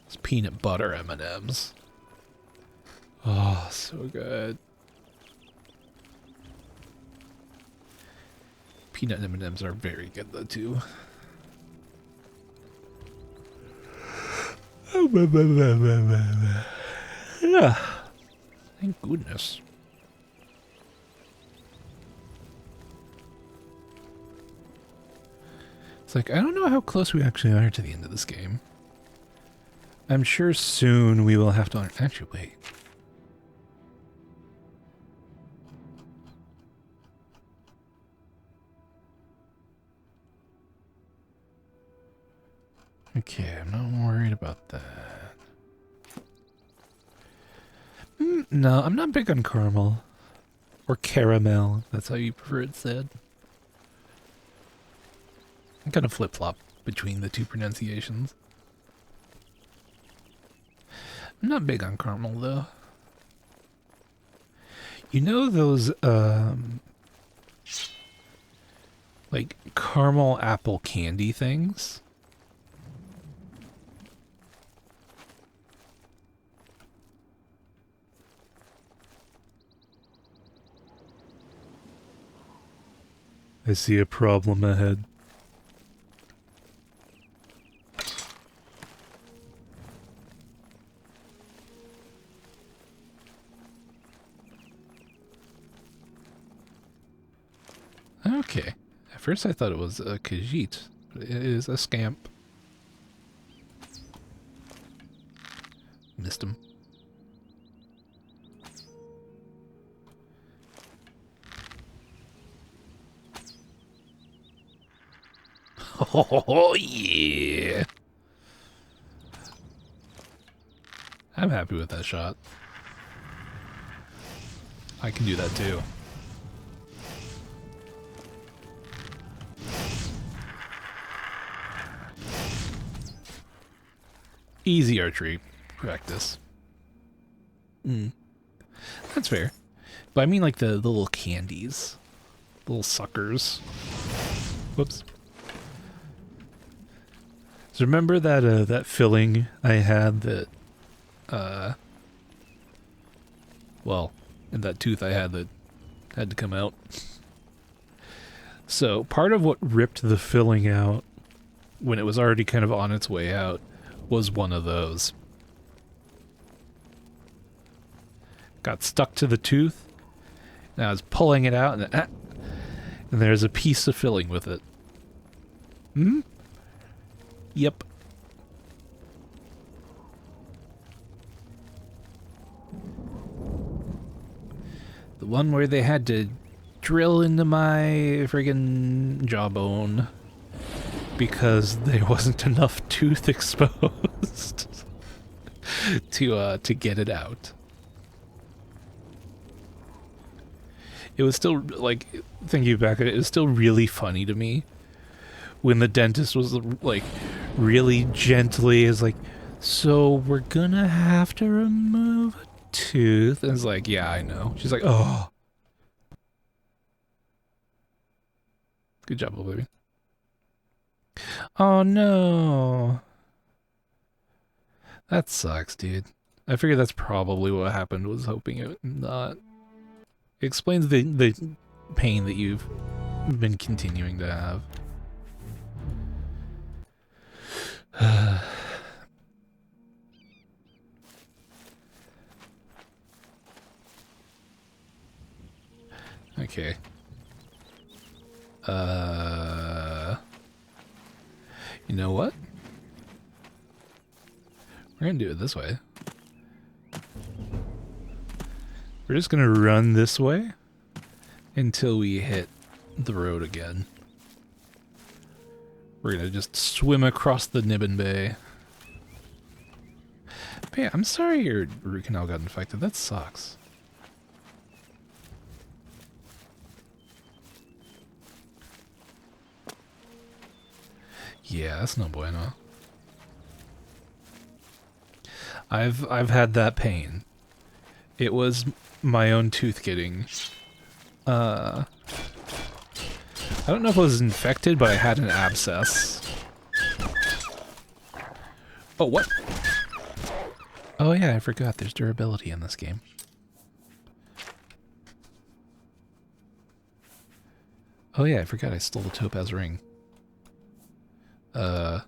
is peanut butter M&Ms. Oh, so good. Peanut M&Ms are very good, though, too. Yeah. Thank goodness. It's like, I don't know how close we actually are to the end of this game. I'm sure soon we will have to... Actually, wait. Okay, I'm not worried about that. No, I'm not big on caramel. Or caramel, that's how you prefer it said. I kind of flip-flop between the two pronunciations. I'm not big on caramel, though. You know those, like, caramel apple candy things? I see a problem ahead. Okay. At first I thought it was a Khajiit, but it is a scamp. Missed him. Oh, yeah. I'm happy with that shot. I can do that too. Easy archery practice. That's fair. But I mean like the little candies. Little suckers. Whoops. So remember that that filling I had that well, and that tooth I had that had to come out. So part of what ripped the filling out when it was already kind of on its way out was one of those. Got stuck to the tooth, and I was pulling it out, and there's a piece of filling with it. Yep. The one where they had to drill into my friggin' jawbone because there wasn't enough tooth exposed to get it out. It was still, like, thinking back at it, it was still really funny to me when the dentist was, like, really gently is like, so we're gonna have to remove a tooth. And it's like, yeah, I know. She's like, oh. Good job, Oblivion. Oh, no. That sucks, dude. I figured that's probably what happened, was hoping it not. It explains the pain that you've been continuing to have. Okay. You know what? We're gonna do it this way. We're just gonna run this way until we hit the road again. We're gonna just swim across the Nibbin Bay. But yeah, I'm sorry your root canal got infected. That sucks. Yeah, that's no bueno. I've had that pain. It was my own tooth getting I don't know if I was infected, but I had an abscess. Oh, what? Oh yeah, I forgot there's durability in this game. Oh yeah, I forgot I stole the topaz ring. That.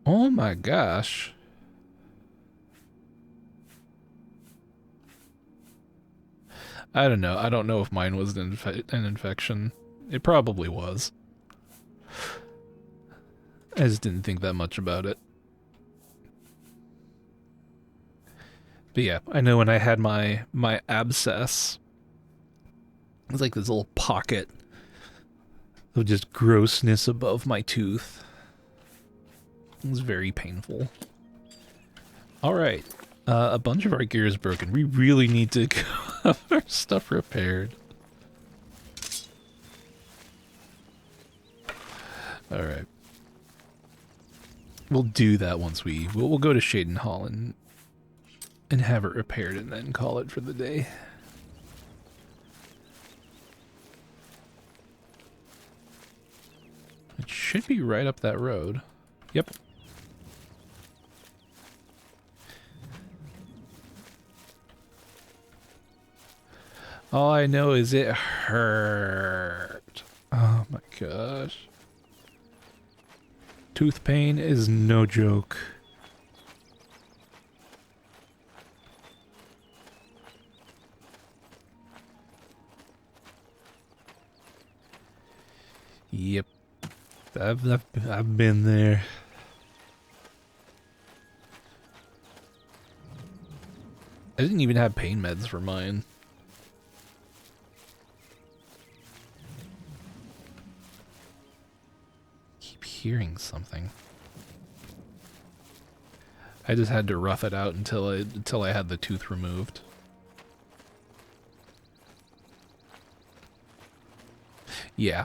Oh my gosh. I don't know. I don't know if mine was an infection. It probably was. I just didn't think that much about it. But yeah, I know when I had my abscess, it was like this little pocket of just grossness above my tooth. It was very painful. Alright, a bunch of our gear is broken. We really need to have our stuff repaired. Alright. We'll do that once we'll go to Shaden Hall and have it repaired and then call it for the day. It should be right up that road. Yep. All I know is it hurt. Oh my gosh. Tooth pain is no joke. Yep. I've been there. I didn't even have pain meds for mine. Keep hearing something. I just had to rough it out until I had the tooth removed. Yeah.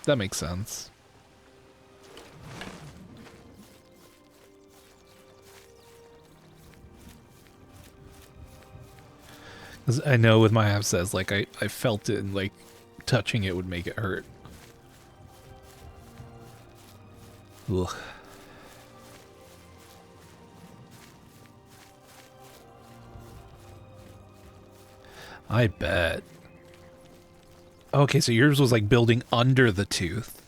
That makes sense. Cause I know with my abscess, like I felt it and like touching it would make it hurt. Ugh. I bet. Okay, so yours was like building under the tooth.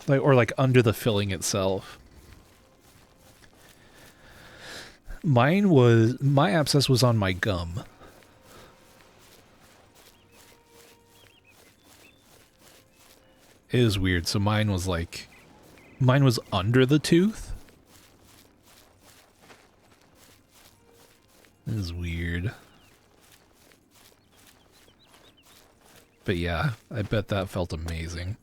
Like, or like under the filling itself. My abscess was on my gum. It is weird. So mine was under the tooth. This is weird. But yeah, I bet that felt amazing.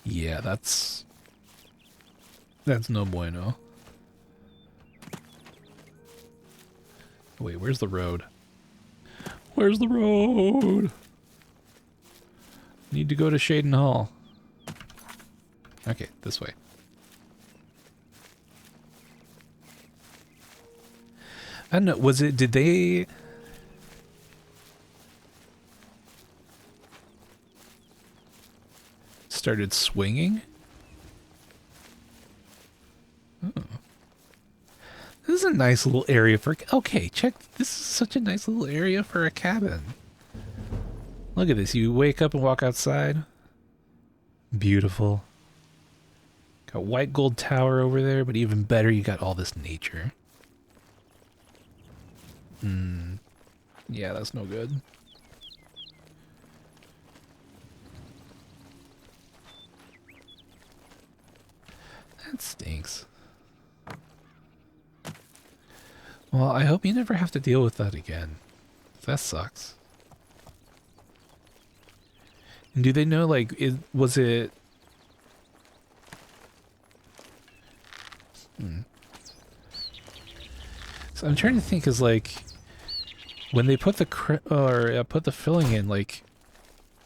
Yeah, that's no bueno. Wait, where's the road? Where's the road? Need to go to Shaden Hall. Okay, this way. I don't know, did they... started swinging? Oh. This is a nice little area for... Okay, check. This is such a nice little area for a cabin. Look at this. You wake up and walk outside. Beautiful. Got white gold tower over there, but even better, you got all this nature. Yeah, that's no good. That stinks. Well, I hope you never have to deal with that again. That sucks. And do they know, like, was it... So I'm trying to think, is like... When they put the put the filling in, like,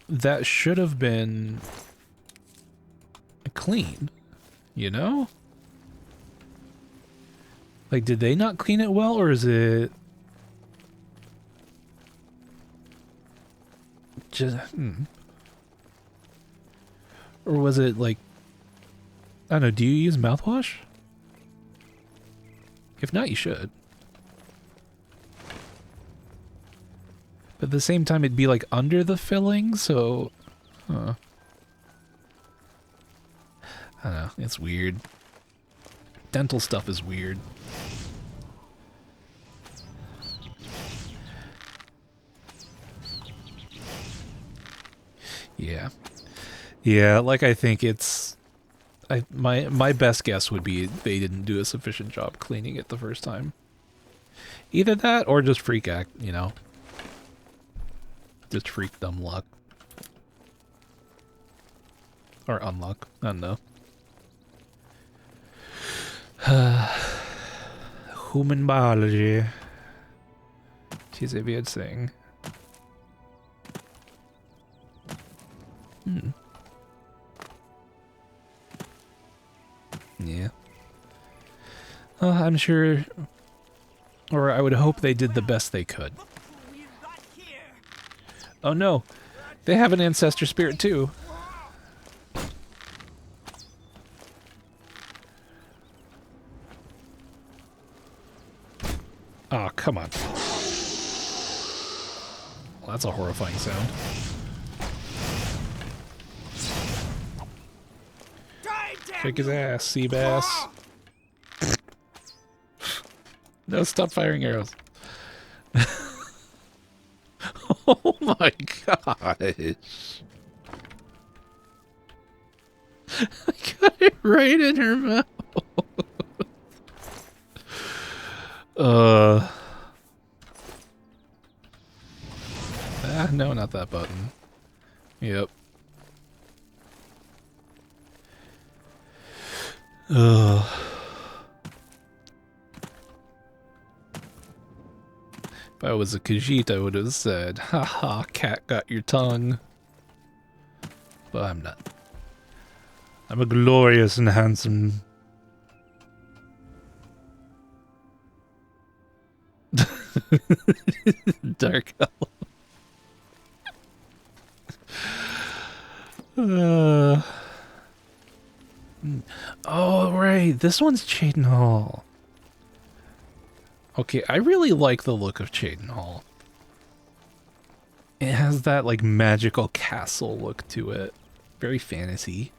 that should have been clean, you know? Like, did they not clean it well, or is it just... Or was it, like... I don't know, do you use mouthwash? If not, you should. But at the same time, it'd be, like, under the filling, so... Huh. I don't know, it's weird. Dental stuff is weird. Yeah. Yeah, like I think it's... my best guess would be they didn't do a sufficient job cleaning it the first time. Either that or just freak act, you know. Just freak dumb luck. Or unluck, I don't know. Human biology. Tis a weird thing. Yeah. I'm sure, or I would hope they did the best they could. Oh no, they have an ancestor spirit too. Oh, come on. Well, that's a horrifying sound. Kick his ass, sea bass. No, stop firing arrows. Oh my gosh. I got it right in her mouth. No, not that button. Yep. Ugh. If I was a Khajiit, I would have said, haha, cat got your tongue. But I'm not. I'm a glorious and handsome... Dark elf. Oh, right. This one's Cheydinhal. Okay, I really like the look of Cheydinhal. It has that, like, magical castle look to it. Very fantasy.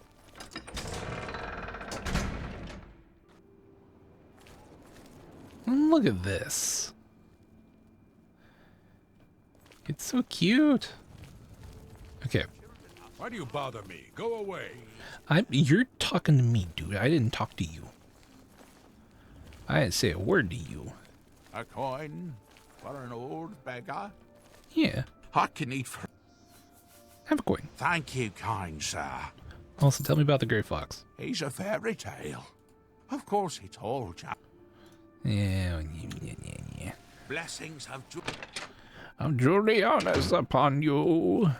And look at this. It's so cute. Okay. Why do you bother me? Go away. You're talking to me, dude. I didn't talk to you. I didn't say a word to you. A coin for an old beggar? Yeah. I can eat for... Have a coin. Thank you, kind sir. Also, tell me about the Grey Fox. He's a fairy tale. Of course he told you. Yeah. Blessings of Juliana's upon you.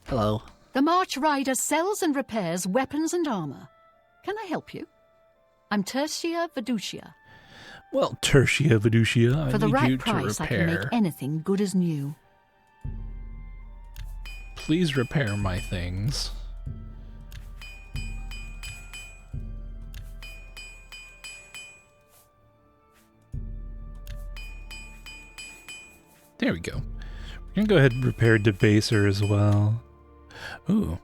Hello. The March Rider sells and repairs weapons and armor. Can I help you? I'm Tertia Veducia. Well, Tertia Veducia, For the I need right you price, to I can make repair. anything good as new. Please repair my things. There we go. We're gonna go ahead and repair Debaser as well. Ooh.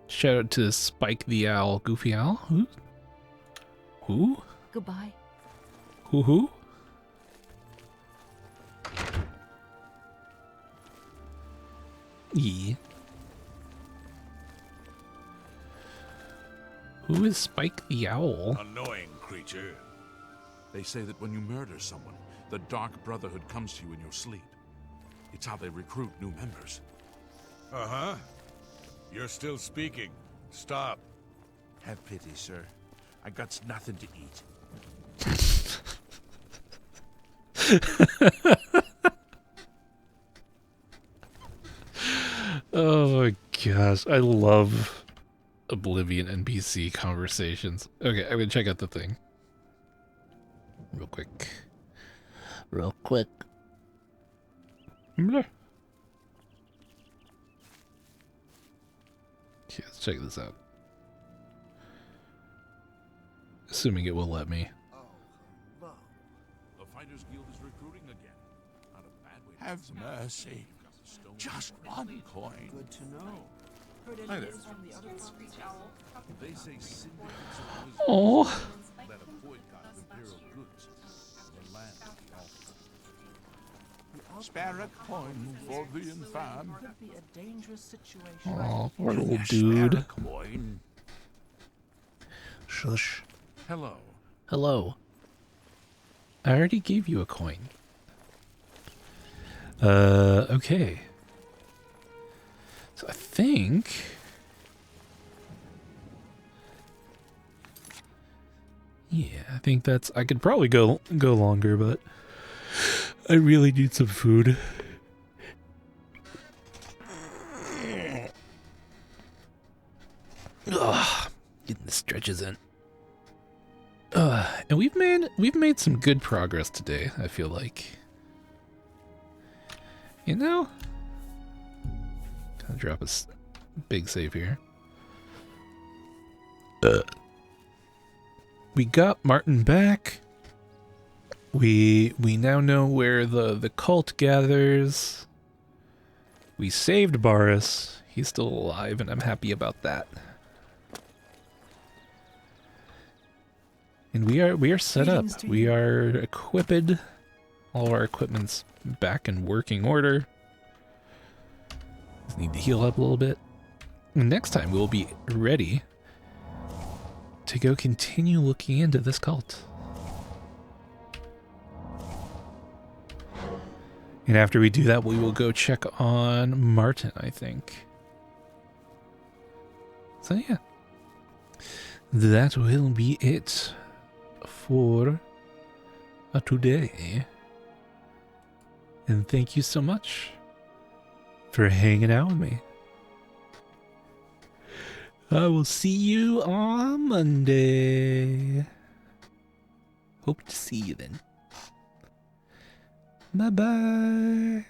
Shout out to Spike the Owl. Goofy Owl? Who? Who? Goodbye. Who? Yeah. Who is Spike the Owl? Annoying creature. They say that when you murder someone, the Dark Brotherhood comes to you in your sleep. It's how they recruit new members. Uh-huh. You're still speaking. Stop. Have pity, sir. I got nothing to eat. Oh my gosh, I love Oblivion NPC conversations. Okay, I'm gonna check out the thing. real quick. Real quick. Okay, let's check this out. Assuming it will let me. The Fighters Guild is recruiting again. Not a bad way to Have mercy. Just one coin. Good to know. Heard Hi any there. news from the other provinces? They say syndicates of wizards Oh, led a boycott of imperial goods. The land of the Alpha. Spare a coin for the infirm. Could be a dangerous situation. oh, poor little Spare dude. a coin. Shush. Hello. Hello. I already gave you a coin. Okay. So I think... Yeah, I think that's... I could probably go longer, but I really need some food. Ugh, getting the stretches in. And we've made some good progress today, I feel like. You know? Gonna drop a big save here. We got Martin back. We now know where the cult gathers. We saved Boris. He's still alive, and I'm happy about that. And we are set up. We are equipped. All of our equipment's back in working order. Just need to heal up a little bit. And next time we'll be ready to go continue looking into this cult. And after we do that, we will go check on Martin, I think. So yeah. That will be it for today. And thank you so much for hanging out with me. I will see you on Monday. Hope to see you then. Bye-bye.